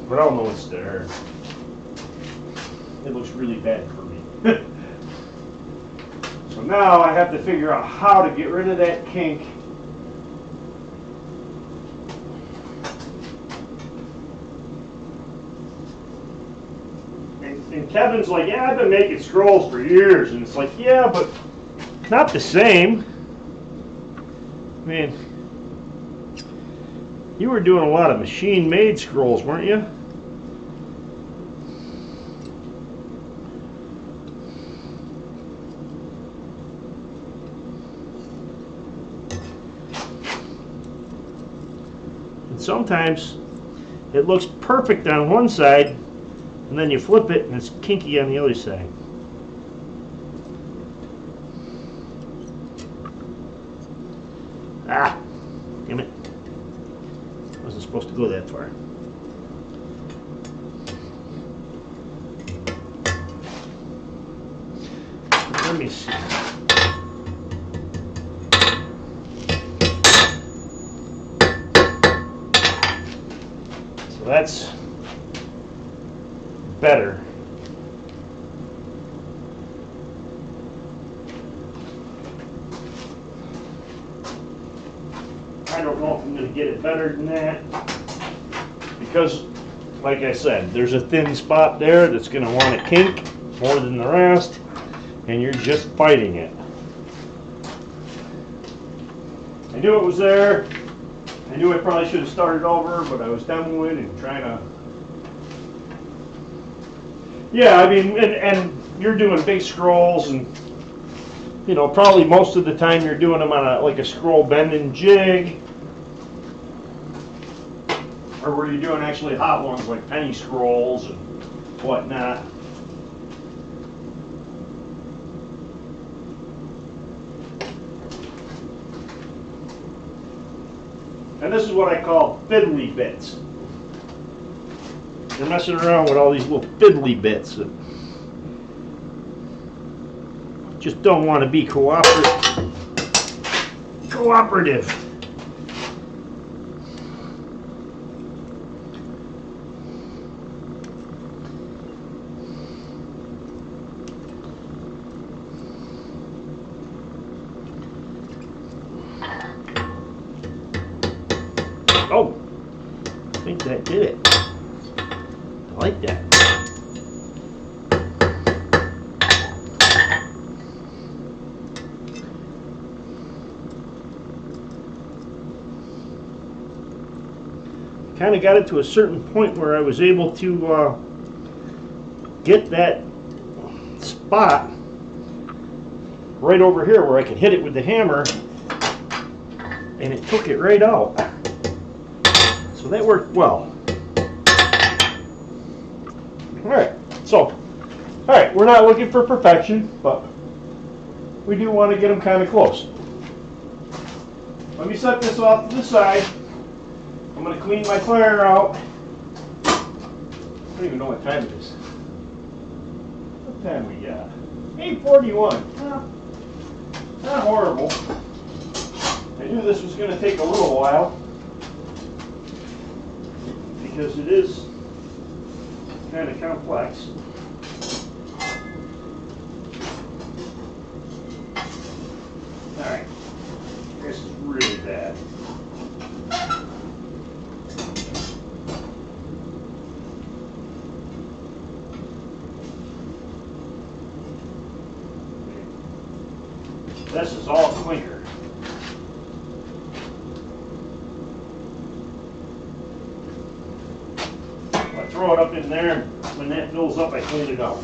But I'll know it's there. It looks really bad for me. So now I have to figure out how to get rid of that kink. And Kevin's like, yeah, I've been making scrolls for years. And it's like, yeah, but not the same. I mean, you were doing a lot of machine-made scrolls, weren't you? And sometimes it looks perfect on one side, and then you flip it and it's kinky on the other side. Ah. Wasn't supposed to go that far. Let me see. So that's better. I don't know if I'm going to get it better than that, because like I said, there's a thin spot there that's going to want to kink more than the rest, and you're just fighting it. I knew it was there. I knew I probably should have started over, but I was demoing and trying to... Yeah, I mean, and you're doing big scrolls, and you know, probably most of the time you're doing them on like a scroll bending jig, or where you're doing actually hot ones like penny scrolls and whatnot. And this is what I call fiddly bits. You're messing around with all these little fiddly bits that just don't want to be cooperative. Oh, I think that did it. I like that. Kind of got it to a certain point where I was able to get that spot right over here where I could hit it with the hammer, and it took it right out. So that worked well. Alright, we're not looking for perfection, but we do want to get them kind of close. Let me set this off to the side. I'm going to clean my fire out. I don't even know what time it is. What time we got? 8:41. Not horrible. I knew this was going to take a little while, because it is kind of complex. Alright, this is really bad. This is all clinker. I throw it up in there, and when that fills up, I clean it out.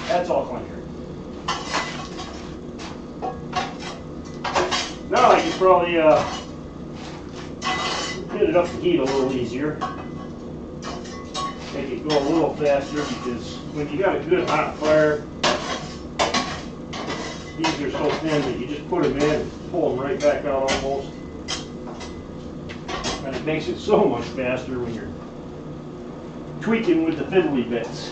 That's all clinker. Now I can probably get it up to heat a little easier. Make it go a little faster, because when you got a good hot fire, these are so thin that you just put them in and pull them right back out almost. And it makes it so much faster when you're tweaking with the fiddly bits.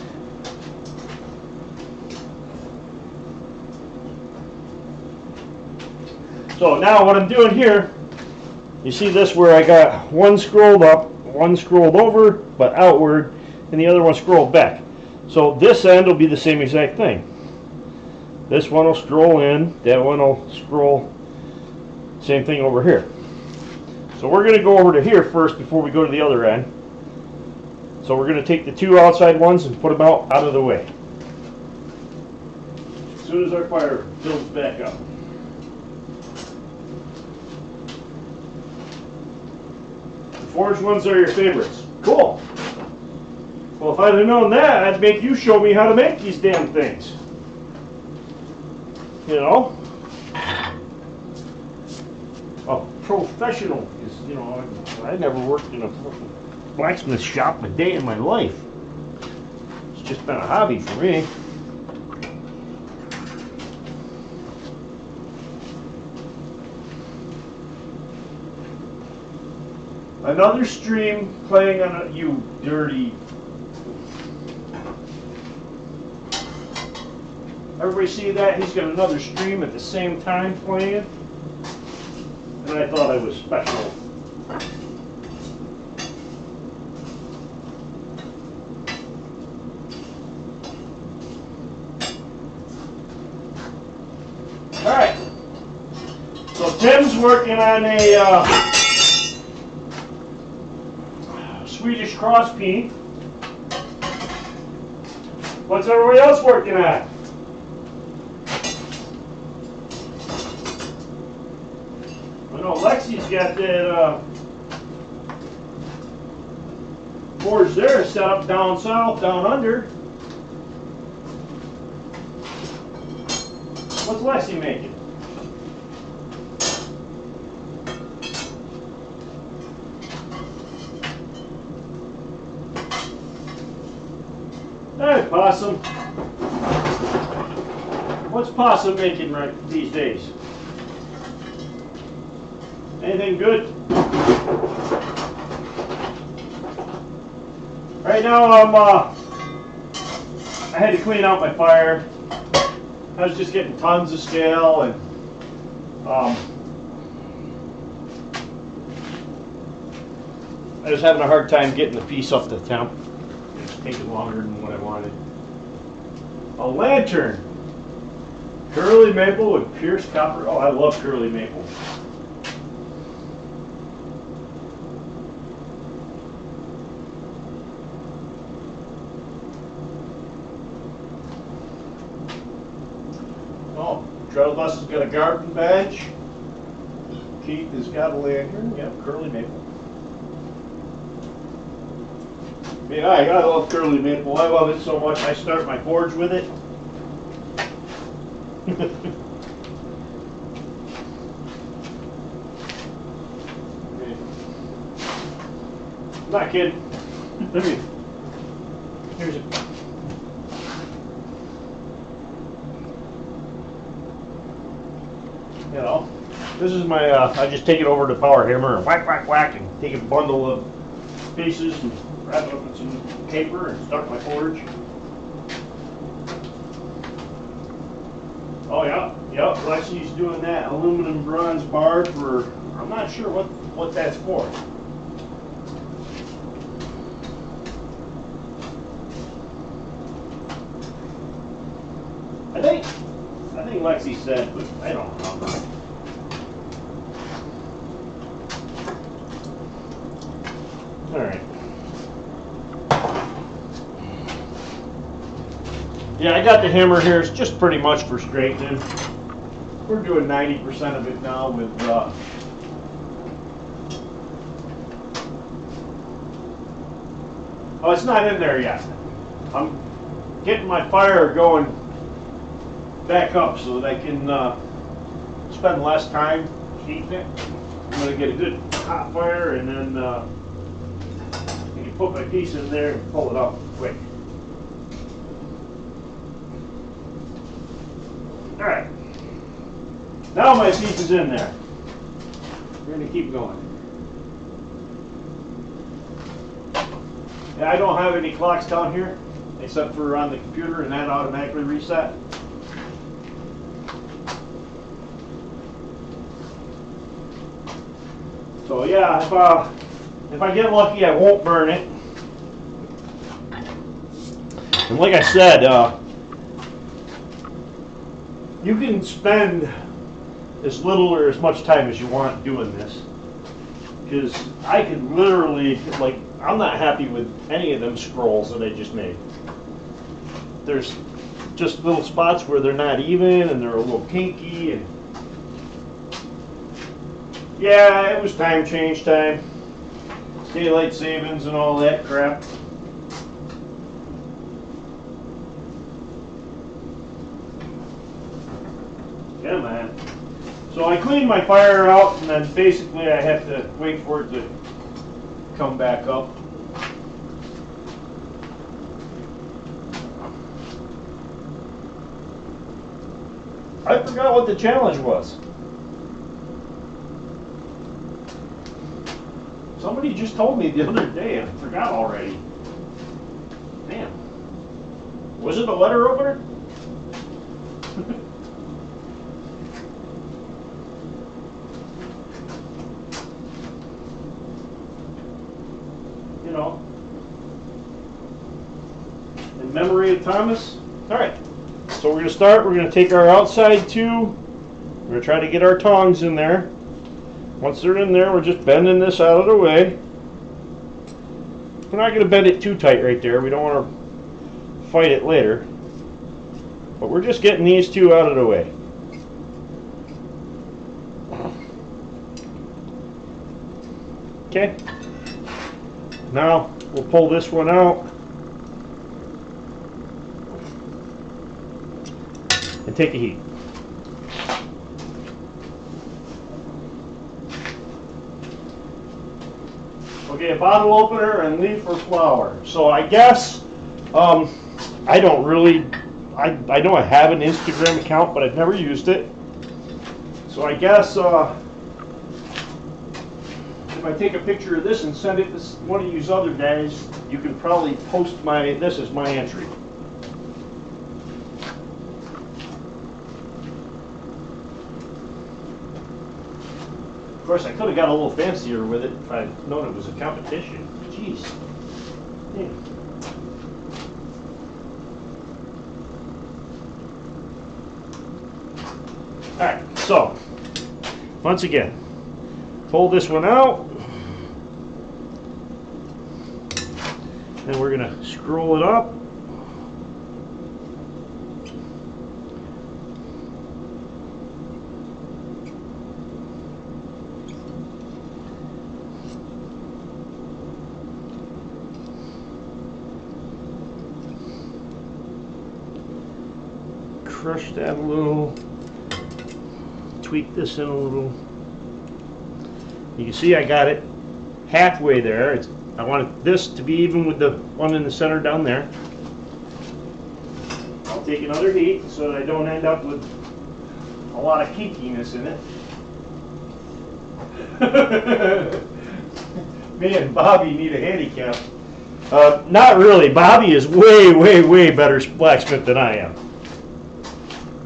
So now what I'm doing here, you see this where I got one scrolled up, one scrolled over, but outward, and the other one scrolled back. So this end will be the same exact thing. This one will scroll in, that one will scroll, same thing over here. So we're going to go over to here first before we go to the other end. So we're going to take the two outside ones and put them out of the way as soon as our fire builds back up. The forged ones are your favorites. Cool. Well, if I'd have known that, I'd make you show me how to make these damn things. You know? A professional is, you know, I never worked in a blacksmith shop a day in my life. It's just been a hobby for me. Another stream playing on a, you dirty. Everybody see that? He's got another stream at the same time playing. And I thought I was special. Alright. So Tim's working on a Swedish cross pea. What's everybody else working on? I know Lexi's got that boards there set up down south, down under. What's Lexi making? Hey, Possum. What's Possum making right these days? Anything good? Right now I had to clean out my fire. I was just getting tons of scale, and I was having a hard time getting the piece up to temp. It's taking longer than what I wanted. A lantern. Curly maple with pierced copper. Oh, I love curly maple. Oh, Travis has got a garden badge. Keith has got a lantern. Yep, curly maple. I mean, I love curly maple. I love it so much. I start my forge with it. I'm not kidding. Here's it. You know, this is my, I just take it over to power hammer and whack, whack, whack, and take a bundle of pieces and wrap it up in some paper and start my forge. Oh yeah, yep, Lexi's doing that aluminum bronze bar for, I'm not sure what that's for. I think Lexi said, but I don't know. All right. Yeah, I got the hammer here. It's just pretty much for straightening. We're doing 90% of it now with oh, it's not in there yet. I'm getting my fire going back up so that I can spend less time heating it. I'm going to get a good hot fire, and then I can put my piece in there and pull it up quick. Alright, now my piece is in there. We're going to keep going. Yeah, I don't have any clocks down here except for on the computer, and that automatically reset. So yeah, if I get lucky, I won't burn it. And like I said, you can spend as little or as much time as you want doing this, because I can literally, like, I'm not happy with any of them scrolls that I just made. There's just little spots where they're not even, and they're a little kinky, and yeah, it was time change time. Daylight savings and all that crap. Yeah, man. So I cleaned my fire out, and then basically I have to wait for it to come back up. I forgot what the challenge was. Somebody just told me the other day. I forgot already. Man. Was it the letter opener? You know. In memory of Thomas. Alright. So we're going to start. We're going to take our outside two. We're going to try to get our tongs in there. Once they're in there, we're just bending this out of the way. We're not going to bend it too tight right there. We don't want to fight it later. But we're just getting these two out of the way. Okay. Now we'll pull this one out and take a heat. Okay, a bottle opener and leaf for flour. So I guess I don't really. I know I have an Instagram account, but I've never used it. So I guess if I take a picture of this and send it to one of you other guys, you can probably post this as my entry. Of course, I could have got a little fancier with it if I'd known it was a competition. Jeez. Yeah. Alright, so, once again, pull this one out, and we're going to scroll it up. Crush that a little. Tweak this in a little. You can see I got it halfway there. I want this to be even with the one in the center down there. I'll take another heat so that I don't end up with a lot of kinkiness in it. Me and Bobby need a handicap. Not really. Bobby is way, way, way better blacksmith than I am.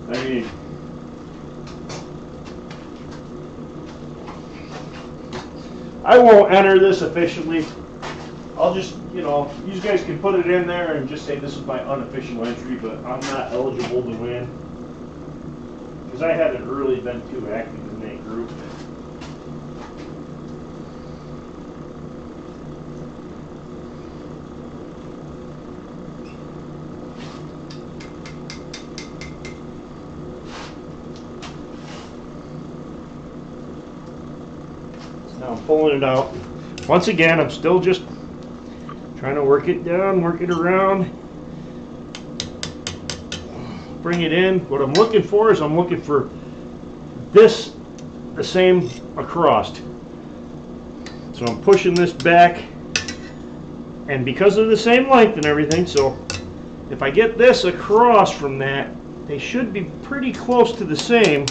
I mean, I won't enter this officially. I'll just, you guys can put it in there and just say this is my unofficial entry, but I'm not eligible to win because I haven't really been too active in that group. Now I'm pulling it out. Once again, I'm still just trying to work it down, work it around, bring it in. What I'm looking for is I'm looking for this the same across. So I'm pushing this back, and because of the same length and everything, so if I get this across from that, they should be pretty close to the same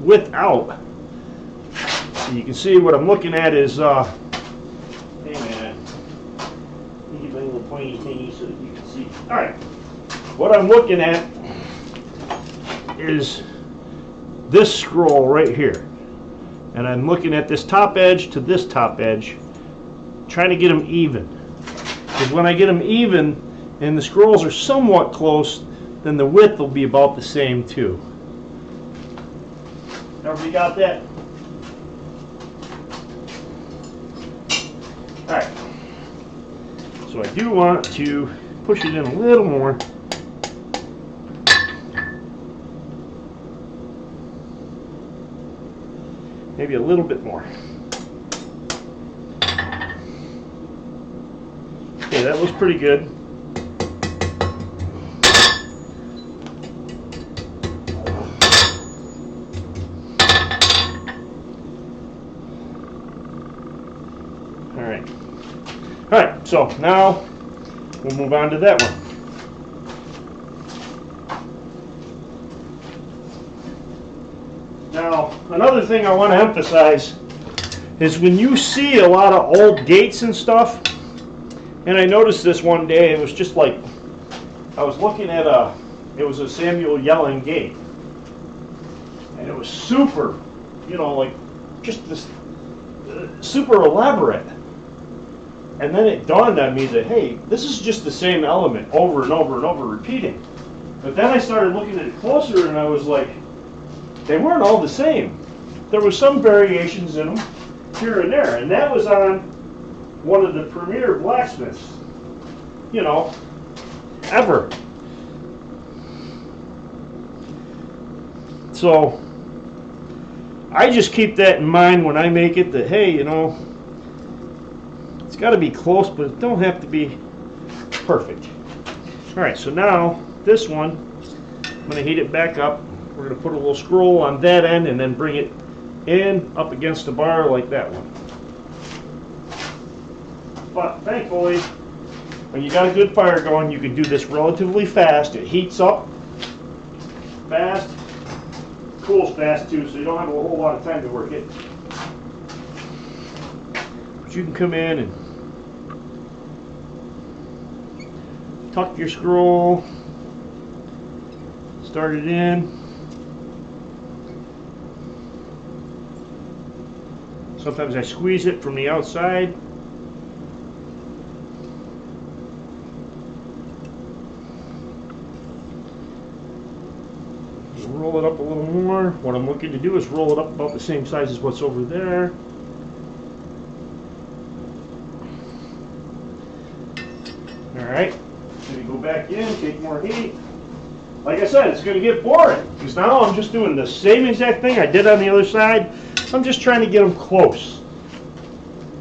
without. You can see what I'm looking at is, hey man, let me get my little pointy thingy so that you can see. Alright, what I'm looking at is this scroll right here. And I'm looking at this top edge to this top edge, trying to get them even. Because when I get them even, and the scrolls are somewhat close, then the width will be about the same too. Everybody got that? Alright, so I do want to push it in a little more. Maybe a little bit more. Okay, that looks pretty good. Alright, so now we'll move on to that one. Now, another thing I want to emphasize is when you see a lot of old gates and stuff, and I noticed this one day, it was just like, I was looking at it was a Samuel Yellen gate, and it was super, you know, like just this super elaborate. And then it dawned on me that, hey, this is just the same element over and over and over repeating. But then I started looking at it closer, and I was like, they weren't all the same. There was some variations in them here and there, and that was on one of the premier blacksmiths, you know, ever. So I just keep that in mind when I make it, that, hey, you know, it's got to be close, but it don't have to be perfect. All right, so now this one, I'm going to heat it back up. We're going to put a little scroll on that end and then bring it in up against the bar like that one. But thankfully, when you got a good fire going, you can do this relatively fast. It heats up fast, cools fast too, so you don't have a whole lot of time to work it. But you can come in and tuck your scroll, start it in. Sometimes I squeeze it from the outside. Roll it up a little more. What I'm looking to do is roll it up about the same size as what's over there. Alright, maybe go back in, take more heat. Like I said, it's going to get boring, because now I'm just doing the same exact thing I did on the other side. I'm just trying to get them close.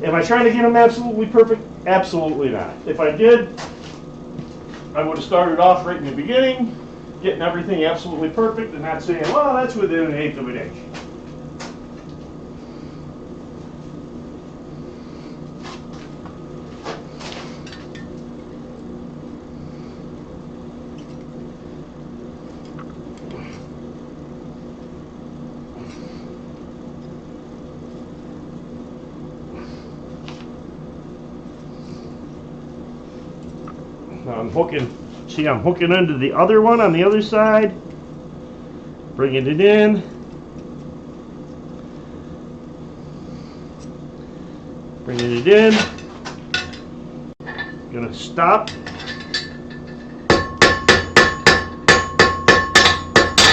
Am I trying to get them absolutely perfect? Absolutely not. If I did, I would have started off right in the beginning, getting everything absolutely perfect and not saying, well, that's within an eighth of an inch. Now I'm hooking into the other one on the other side, bringing it in, bringing it in, gonna stop,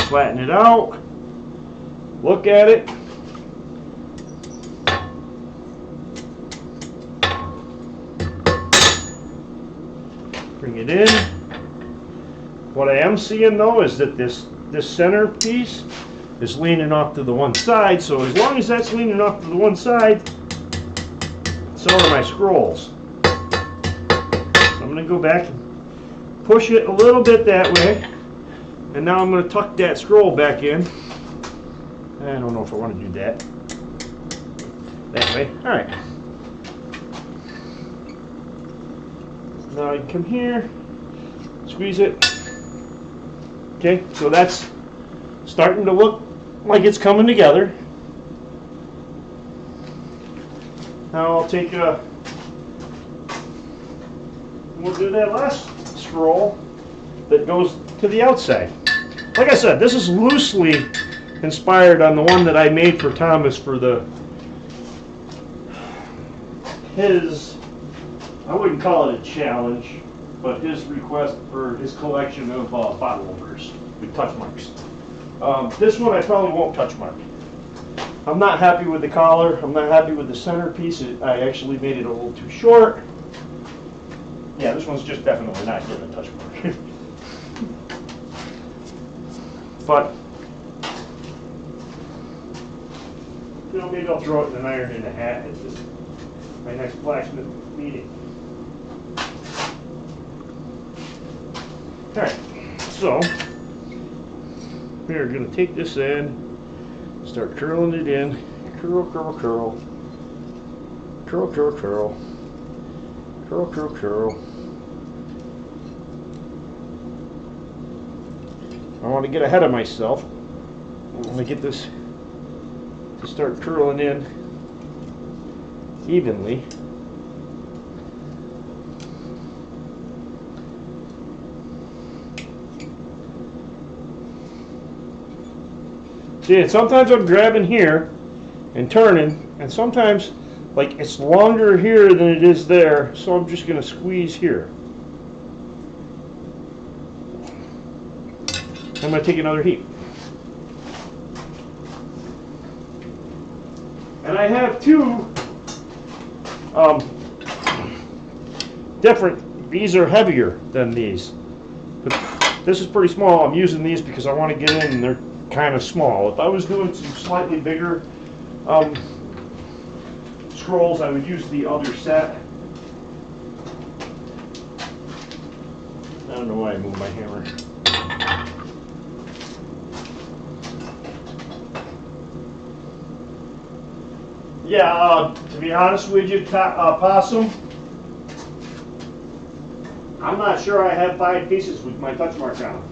flatten it out, look at it, bring it in. What I am seeing though is that this center piece is leaning off to the one side, so as long as that's leaning off to the one side, so are my scrolls. So I'm going to go back and push it a little bit that way, and now I'm going to tuck that scroll back in. I don't know if I want to do that. That way. Alright. Now I can come here, squeeze it. Okay, so that's starting to look like it's coming together. Now I'll take we'll do that last scroll that goes to the outside. Like I said, this is loosely inspired on the one that I made for Thomas for his, I wouldn't call it a challenge, but his request for his collection of bottle openers with touch marks. This one I probably won't touch mark. I'm not happy with the collar. I'm not happy with the center piece. I actually made it a little too short. Yeah, this one's just definitely not getting a touch mark. But, you know, maybe I'll throw it in an iron in a hat at my next blacksmith meeting. Alright, so we're going to take this end, start curling it in, curl, curl, curl, curl, curl, curl, curl, curl, curl. I want to get ahead of myself. I'm going to get this to start curling in. evenly. See, and sometimes I'm grabbing here and turning, and sometimes like it's longer here than it is there, so I'm just going to squeeze here. I'm going to take another heat. And I have two different, these are heavier than these. But this is pretty small. I'm using these because I want to get in and they're kind of small. If I was doing some slightly bigger scrolls, I would use the other set. I don't know why I moved my hammer. Yeah, to be honest with you, Possum, I'm not sure I have 5 pieces with my touch mark on them.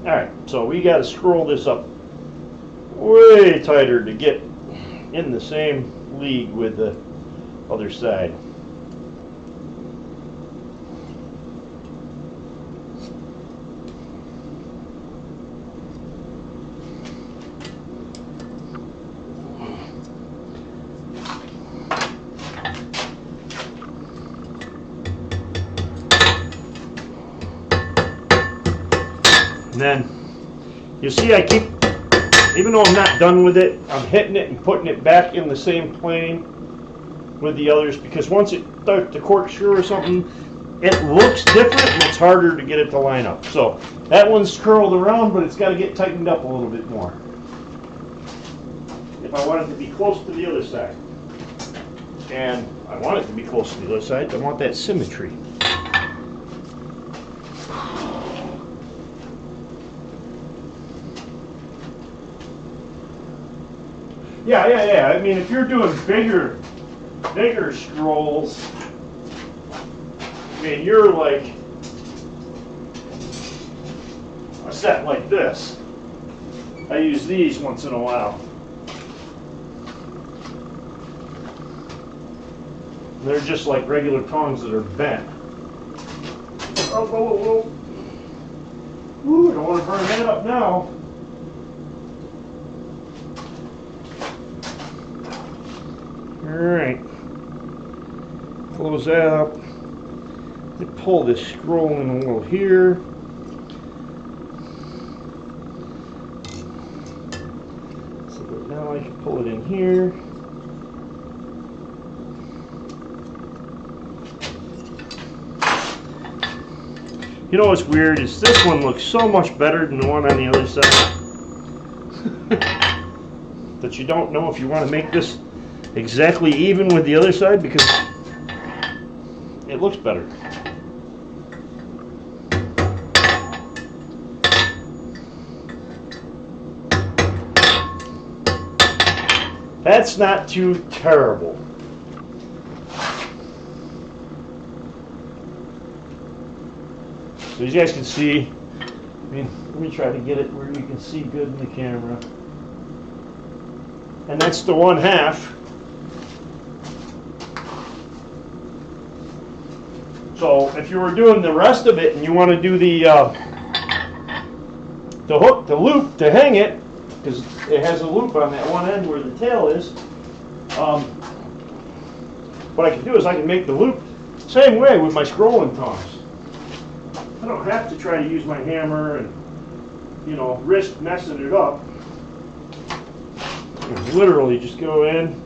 Alright, so we got to scroll this up way tighter to get in the same league with the other side. And then you see I keep, even though I'm not done with it, I'm hitting it and putting it back in the same plane with the others, because once it starts to corkscrew or something, it looks different and it's harder to get it to line up. So that one's curled around, but it's got to get tightened up a little bit more if I want it to be close to the other side. And I want it to be close to the other side. I want that symmetry. Yeah. I mean, if you're doing bigger scrolls, I mean, you're like a set like this. I use these once in a while. They're just like regular tongs that are bent. Oh. Ooh, I don't want to burn that up now. Alright, close that up. Let me pull this scroll in a little here. So that now I can pull it in here. You know what's weird is this one looks so much better than the one on the other side that you don't know if you want to make this exactly even with the other side because it looks better. That's not too terrible. So as you guys can see, I mean, let me try to get it where you can see good in the camera. And that's the 1/2. So if you were doing the rest of it and you want to do the hook, the loop to hang it, because it has a loop on that one end where the tail is, what I can do is I can make the loop same way with my scrolling tongs. I don't have to try to use my hammer and, you know, risk messing it up. I can literally just go in,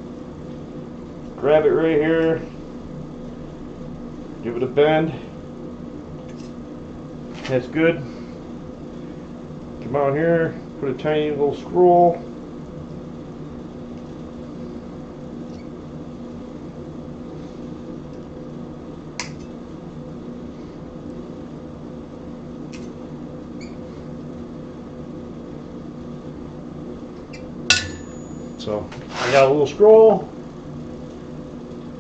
grab it right here, give it a bend. That's good. Come out here, put a tiny little scroll. So I got a little scroll.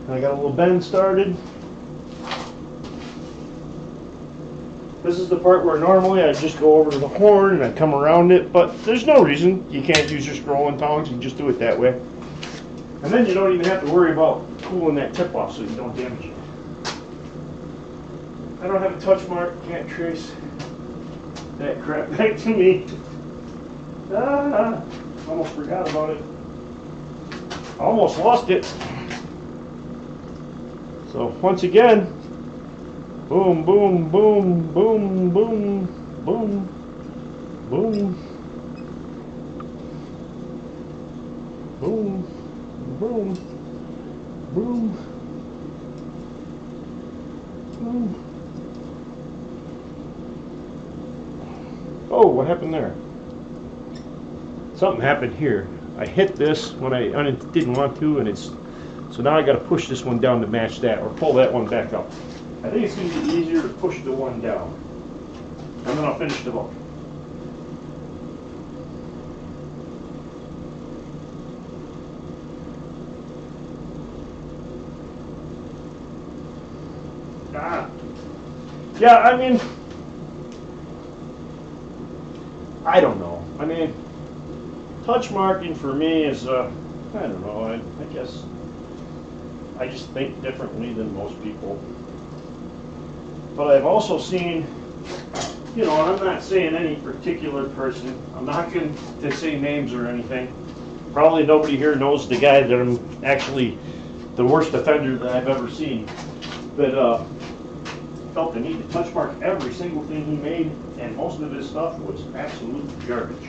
I got a little bend started. This is the part where normally I just go over to the horn and I come around it, but there's no reason you can't use your scrolling tongs. You can just do it that way. And then you don't even have to worry about cooling that tip off so you don't damage it. I don't have a touch mark, can't trace that crap back to me. Almost forgot about it. Almost lost it. So once again, boom, boom, boom, boom, boom, boom, boom, boom, boom, boom, boom. Oh, what happened there? Something happened here. I hit this when I didn't want to, and it's so now I got to push this one down to match that, or pull that one back up. I think it's going to be easier to push the one down, and then I'll finish the hook. Yeah, I mean, I don't know. I mean, touch marking for me is, I don't know, I guess I just think differently than most people. But I've also seen, you know, and I'm not saying any particular person, I'm not going to say names or anything. Probably nobody here knows the guy that I'm actually the worst offender that I've ever seen. But felt the need to touch mark every single thing he made, and most of his stuff was absolute garbage.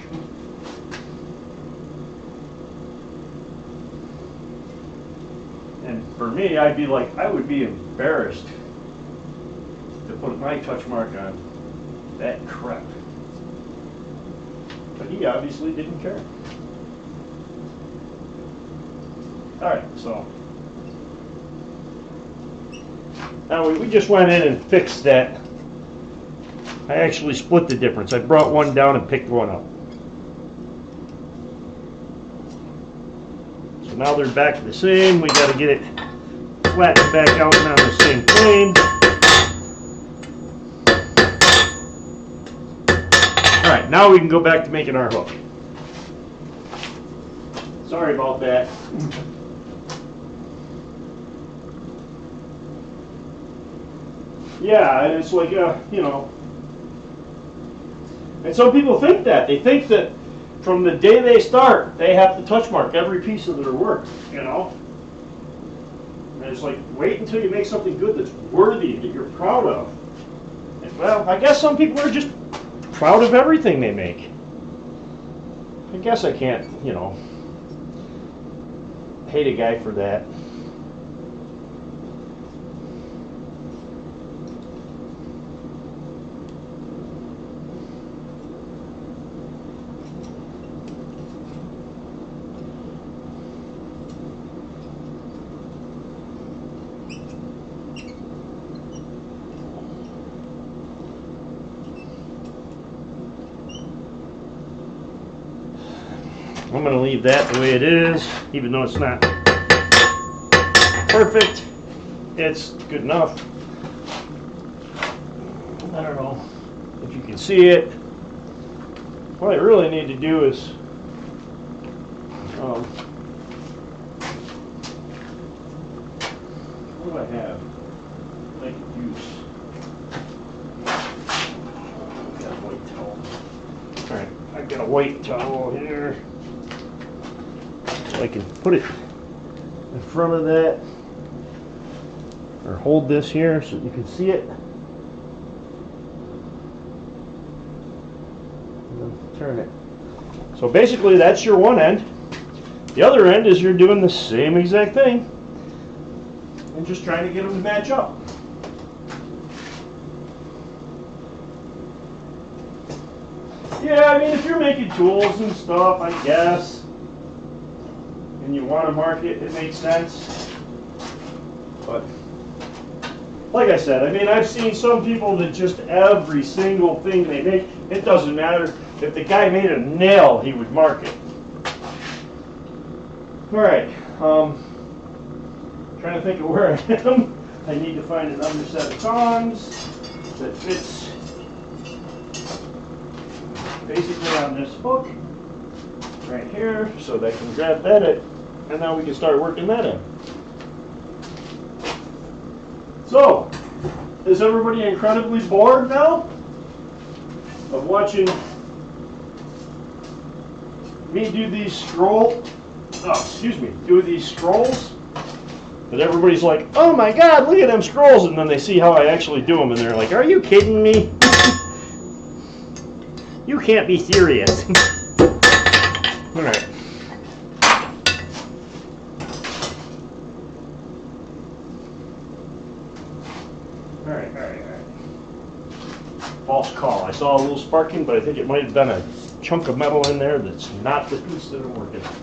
And for me, I'd be like, I would be embarrassed to put my touch mark on that crap. But he obviously didn't care. Alright, so now we just went in and fixed that. I actually split the difference. I brought one down and picked one up. So now they're back the same. We got to get it flattened back out and on the same plane. Alright, now we can go back to making our hook. Sorry about that. Yeah, it's like, you know, and some people think that. They think that from the day they start, they have to touch mark every piece of their work, you know. And it's like, wait until you make something good that's worthy, that you're proud of. And, well, I guess some people are just proud of everything they make. I guess I can't, you know, hate a guy for that. I'm going to leave that the way it is, even though it's not perfect. It's good enough. I don't know if you can see it. What I really need to do is what do I have that I could use? I've got a white towel. Alright, I've got a white towel here. I can put it in front of that, or hold this here so you can see it, and then turn it. So basically that's your one end. The other end is you're doing the same exact thing and just trying to get them to match up. Yeah, I mean, if you're making tools and stuff, I guess, and you want to mark it, it makes sense. But like I said, I mean, I've seen some people that just every single thing they make, it doesn't matter. If the guy made a nail, he would mark it. Alright, trying to think of where I am. I need to find another set of tongs that fits basically on this hook right here, so that I can grab that in, and now we can start working that in. So, is everybody incredibly bored now of watching me do these do these scrolls? But everybody's like, oh my god, look at them scrolls, and then they see how I actually do them, and they're like, are you kidding me? You can't be serious. Alright. Alright. False call. I saw a little sparking, but I think it might have been a chunk of metal in there that's not the piece that I'm working on.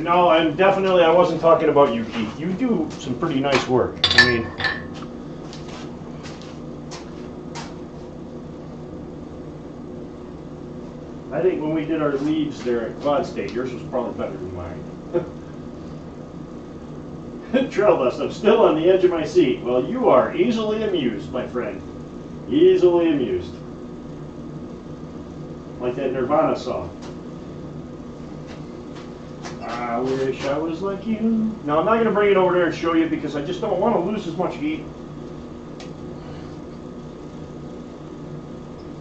No, I wasn't talking about you, Keith. You do some pretty nice work. I mean, I think when we did our leaves there at Quad State, yours was probably better than mine. Trail dust, I'm still on the edge of my seat. Well, you are easily amused, my friend. Easily amused. Like that Nirvana song. I wish I was like you. Now, I'm not going to bring it over there and show you because I just don't want to lose as much heat.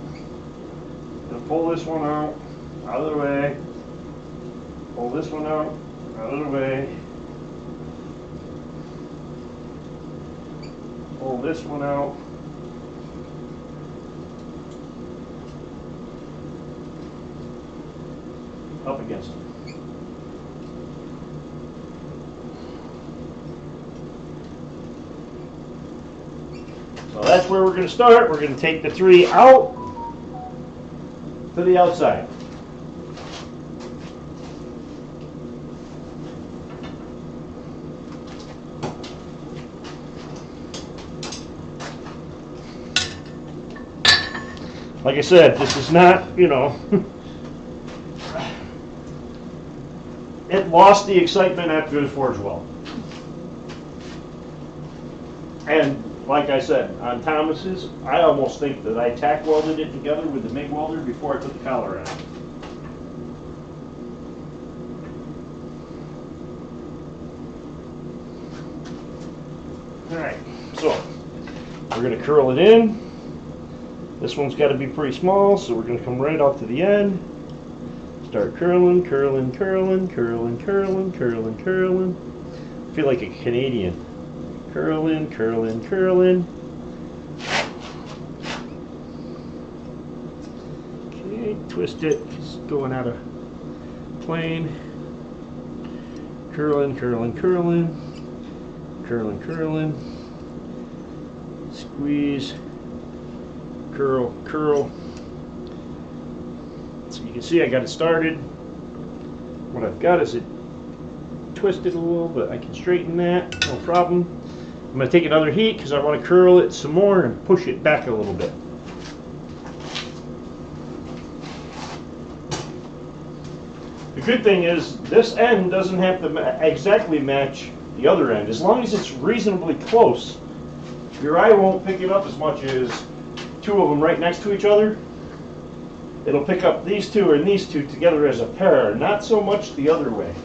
I'm going to pull this one out of the way. Pull this one out of the way. Pull this one out. Up against it. So that's where we're going to start. We're going to take the 3 out to the outside. Like I said, this is not, you know, it lost the excitement after the Forge Weld. And like I said, on Thomas's, I almost think that I tack welded it together with the MIG welder before I put the collar on. Alright, so we're going to curl it in. This one's got to be pretty small, so we're going to come right off to the end. Start curling. I feel like a Canadian. Curling. Okay, twist it. It's going out of plane. Curling. Squeeze. Curl. So you can see I got it started. What I've got is it twisted a little, but I can straighten that, no problem. I'm going to take another heat because I want to curl it some more and push it back a little bit. The good thing is this end doesn't have to exactly match the other end. As long as it's reasonably close, your eye won't pick it up as much as 2 of them right next to each other. It'll pick up these 2 and these 2 together as a pair, not so much the other way.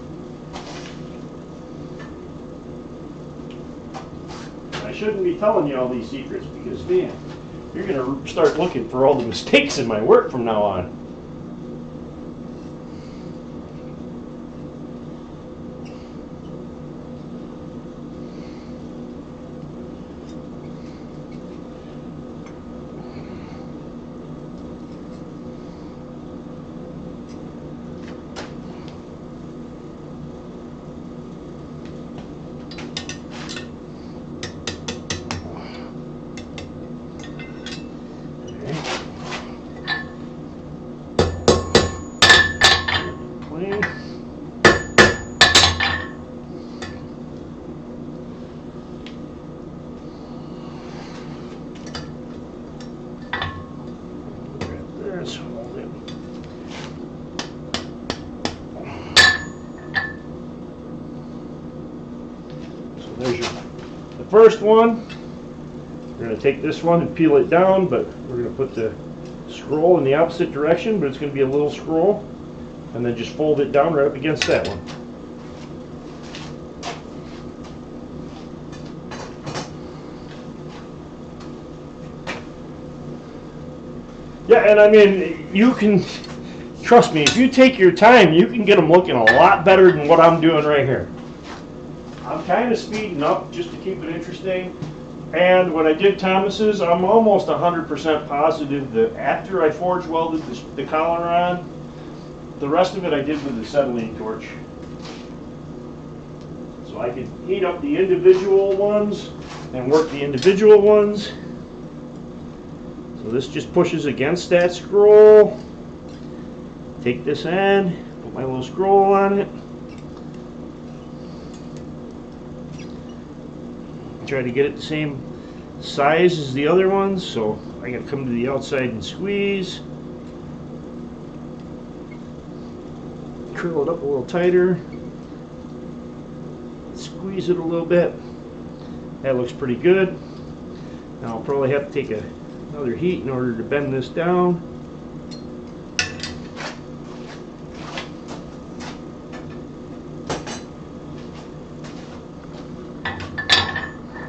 I shouldn't be telling you all these secrets because, man, you're going to start looking for all the mistakes in my work from now on. first one. We're going to take this one and peel it down, but we're going to put the scroll in the opposite direction, but it's going to be a little scroll, and then just fold it down right up against that one. Yeah, and I mean, you can, trust me, if you take your time, you can get them looking a lot better than what I'm doing right here. I'm kind of speeding up just to keep it interesting. And when I did Thomas's, I'm almost 100% positive that after I forge welded the collar on, the rest of it I did with the acetylene torch. So I could heat up the individual ones and work the individual ones. So this just pushes against that scroll. Take this end, put my little scroll on it. Try to get it the same size as the other ones, so I gotta come to the outside and squeeze. Curl it up a little tighter. Squeeze it a little bit. That looks pretty good. Now I'll probably have to take another heat in order to bend this down.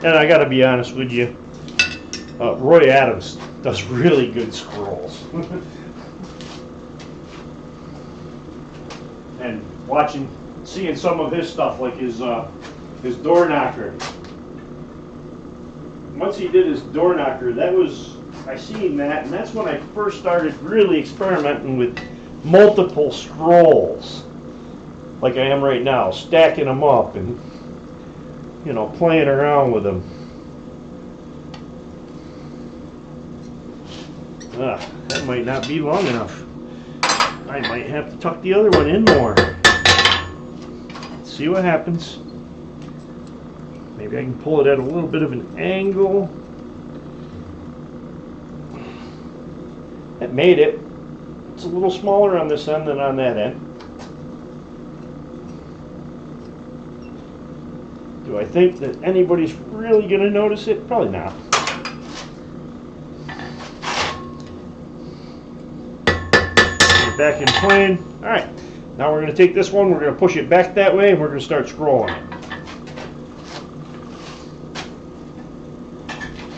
And I gotta be honest with you, Roy Adams does really good scrolls. And seeing some of his stuff, like his door knocker. Once he did his door knocker, I seen that, and that's when I first started really experimenting with multiple scrolls, like I am right now, stacking them up and, you know, playing around with them. That might not be long enough. I might have to tuck the other one in more. Let's see what happens. Maybe I can pull it at a little bit of an angle. That made it. It's a little smaller on this end than on that end. Do I think that anybody's really going to notice it? Probably not. Put it back in plane. Alright, now we're going to take this one, we're going to push it back that way, and we're going to start scrolling it.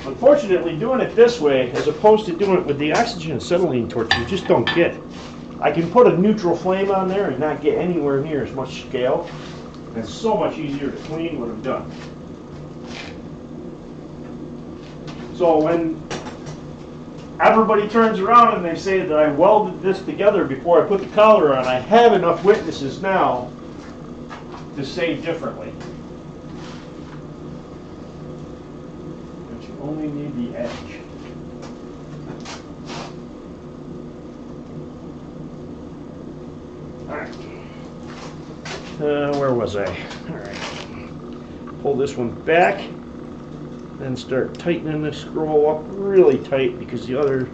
Unfortunately, doing it this way, as opposed to doing it with the oxygen acetylene torch, you just don't get it. I can put a neutral flame on there and not get anywhere near as much scale. And it's so much easier to clean what I've done. So when everybody turns around and they say that I welded this together before I put the collar on, I have enough witnesses now to say differently. But you only need the edge. Alright. Where was I? Alright. Pull this one back, then start tightening the scroll up really tight because the other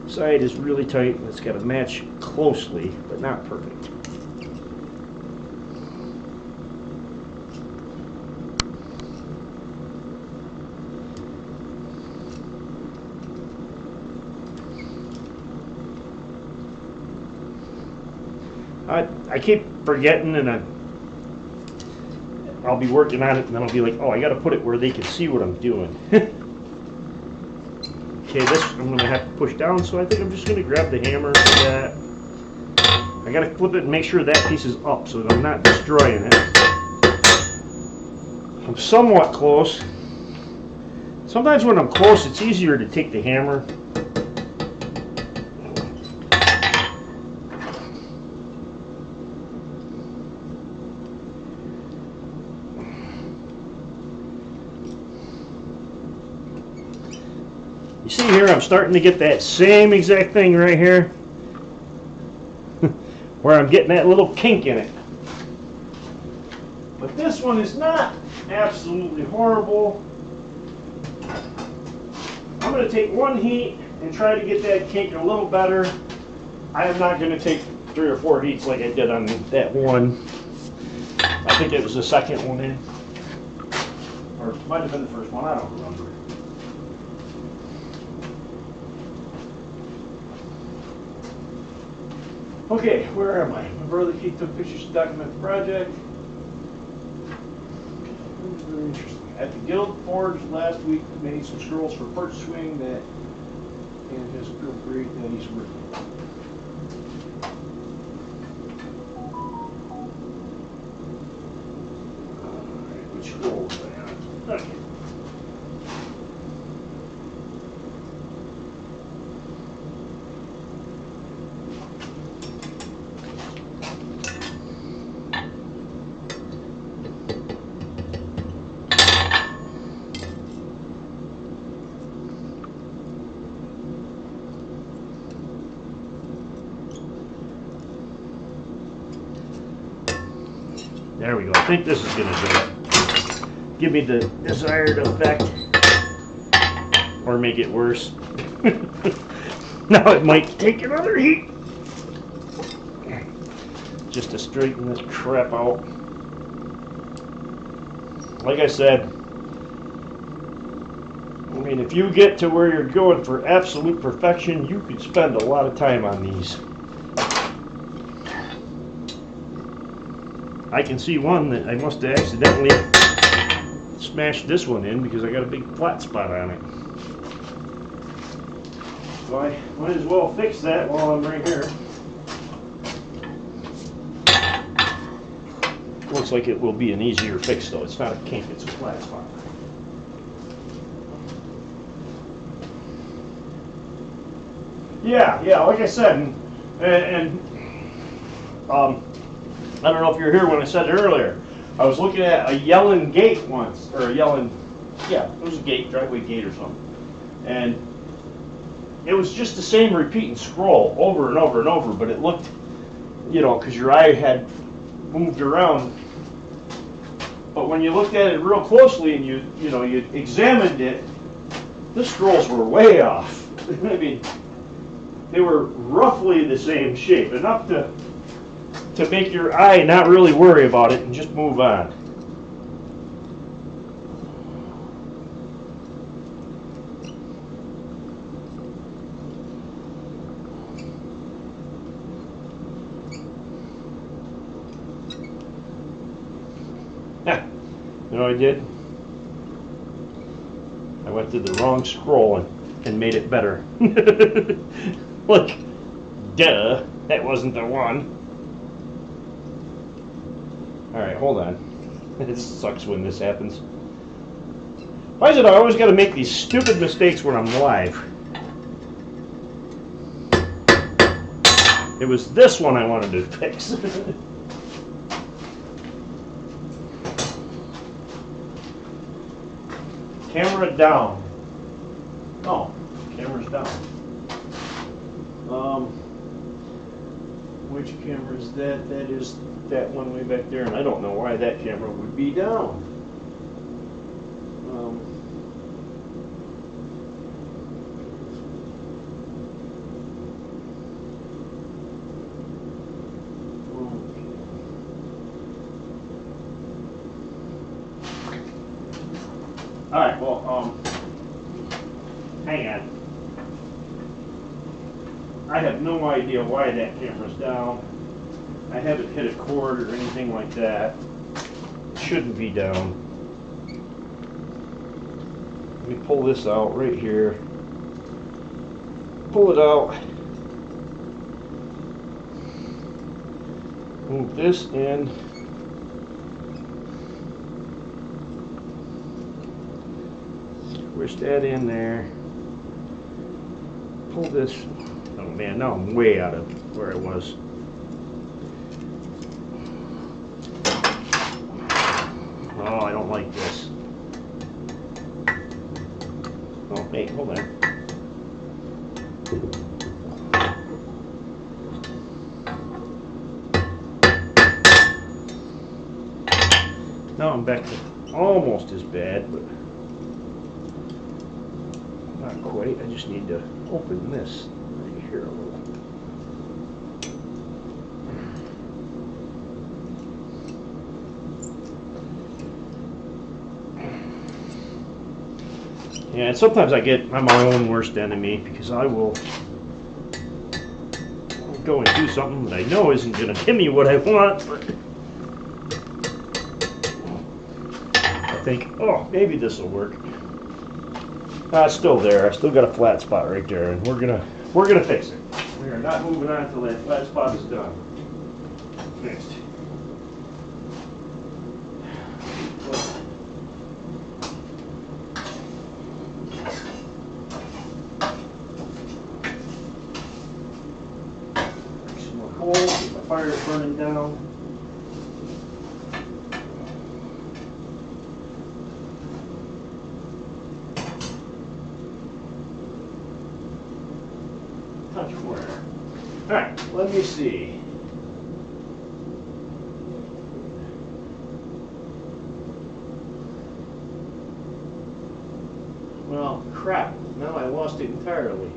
side is really tight and it's got to match closely, but not perfect. I keep forgetting, and I'll be working on it, and then I'll be like, oh, I got to put it where they can see what I'm doing. Okay, this I'm going to have to push down, so I think I'm just going to grab the hammer for that. I got to flip it and make sure that piece is up so that I'm not destroying it. I'm somewhat close. Sometimes when I'm close, it's easier to take the hammer. You see here, I'm starting to get that same exact thing right here, where I'm getting that little kink in it. But this one is not absolutely horrible. I'm going to take one heat and try to get that kink a little better. I am not going to take 3 or 4 heats like I did on that one. I think it was the second one in. Or it might have been the first one, I don't remember. Okay, where am I? My brother Keith took pictures to document the project. Very interesting. At the Guild Forge last week, made some scrolls for porch swing that and his feel great that he's working. Alright, which scroll was I on? Okay. There we go. I think this is going to do it. Give me the desired effect. Or make it worse. Now it might take another heat. Just to straighten this crap out. Like I said, I mean, if you get to where you're going for absolute perfection, you could spend a lot of time on these. I can see one that I must have accidentally smashed this one in because I got a big flat spot on it. So I might as well fix that while I'm right here. Looks like it will be an easier fix though. It's not a kink, it's a flat spot. Yeah, like I said, and I don't know if you were here when I said it earlier. I was looking at a yelling gate once, or a yelling, yeah, it was a gate, driveway gate or something. And it was just the same repeating scroll over and over and over, but it looked, you know, because your eye had moved around. But when you looked at it real closely and you examined it, the scrolls were way off. I mean, they were roughly the same shape, enough to make your eye not really worry about it and just move on. You know what I did? I went to the wrong scroll and made it better. Look, duh, that wasn't the one. Alright, hold on. It sucks when this happens. Why is it I always got to make these stupid mistakes when I'm live? It was this one I wanted to fix. Camera down. Oh, camera's down. Which camera is that? That is that one way back there, and I don't know why that camera would be down. Alright, well, hang on. I have no idea why that camera's down. I haven't hit a cord or anything like that. It shouldn't be down. Let me pull this out right here. Pull it out. Move this in. Squish that in there. Pull this. Oh man, now I'm way out of where I was. Oh, I don't like this. Oh, hey, hold on. Now I'm back to almost as bad, but not quite. I just need to open this right here a little. Yeah, and sometimes I'm my own worst enemy because I will go and do something that I know isn't going to give me what I want, but I think, oh, maybe this will work. It's still there. I still got a flat spot right there, and we're gonna fix it. We are not moving on until that flat spot is done. Fixed. Some more coal. Get my fire burning down. Touch corner. Alright, let me see. Well, crap. Now I lost it entirely.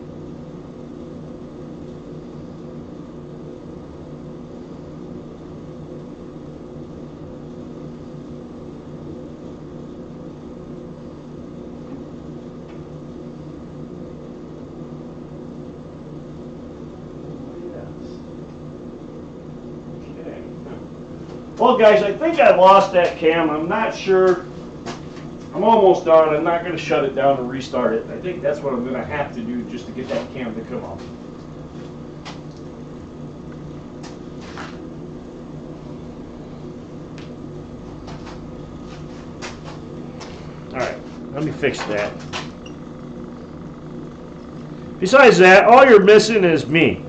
Well, guys, I think I lost that cam. I'm not sure. I'm almost done. I'm not going to shut it down and restart it. I think that's what I'm going to have to do just to get that cam to come up. Alright, let me fix that. Besides that, all you're missing is me.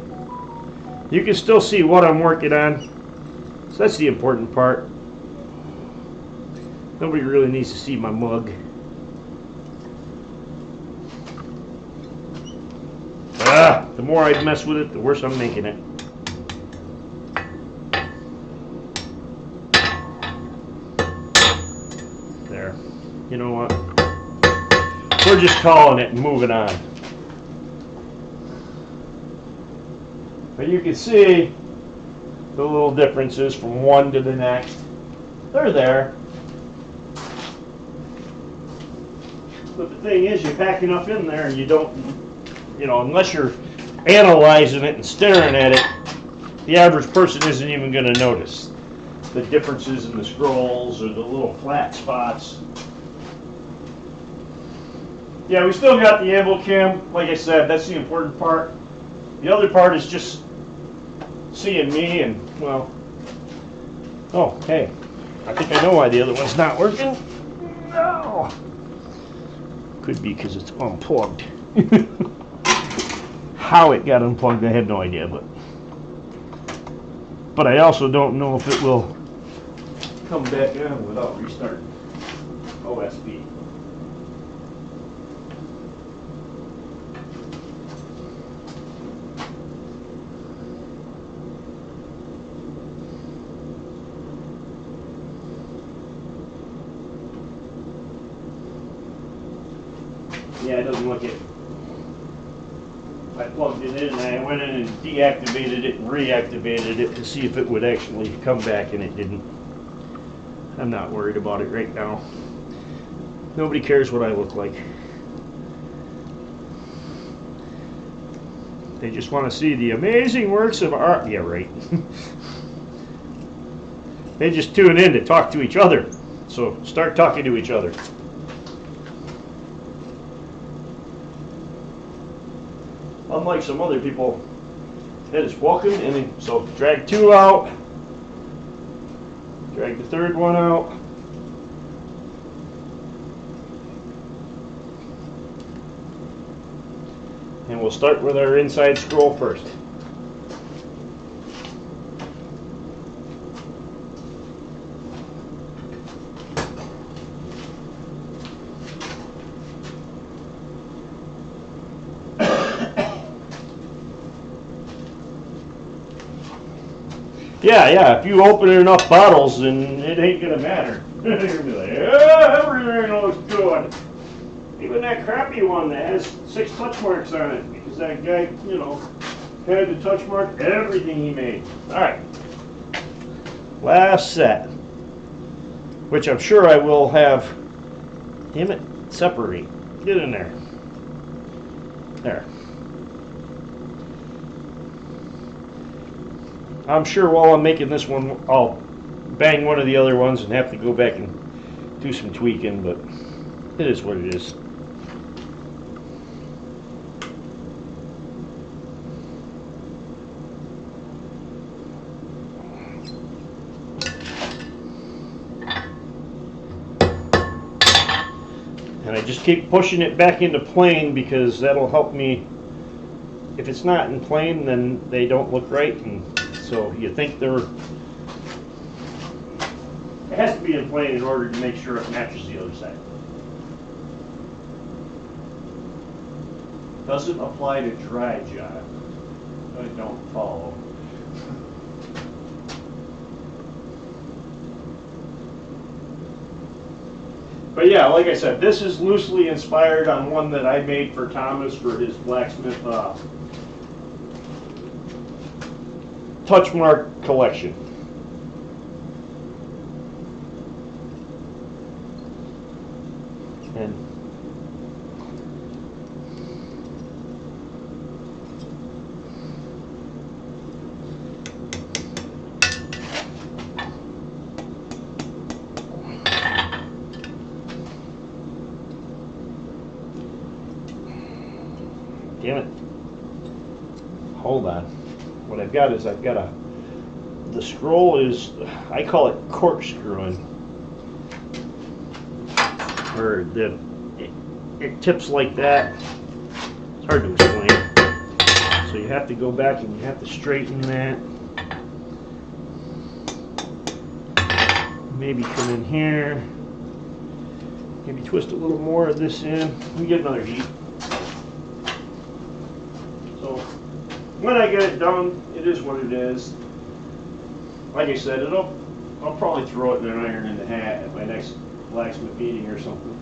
You can still see what I'm working on. So that's the important part. Nobody really needs to see my mug. The more I mess with it, the worse I'm making it. There. You know what? We're just calling it and moving on. But you can see the little differences from one to the next. They're there. But the thing is, you pack enough in there and you don't, unless you're analyzing it and staring at it, the average person isn't even going to notice the differences in the scrolls or the little flat spots. Yeah, we still got the anvil cam. Like I said, that's the important part. The other part is just seeing me and, well, oh, hey, I think I know why the other one's not working. No! Could be because it's unplugged. How it got unplugged, I have no idea, but I also don't know if it will come back on without restarting OSB. Yeah, it doesn't look it. I plugged it in and I went in and deactivated it and reactivated it to see if it would actually come back, and it didn't. I'm not worried about it right now. Nobody cares what I look like. They just want to see the amazing works of art. Yeah, right. They just tune in to talk to each other. So start talking to each other. Unlike some other people, that is welcome, and then, so drag two out, drag the third one out, and we'll start with our inside scroll first. Yeah, if you open enough bottles, then it ain't gonna matter. You're gonna be like, yeah, everything looks good. Even that crappy one that has 6 touch marks on it, because that guy, had to touch mark everything he made. Alright. Last set. Which I'm sure I will have, damn it, separate. Get in there. There. I'm sure while I'm making this one, I'll bang one of the other ones and have to go back and do some tweaking, but it is what it is. And I just keep pushing it back into plane because that'll help me. If it's not in plane, then they don't look right, and so you think they're. It has to be in plane in order to make sure it matches the other side. Doesn't apply to dry job. I don't follow. But yeah, like I said, this is loosely inspired on one that I made for Thomas for his blacksmith touch mark collection. And damn it. Hold on. What I've got is the scroll is, I call it corkscrewing. Or it tips like that. It's hard to explain. So you have to go back and you have to straighten that. Maybe come in here. Maybe twist a little more of this in. Let me get another heat. So when I get it done, it is what it is. Like I said, I'll probably throw it in an iron in the hat at my next blacksmith meeting or something.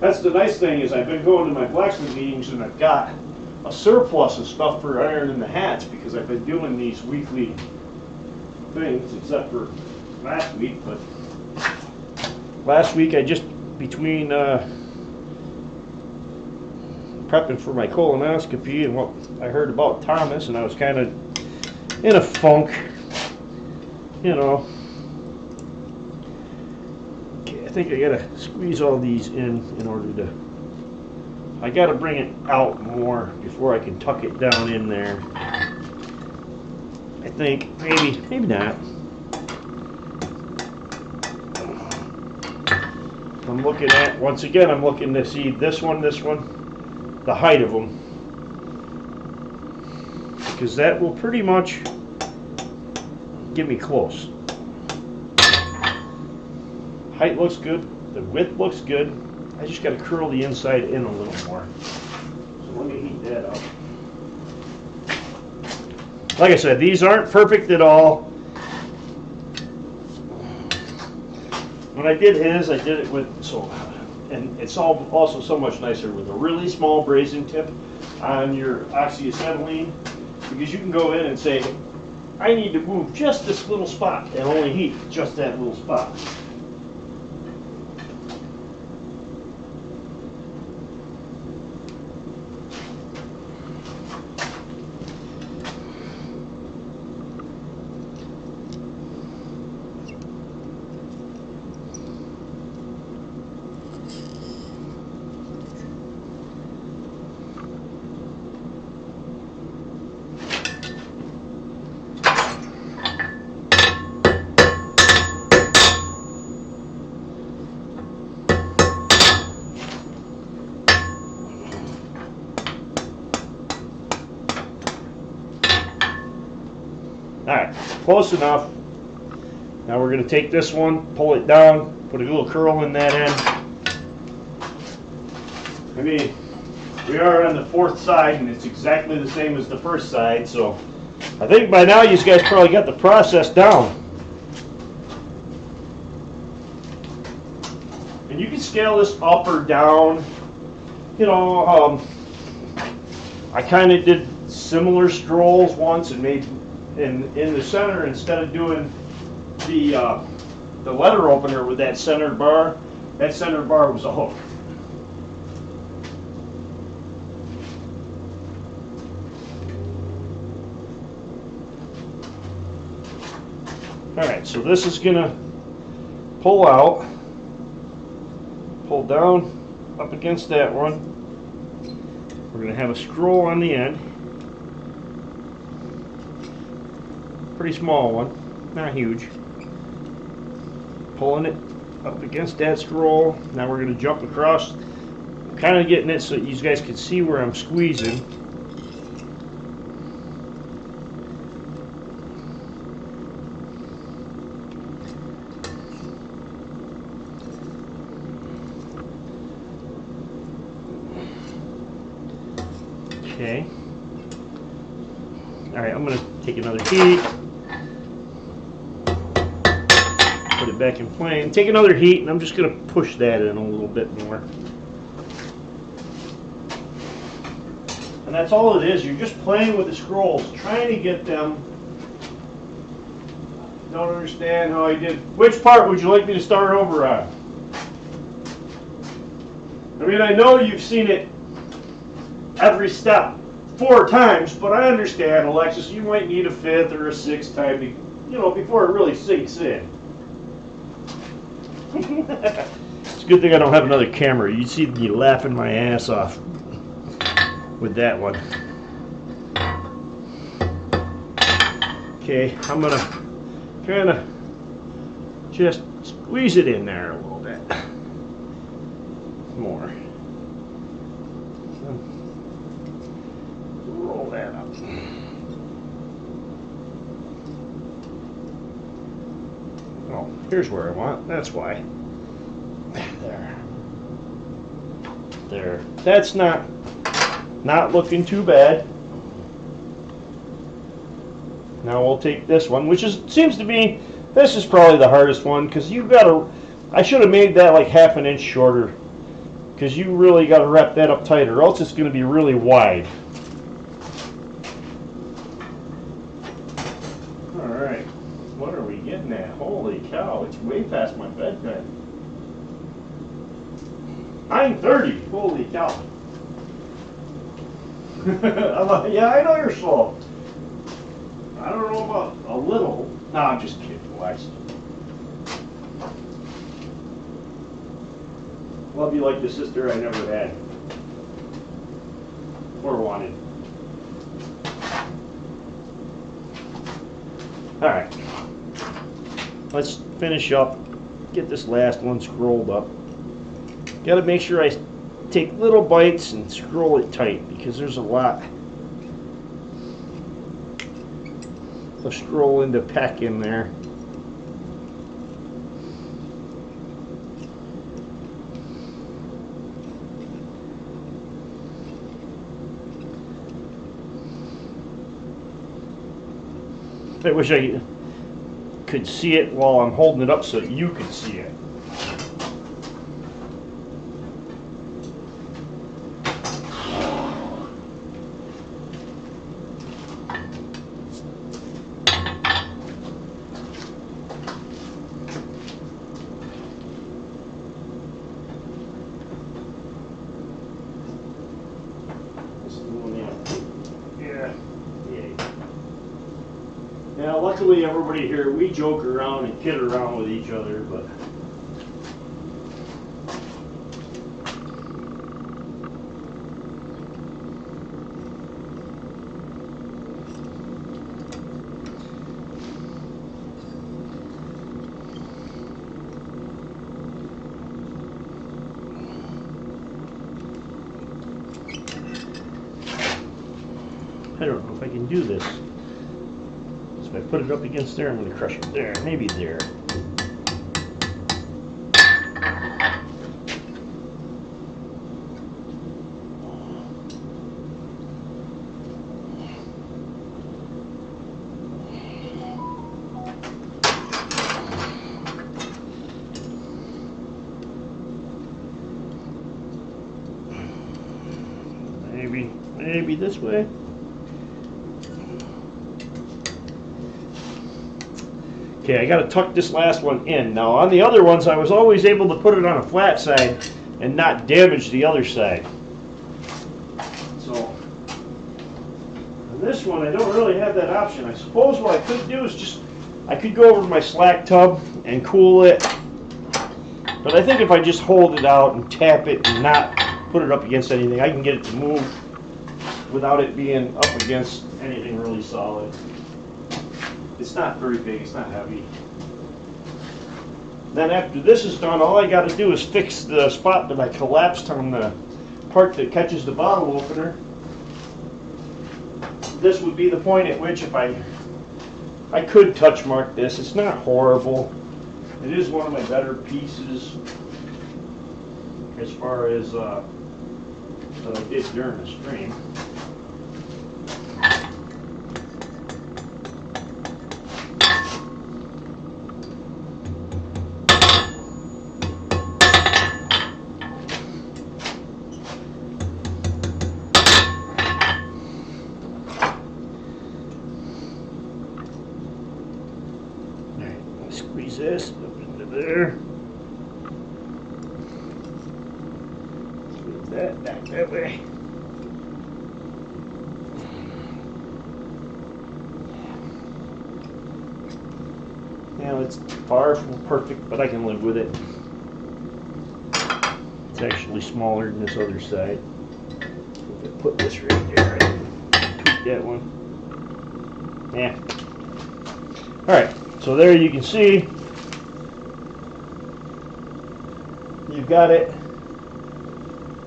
That's the nice thing is I've been going to my blacksmith meetings and I've got a surplus of stuff for iron in the hats because I've been doing these weekly things, except for last week. But last week I just, between prepping for my colonoscopy and what I heard about Thomas, and I was kind of in a funk, you know. Okay, I think I gotta squeeze all these in order to, I gotta bring it out more before I can tuck it down in there. I think, maybe not. I'm looking at, once again, I'm looking to see this one, the height of them. Because that will pretty much get me close. Height looks good, the width looks good. I just got to curl the inside in a little more. So let me heat that up. Like I said, these aren't perfect at all. When I did his, I did it with, and it's also so much nicer with a really small brazing tip on your oxyacetylene. Because you can go in and say, I need to move just this little spot and only heat just that little spot. Alright, close enough. Now we're going to take this one, pull it down, put a little curl in that end. I mean, we are on the fourth side and it's exactly the same as the first side, so I think by now you guys probably got the process down. And you can scale this up or down. You know, I kind of did similar strolls once and made in the center, instead of doing the letter opener with that centered bar, that center bar was a hook. Alright, so this is gonna pull out, pull down up against that one. We're gonna have a scroll on the end. Pretty small one, not huge. Pulling it up against that scroll. Now we're gonna jump across, kind of getting it so you guys can see where I'm squeezing. Okay. Alright, I'm going to take another heat. Put it back in plane. Take another heat, and I'm just going to push that in a little bit more. And that's all it is. You're just playing with the scrolls, trying to get them. Don't understand how I did. Which part would you like me to start over on? I mean, I know you've seen it every step 4 times, but I understand, Alexis, you might need a 5th or a 6th time, before it really sinks in. It's a good thing I don't have another camera. You'd see me laughing my ass off with that one. Okay, I'm gonna kind of just squeeze it in there a little bit more. Roll that up. Oh, here's where I want. That's why. There. That's not looking too bad. Now we'll take this one, which seems to be, this is probably the hardest one, because you've got to, I should have made that like 1/2 inch shorter, because you really got to wrap that up tighter, or else it's going to be really wide. Alright, what are we getting at? Holy cow, it's way past my bedtime. 9:30, holy cow. Yeah, I know you're slow. I don't know about a little. No, I'm just kidding, Lex. Love you like the sister I never had. Or wanted. Alright. Let's finish up. Get this last one scrolled up. Gotta make sure I take little bites and scroll it tight, because there's a lot of scrolling to pack in there. I wish I could see it while I'm holding it up so that you could see it. Now, luckily, everybody here, we joke around and kid around with each other, but I don't know if I can do this. So if I put it up against there, I'm going to crush it there. Maybe there. Maybe this way. Okay, I got to tuck this last one in. Now on the other ones, I was always able to put it on a flat side and not damage the other side. So on this one, I don't really have that option. I suppose what I could do is I could go over to my slack tub and cool it. But I think if I just hold it out and tap it and not put it up against anything, I can get it to move without it being up against anything really solid. It's not very big, it's not heavy. Then after this is done, all I got to do is fix the spot that I collapsed on the part that catches the bottle opener. This would be the point at which if I could touch mark this. It's not horrible. It is one of my better pieces as far as that I did during the stream. Squeeze this up into there. Squeeze that back that way. Now it's far from perfect, but I can live with it. It's actually smaller than this other side. If I put this right there, I can tweak that one. Yeah. Alright. So there you can see, you've got it,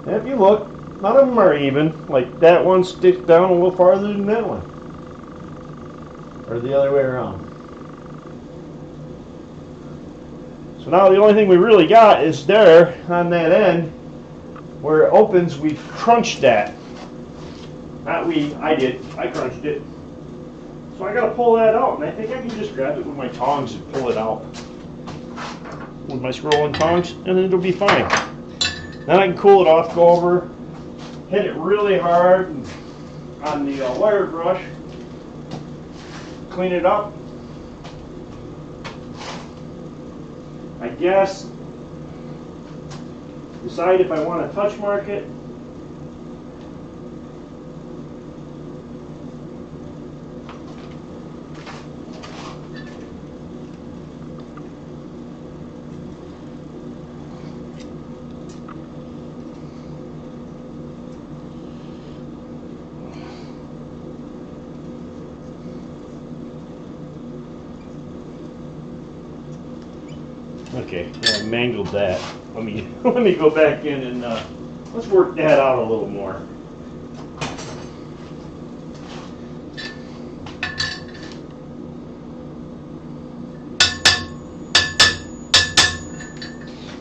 and if you look, none of them are even. Like that one sticks down a little farther than that one, or the other way around. So now the only thing we really got is there on that end where it opens. We've crunched that. Not we, I did. I crunched it. So I got to pull that out, and I think I can just grab it with my tongs and pull it out with my scrolling tongs, and it'll be fine. Then I can cool it off, go over, hit it really hard on the wire brush, clean it up. I guess decide if I want to touch mark it. Okay, I mangled that. Let me go back in and let's work that out a little more.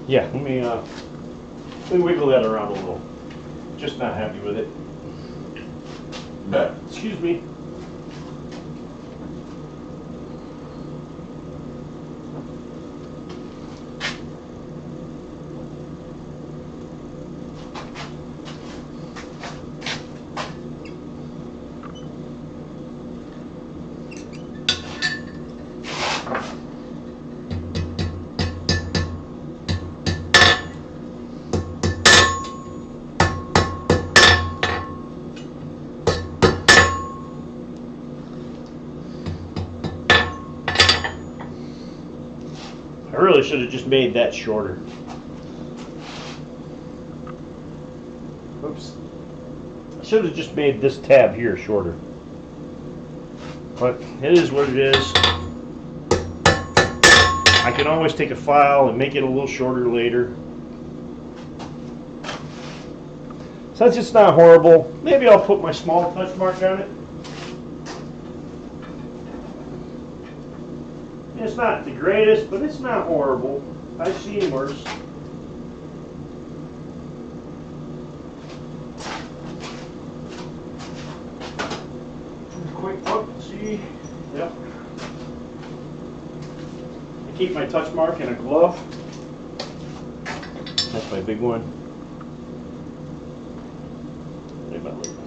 Yeah, let me wiggle that around a little. Just not happy with it. Excuse me. I really should have just made that shorter. Oops. I should have just made this tab here shorter. But it is what it is. I can always take a file and make it a little shorter later. Since it's not horrible, maybe I'll put my small touch mark on it. It's not the greatest, but it's not horrible. I've seen worse. Quick look, see? Yep. I keep my touch mark in a glove. That's my big one. Maybe my little one.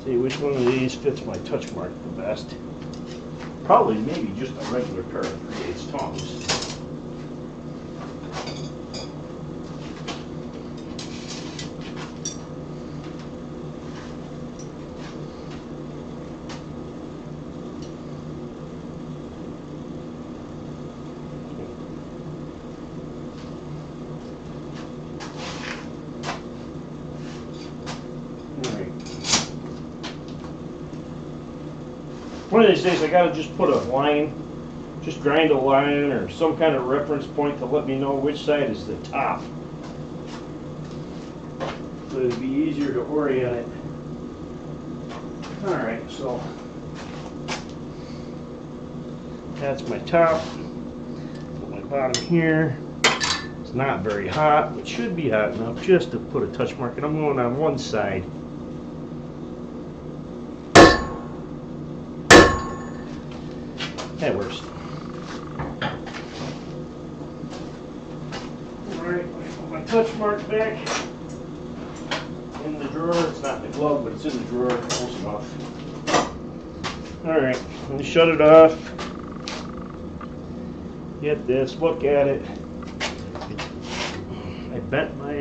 See which one of these fits my touch mark the best. Probably maybe just a regular pair of 3/8 tongs. One of these days I gotta just put a line, just grind a line or some kind of reference point to let me know which side is the top. So it'd be easier to orient it. Alright, so that's my top. Put my bottom here. It's not very hot, but should be hot enough just to put a touch mark, and I'm going on one side. That works. Alright, put my touch mark back in the drawer. It's not in the glove, but it's in the drawer. Close enough. Alright, let me shut it off. Get this, look at it. I bent my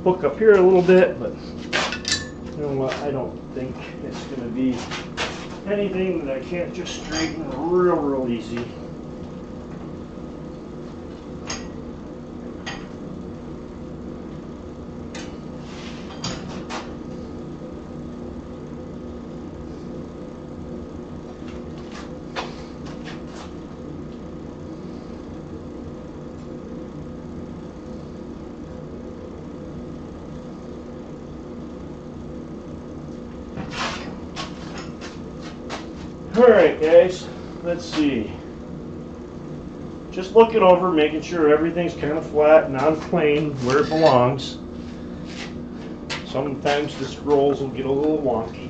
hook up here a little bit, but you know what? I don't think it's going to be anything that I can't just straighten real easy. Alright guys, let's see. Just looking over, making sure everything's kind of flat and on plane where it belongs. Sometimes the scrolls will get a little wonky.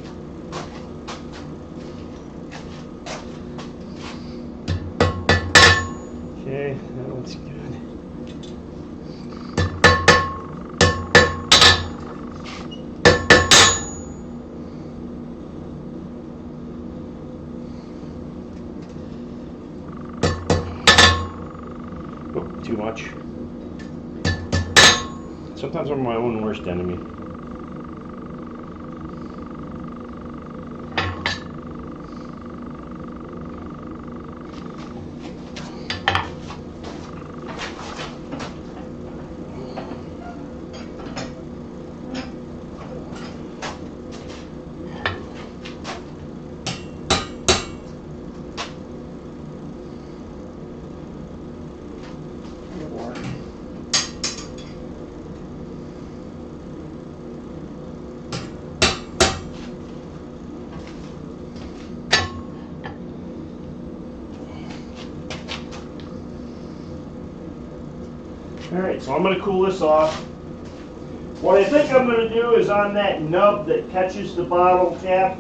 Okay, that looks good. Too much. Sometimes I'm my own worst enemy. Alright, so I'm going to cool this off. What I think I'm going to do is on that nub that catches the bottle cap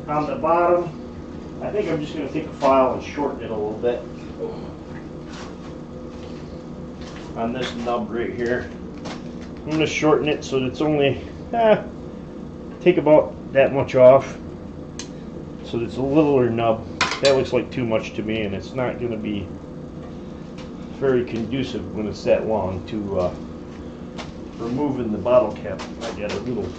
on the bottom, I think I'm just going to take a file and shorten it a little bit. On this nub right here. I'm going to shorten it so that it's only, take about that much off. So that it's a littler nub. That looks like too much to me, and it's not going to be very conducive when it's that long to removing the bottle cap. I got a little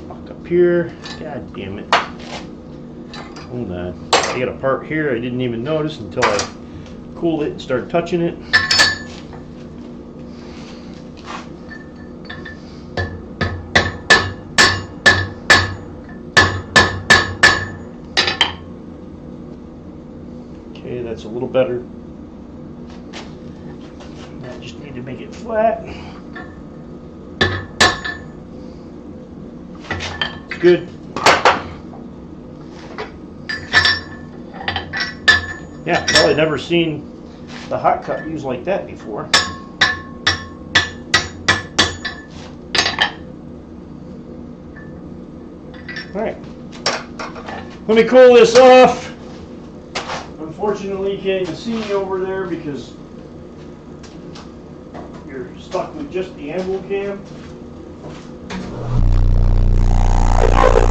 fuck up here. God damn it. Hold on. I got a part here I didn't even notice until I cooled it and started touching it. Okay, that's a little better. I just need to make it flat. It's good. Yeah, probably never seen the hot cut used like that before. Alright. Let me cool this off. Unfortunately, you can't even see me over there because you're stuck with just the anvil cam. I know that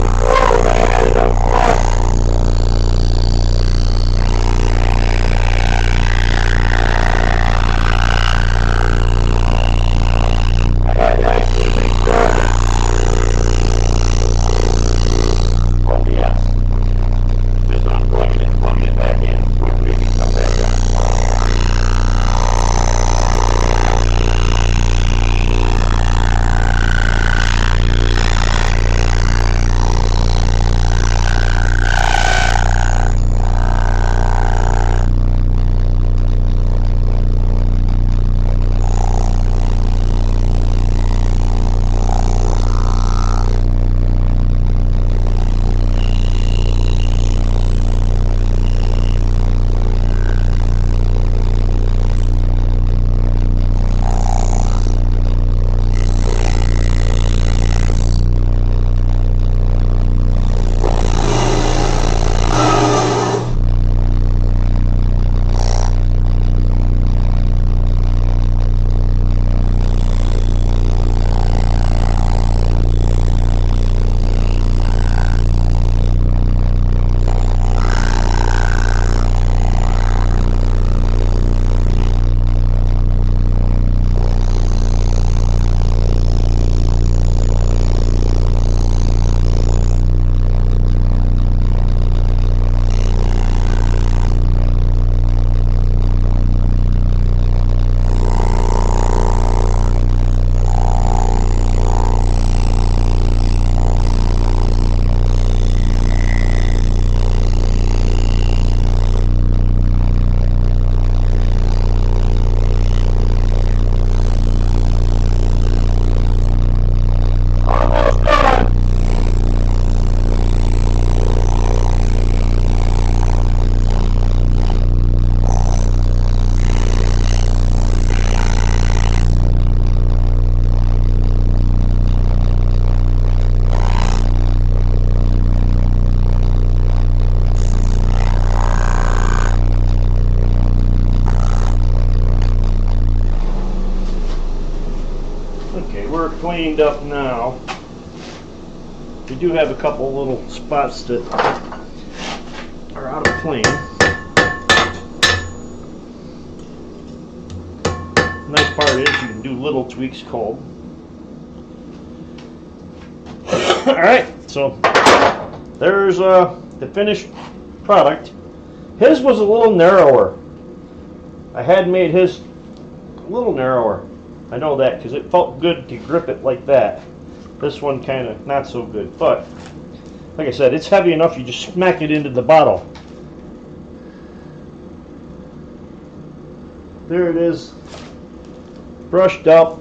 cleaned up now. We do have a couple little spots that are out of plane. Nice part is you can do little tweaks cold. Alright, so there's the finished product. His was a little narrower. I had made his a little narrower. I know that because it felt good to grip it like that. This one kind of not so good, but like I said, it's heavy enough you just smack it into the bottle. There it is, brushed up.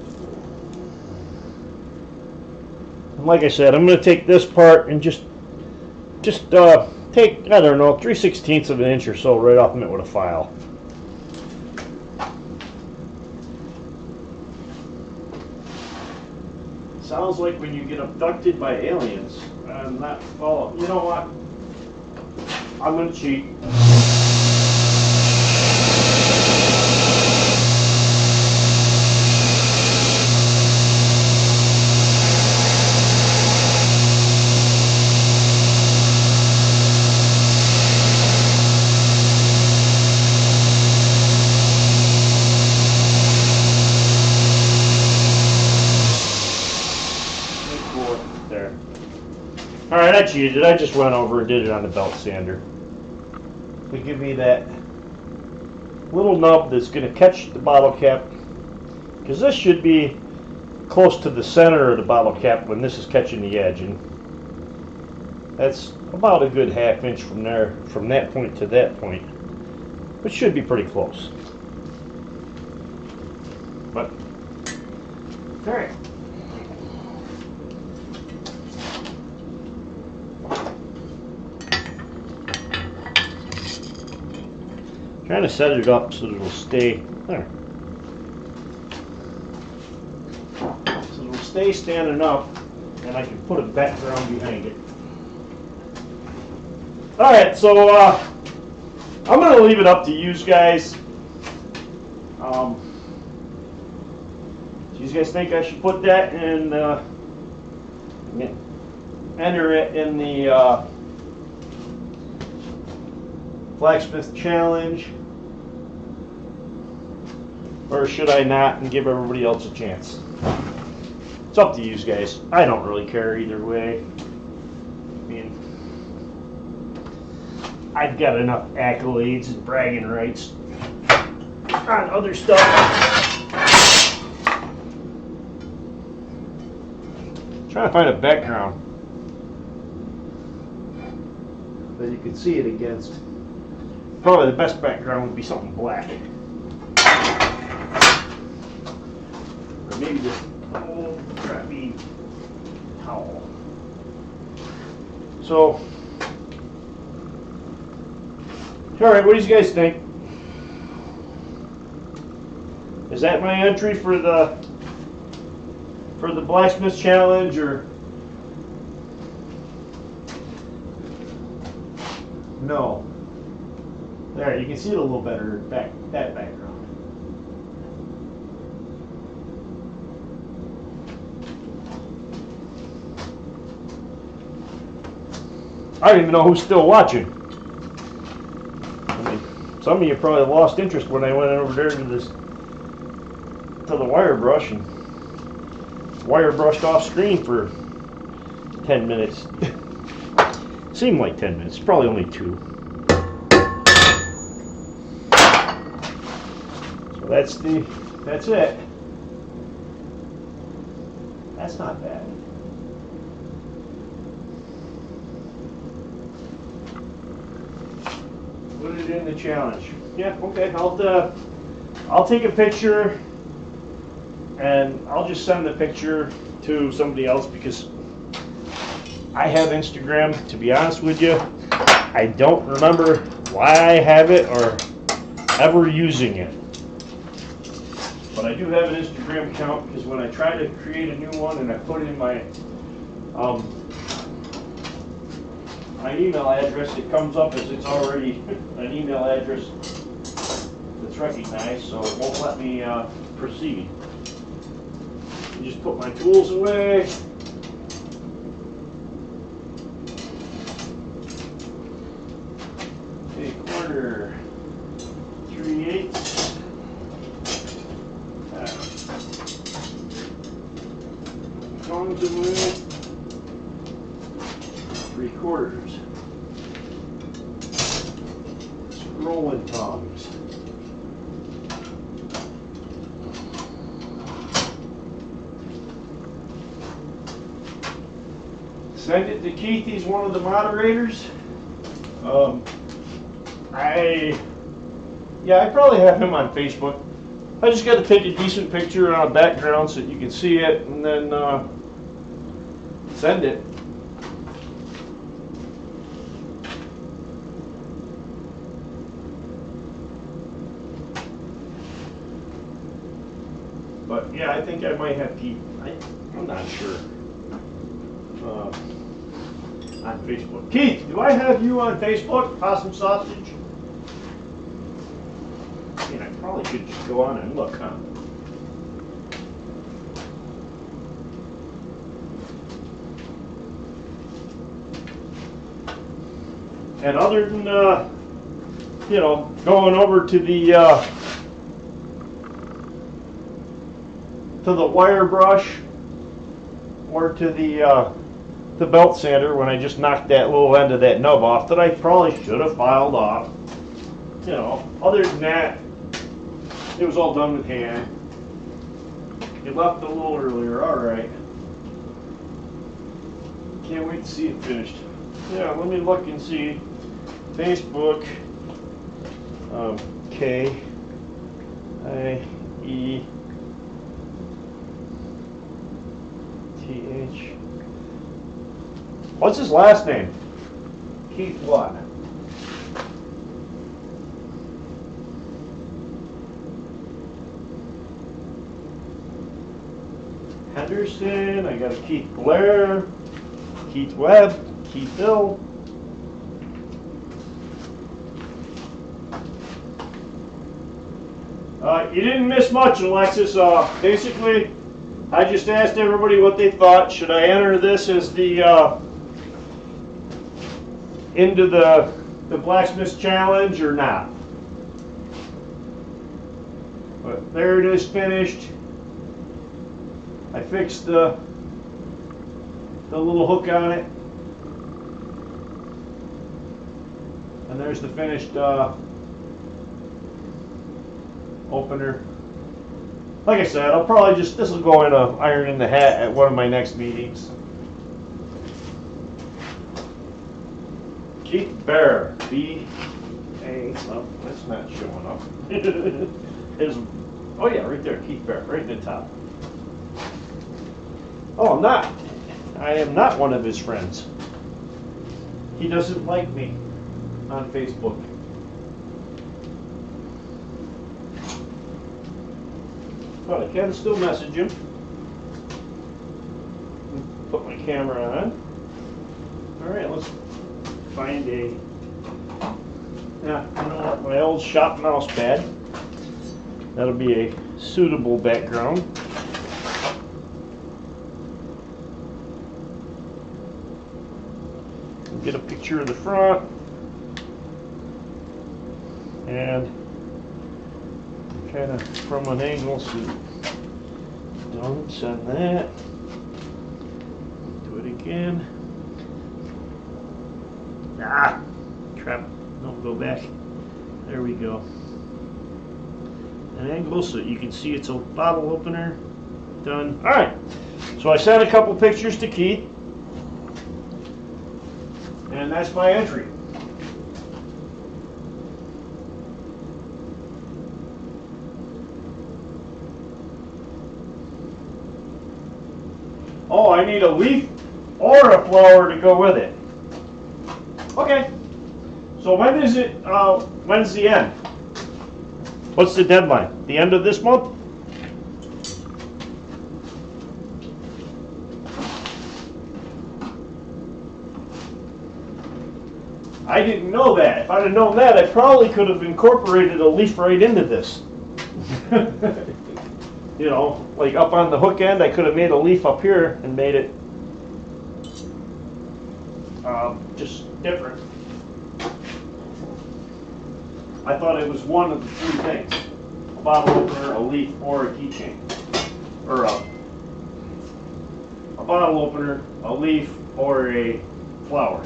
And like I said, I'm going to take this part and just take, I don't know, 3/16 of an inch or so right off of it with a file. Sounds like when you get abducted by aliens. I'm not following. You know what? I'm going to cheat. Alright, I cheated. I just went over and did it on the belt sander. To give me that little nub that's going to catch the bottle cap. Because this should be close to the center of the bottle cap when this is catching the edge. And that's about a good ½ inch from there, from that point to that point. Which should be pretty close. But, alright. Trying to set it up so that it'll stay there. So it'll stay standing up, and I can put a background behind it. All right, so I'm going to leave it up to you guys. Do you guys think I should put that in? Enter it in the Blacksmith Challenge, or should I not and give everybody else a chance? It's up to you guys. I don't really care either way. I mean, I've got enough accolades and bragging rights on other stuff. Trying to find a background that you can see it against. Probably the best background would be something black. Or maybe this old crappy towel. So, alright, what do you guys think? Is that my entry for the Blacksmith Challenge, or no? There, you can see it a little better back that background. I don't even know who's still watching. I mean, some of you probably lost interest when I went over there to the wire brush and wire brushed off screen for 10 minutes. Seemed like 10 minutes, probably only 2. So that's it. That's not bad. Put it in the challenge. Yeah, okay. I'll take a picture and I'll just send the picture to somebody else because I have Instagram. To be honest with you, I don't remember why I have it or ever using it. But I do have an Instagram account because when I try to create a new one and I put in my my email address, it comes up as it's already an email address that's recognized, so it won't let me proceed. Just put my tools away. A quarter, 3/8. Tongs away. 3/4. Rolling tongs. Send it to Keith. He's one of the moderators. I probably have him on Facebook. I just got to take a decent picture on a background so that you can see it, and then send it. But yeah, I think I might have Keith. I'm not sure. On Facebook. Keith, do I have you on Facebook? Possum Sausage? I mean, I probably could just go on and look, huh? And other than, you know, going over to the wire brush or to the belt sander when I just knocked that little end of that nub off that I probably should have filed off. You know, other than that, it was all done with hand. It left a little earlier, alright. Can't wait to see it finished. Yeah, let me look and see. Facebook, K-I-E. T-H. What's his last name? Keith what? Henderson. I got a Keith Blair, Keith Webb, Keith Hill. You didn't miss much, Alexis. Basically, I just asked everybody what they thought. Should I enter this as the into the blacksmith challenge or not? But there it is, finished. I fixed the little hook on it, and there's the finished opener. Like I said, I'll probably just, this will go in a iron in the hat at one of my next meetings. Keith Bear, B-A, well, that's not showing up. Oh yeah, right there, Keith Bear, right at the top. Oh, I am not one of his friends. He doesn't like me on Facebook. But I can still message him. Put my camera on. Alright, let's find a, yeah, you know what, my old shop mouse pad. That'll be a suitable background. Get a picture of the front. And kind of from an angle, so don't send that. Do it again. Ah, crap! Don't go back. There we go. An angle so you can see it's a bottle opener. Done. All right. So I sent a couple pictures to Keith, and that's my entry. Oh, I need a leaf or a flower to go with it. Okay. So when is it, when's the end? What's the deadline? The end of this month? I didn't know that. If I'd have known that, I probably could have incorporated a leaf right into this. You know, like up on the hook end, I could have made a leaf up here and made it just different. I thought it was one of the three things: a bottle opener, a leaf, or a keychain. Or a bottle opener, a leaf, or a flower.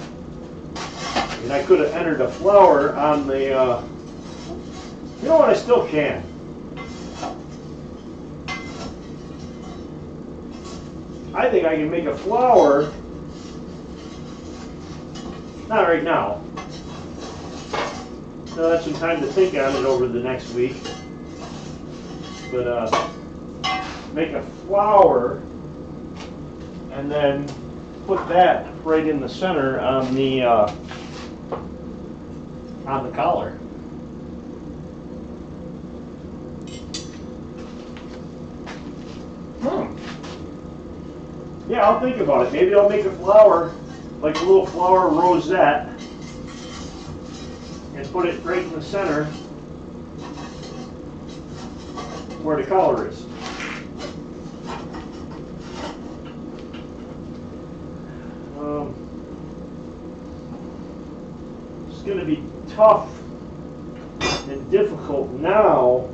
And I could have entered a flower on the, you know what, I still can. I think I can make a flower, not right now. So that's some time to think on it over the next week. But make a flower and then put that right in the center on the collar. Yeah, I'll think about it. Maybe I'll make a flower, like a little flower rosette, and put it right in the center where the collar is. It's going to be tough and difficult now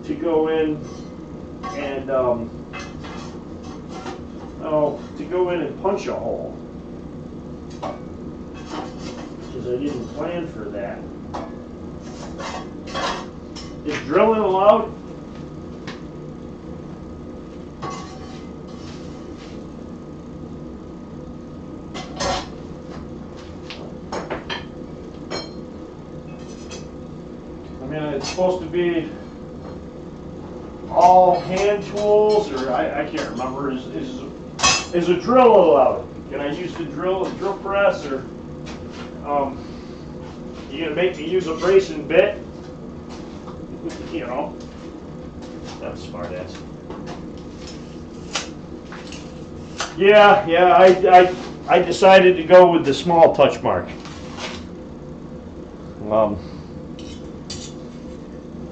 to go in and punch a hole, because I didn't plan for that. Is drilling allowed? I mean, it's supposed to be all hand tools, or I can't remember. Is a drill allowed? Can I use the drill press, or you gonna make me use a brace and bit? You know, that's a smart ass. Yeah, I decided to go with the small touch mark.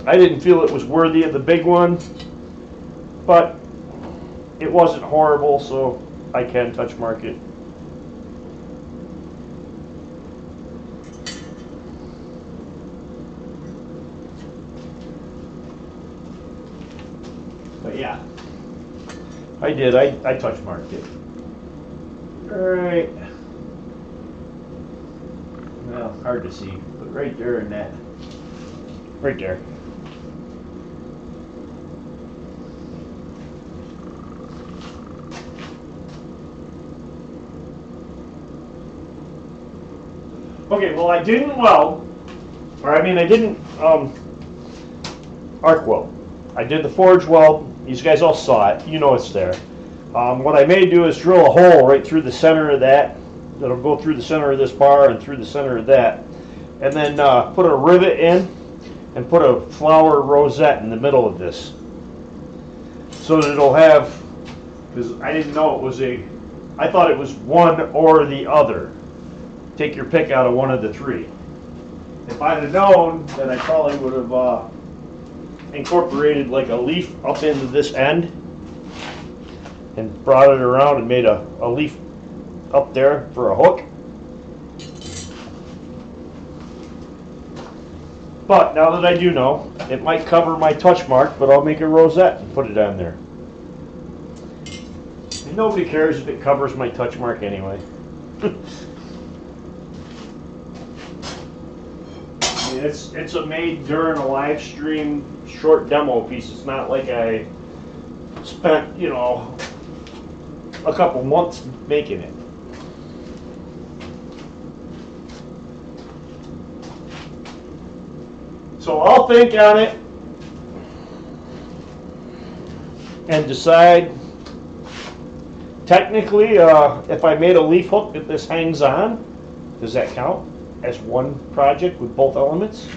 I didn't feel it was worthy of the big one, but it wasn't horrible, so I can touch mark it. But yeah, I did. I touch marked it. All right. Well, hard to see, but right there in that. Right there. Okay, well, I didn't weld, or I mean, I didn't arc weld. I did the forge weld. These guys all saw it. You know it's there. What I may do is drill a hole right through the center of that. That'll go through the center of this bar and through the center of that. And then put a rivet in and put a flower rosette in the middle of this. So that it'll have, because I didn't know it was I thought it was one or the other. Take your pick out of one of the three. If I'd have known, then I probably would have incorporated like a leaf up into this end and brought it around and made a leaf up there for a hook. But now that I do know, it might cover my touch mark, but I'll make a rosette and put it on there. And nobody cares if it covers my touch mark anyway. It's a made during a live stream short demo piece. It's not like I spent, you know, a couple months making it. So I'll think on it and decide. Technically, if I made a leaf hook that this hangs on, does that count as one project with both elements?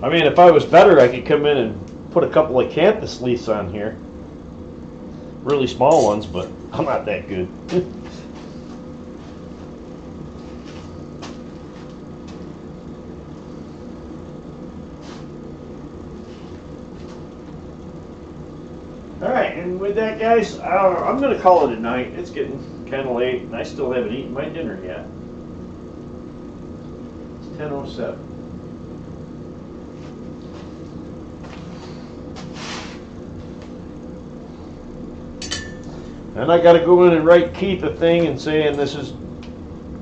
I mean, if I was better, I could come in and put a couple of canthus leaves on here. Really small ones, but I'm not that good. right, and with that, guys, I'm going to call it a night. It's getting kind of late, and I still haven't eaten my dinner yet. It's 10:07. And I got to go in and write Keith a thing and saying this is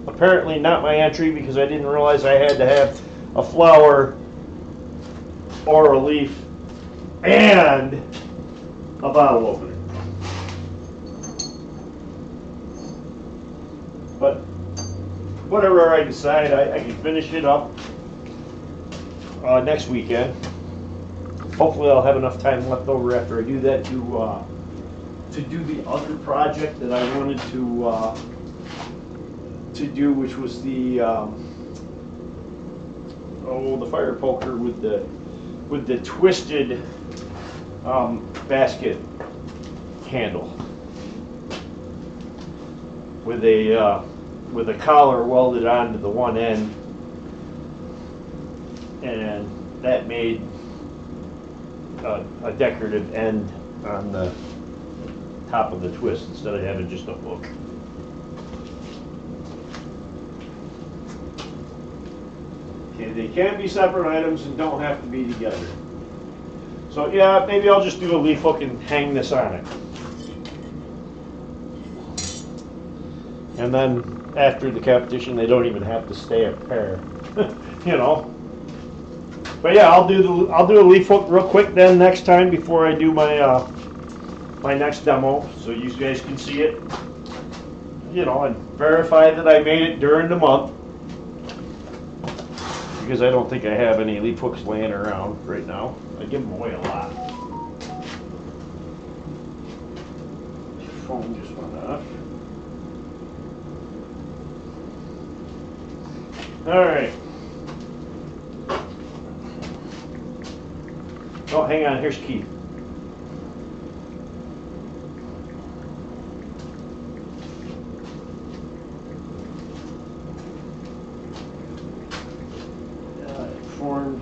apparently not my entry because I didn't realize I had to have a flower or a leaf and a bottle opener. But whatever I decide, I can finish it up next weekend. Hopefully I'll have enough time left over after I do that to do the other project that I wanted to do, which was the the fire poker with the twisted basket handle with a collar welded onto the one end, and that made a decorative end on the top of the twist instead of having just a hook. Okay, they can be separate items and don't have to be together. So yeah, maybe I'll just do a leaf hook and hang this on it. And then after the competition, they don't even have to stay a pair, you know. But yeah, I'll do a leaf hook real quick then next time before I do my my next demo, so you guys can see it, you know, and verify that I made it during the month, because I don't think I have any leaf hooks laying around right now. I give them away a lot. Phone just went off. All right. Oh, hang on. Here's Keith. Formed.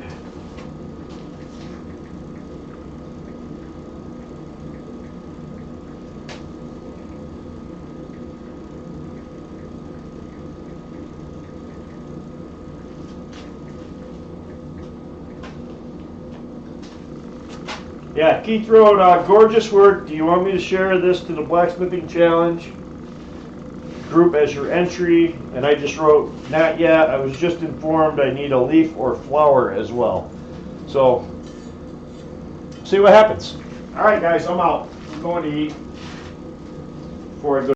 Yeah, Keith wrote, gorgeous work. Do you want me to share this to the Blacksmithing Challenge group as your entry? And I just wrote, not yet. I was just informed I need a leaf or flower as well. So, see what happens. All right, guys, I'm out. I'm going to eat before I go.